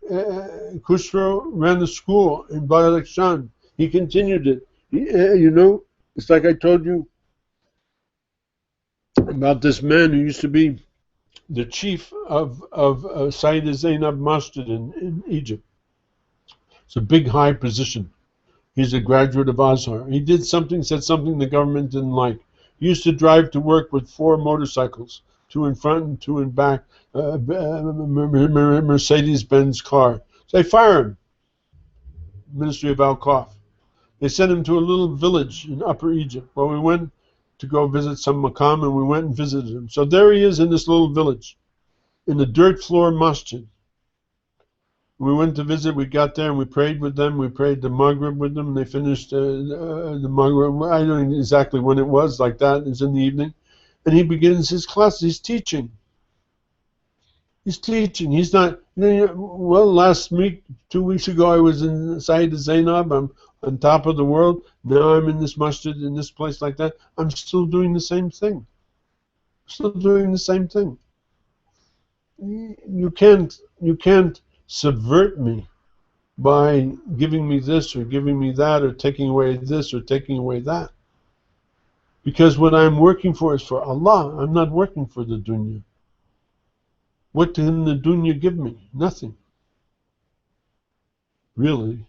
Khusro ran a school in Badakhshan. He continued it. You know, it's like I told you about this man who used to be the chief of Sayyid Zainab Masjid in Egypt. It's a big, high position. He's a graduate of Azhar. He did something, said something the government didn't like. He used to drive to work with 4 motorcycles, 2 in front and 2 in back, Mercedes-Benz car. So they fire him, Ministry of Al-Qaf. They sent him to a little village in Upper Egypt. Well, we went to go visit some maqam, and we went and visited him. So there he is in this little village, in the dirt floor masjid. We went to visit, we got there and we prayed with them, we prayed the Maghrib with them, and they finished the Maghrib, I don't know exactly when it was, like that, it was in the evening, and he begins his class, he's teaching. He's not, well, last week, 2 weeks ago, I was in Sayyid Zainab, I'm on top of the world, now I'm in this masjid, in this place like that, I'm still doing the same thing. You can't subvert me by giving me this or giving me that or taking away this or taking away that. Because what I'm working for is for Allah. I'm not working for the dunya. What can the dunya give me? Nothing. Really.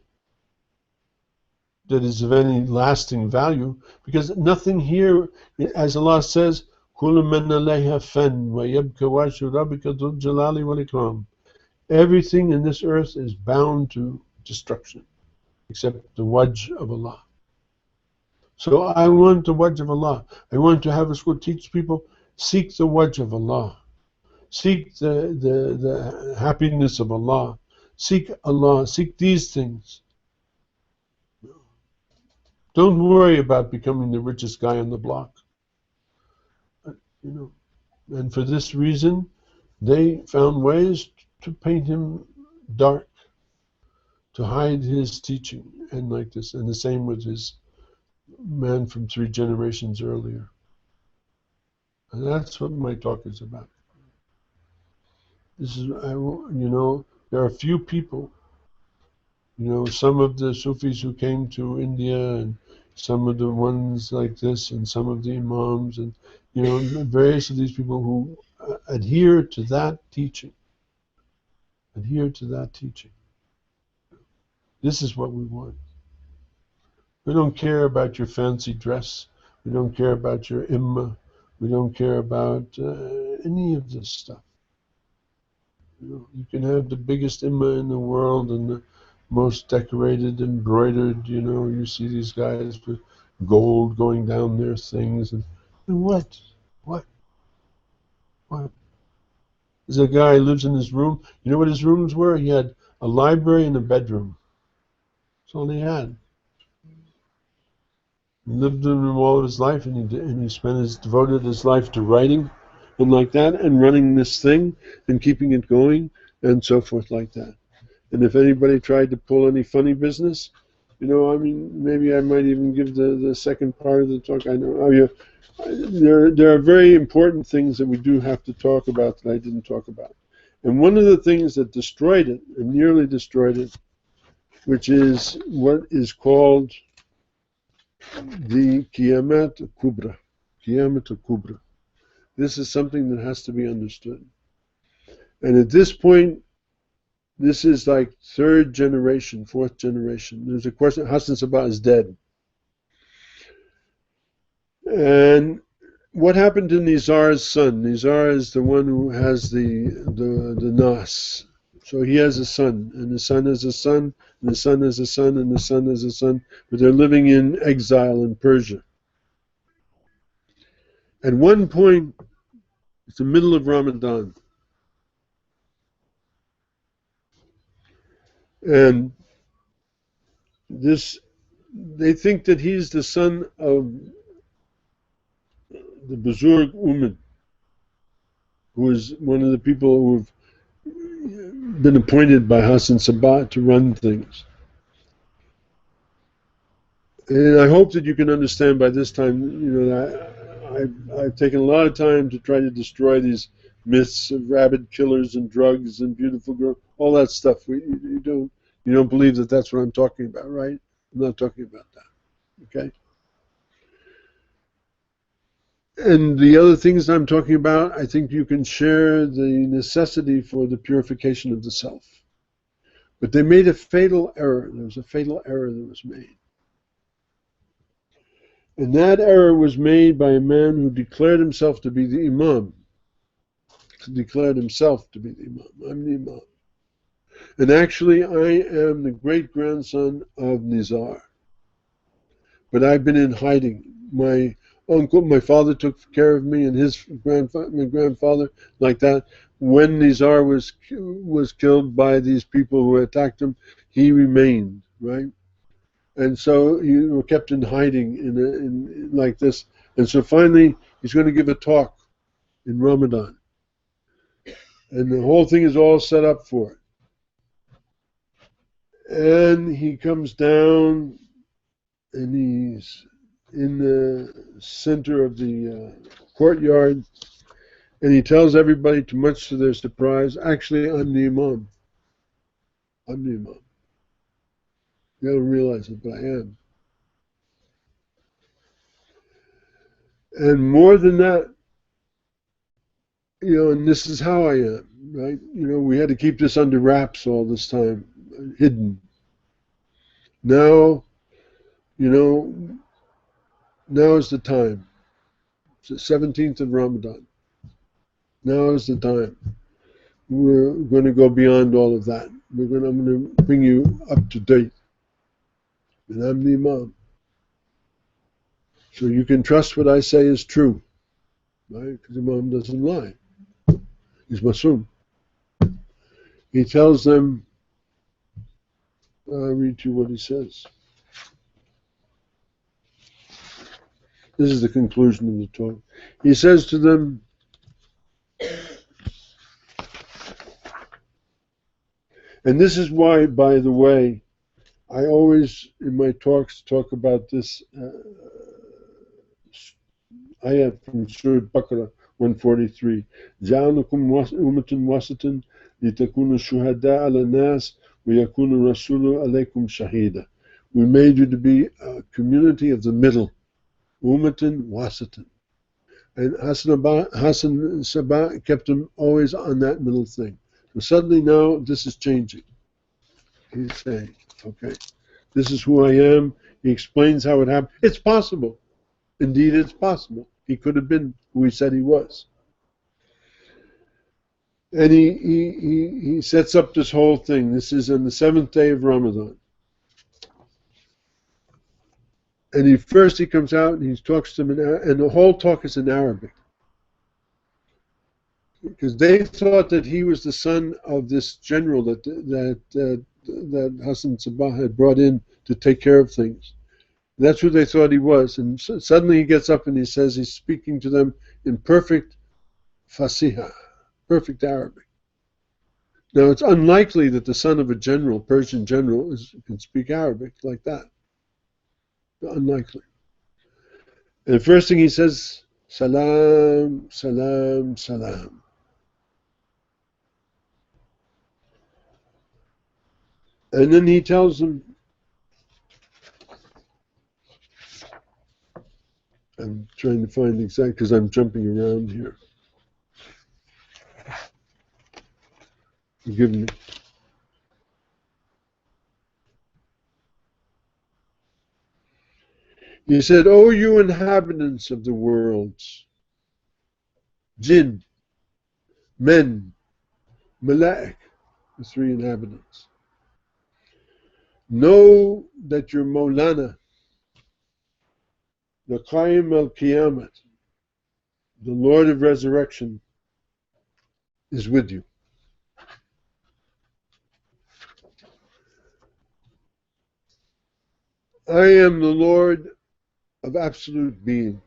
That is of any lasting value. Because nothing here, as Allah says, كُلُّ مَنْ عَلَيْهَا فَانٍ وَيَبْقَى وَجْهُ رَبِّكَ ذُو الْجَلَالِ وَالْإِكْرَامِ. Everything in this earth is bound to destruction, except the wajh of Allah. So I want the wajh of Allah. I want to have a school teach people, seek the wajh of Allah. Seek the happiness of Allah. Seek Allah. Seek these things. Don't worry about becoming the richest guy on the block. You know, and for this reason, they found ways to paint him dark, to hide his teaching, and like this, and the same with his man from 3 generations earlier. And that's what my talk is about. This is, you know, there are few people, you know, some of the Sufis who came to India, and some of the ones like this, and some of the imams, and, you know, various of these people who adhere to that teaching. Adhere to that teaching. This is what we want. We don't care about your fancy dress. We don't care about your imma. We don't care about any of this stuff. You know, you can have the biggest imma in the world and the most decorated, embroidered. You know, you see these guys with gold going down their things, and what? There's a guy who lives in his room. You know what his rooms were? He had a library and a bedroom. That's all he had. He lived in them all of his life, and he devoted his life to writing, and like that, and running this thing, and keeping it going, and so forth like that. And if anybody tried to pull any funny business, you know, I mean, maybe I might even give the second part of the talk. I know. Oh, yeah. There are very important things that we do have to talk about that I didn't talk about. And one of the things that destroyed it, and nearly destroyed it, which is what is called the Qiyamat Kubra. Qiyamat Kubra. This is something that has to be understood. And at this point, this is like 3rd generation, 4th generation. There's a question, Hassan Sabbah is dead. And what happened to Nizar's son? Nizar is the one who has the Nas. So he has a son, and the son has a son, and the son has a son, and the son has a son, but they're living in exile in Persia. At one point, it's the middle of Ramadan, and they think that he's the son of the Buzurg Ummad, who is one of the people who have been appointed by Hassan Sabbah to run things. And I hope that you can understand by this time, you know, that I've taken a lot of time to try to destroy these myths of rabid killers and drugs and beautiful girls, all that stuff. You don't believe that that's what I'm talking about, right? I'm not talking about that, okay? And the other things I'm talking about, I think you can share the necessity for the purification of the self. But they made a fatal error. There was a fatal error that was made. And that error was made by a man who declared himself to be the imam. Declared himself to be the imam. I'm the imam. And actually, I am the great-grandson of Nizar. But I've been in hiding. My father took care of me, and my grandfather, like that. When Nizar was killed by these people who attacked him, he remained, right? And so you were kept in hiding in like this. And so finally, he's going to give a talk in Ramadan. And the whole thing is all set up for it. And he comes down, and he's in the center of the courtyard, and he tells everybody, to much to their surprise, actually, I'm the imam. I'm the imam. You don't realize it, but I am. And more than that, you know, and this is how I am, right? You know, we had to keep this under wraps all this time, hidden. Now, you know, now is the time. It's the 17th of Ramadan. Now is the time. we're going to go beyond all of that. I'm going to bring you up to date. And I'm the imam. So you can trust what I say is true. Right? Because imam doesn't lie. He's masum. He tells them, I'll read to you what he says. This is the conclusion of the talk. He says to them, and this is why, by the way, I always, in my talks, talk about this ayat from Surah Baqarah 143. جَعَلَكُمْ أُمَّةً وَسَطًا لِتَكُونُوا شُهَدَاءَ عَلَى النَّاسِ وَيَكُونَ الرَّسُولُ عَلَيْكُمْ شَهِيدًا. We made you to be a community of the middle. Ummatan wasatan. And Hassan Sabbah kept him always on that middle thing. So suddenly now this is changing. He's saying, okay, this is who I am. He explains how it happened. It's possible. Indeed, it's possible. He could have been who he said he was. And he sets up this whole thing. This is on the 7th day of Ramadan. And he comes out and he talks to them, and the whole talk is in Arabic. Because they thought that he was the son of this general that Hassan Sabbah had brought in to take care of things. That's who they thought he was. And suddenly he gets up and he says he's speaking to them in perfect Fasiha, perfect Arabic. Now it's unlikely that the son of a general, Persian general, can speak Arabic like that. Unlikely. And the first thing he says, salam, salam, salam. And then he tells them, I'm trying to find the exact, because I'm jumping around here. Forgive me. He said, O you inhabitants of the worlds, jinn, men, mala'ik, the three inhabitants, know that your Maulana, the Qaim al-Qiyamat, the Lord of Resurrection, is with you. I am the Lord of absolute being.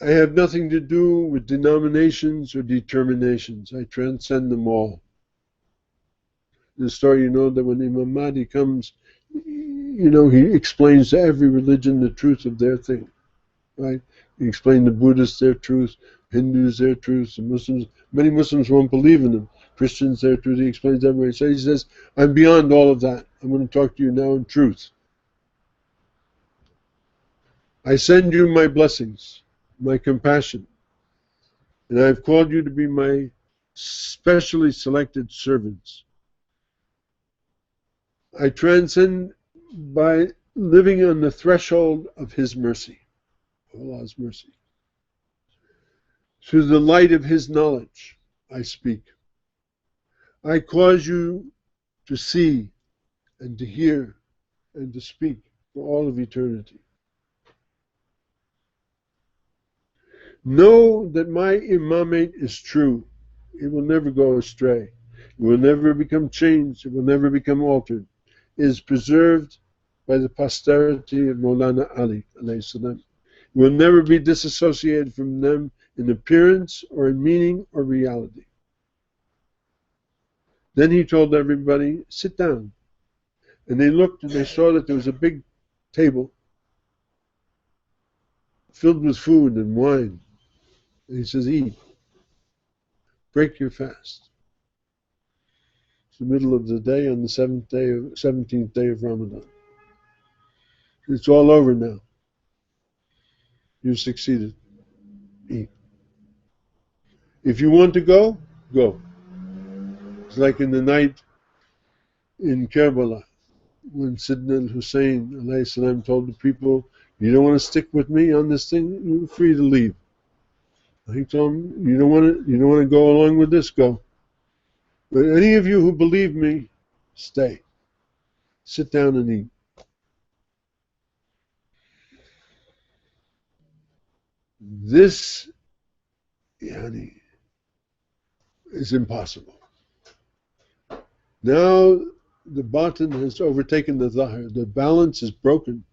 I have nothing to do with denominations or determinations. I transcend them all. The story, you know, that when Imam Mahdi comes, you know, he explains to every religion the truth of their thing, right? He explained to Buddhists their truth, Hindus their truth, and Muslims. Many Muslims won't believe in him. Christians their truth. He explains to everybody. So he says, I'm beyond all of that. I'm going to talk to you now in truth. I send you my blessings, my compassion, and I've called you to be my specially selected servants. I transcend by living on the threshold of His mercy, Allah's mercy. Through the light of His knowledge, I speak. I cause you to see and to hear and to speak for all of eternity. Know that my imamate is true. It will never go astray. It will never become changed. It will never become altered. It is preserved by the posterity of Maulana Ali alayhi salam. It will never be disassociated from them in appearance or in meaning or reality. Then he told everybody, sit down. And they looked and they saw that there was a big table filled with food and wine. And he says, eat. Break your fast. It's the middle of the day on the 17th day of Ramadan. It's all over now. You've succeeded. Eat. If you want to go, go. It's like in the night in Karbala, when Sidna al-Hussein alayhi salam told the people, you don't want to stick with me on this thing, you're free to leave. He told him, you don't want to go along with this, go. But any of you who believe me, stay. Sit down and eat. This, yani, is impossible. Now the batin has overtaken the zahir. The balance is broken.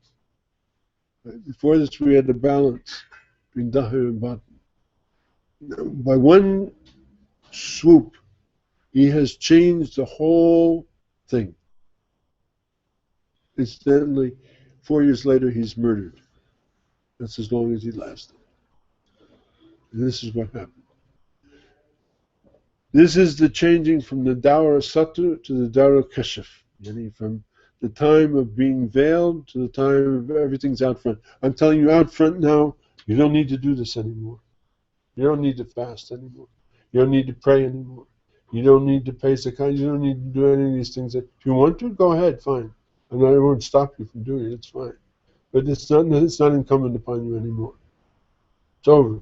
Before this we had the balance between zahir and batin. By one swoop, he has changed the whole thing. Incidentally, 4 years later he's murdered. That's as long as he lasted. And this is what happened. This is the changing from the Dawra Satr to the Dawra Kashf. From the time of being veiled to the time of everything's out front. I'm telling you out front now, you don't need to do this anymore. You don't need to fast anymore. You don't need to pray anymore. You don't need to pay zakat. You don't need to do any of these things. If you want to, go ahead, fine. I won't stop you from doing it, it's fine. But it's not incumbent upon you anymore. It's over.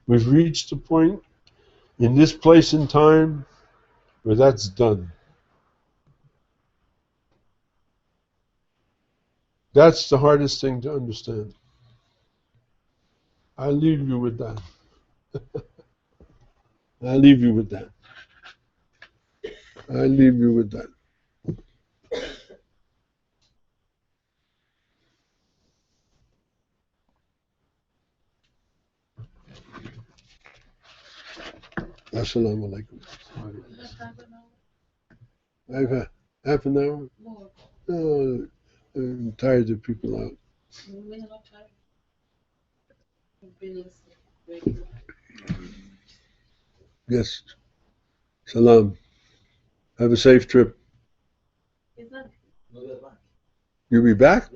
We've reached a point in this place and time where that's done. That's the hardest thing to understand. I leave you with that. I leave you with that. I leave you with that. Assalamu alaikum. I have half an hour? No, I'm tired of people out. Yes. Salam. Have a safe trip. You'll be back?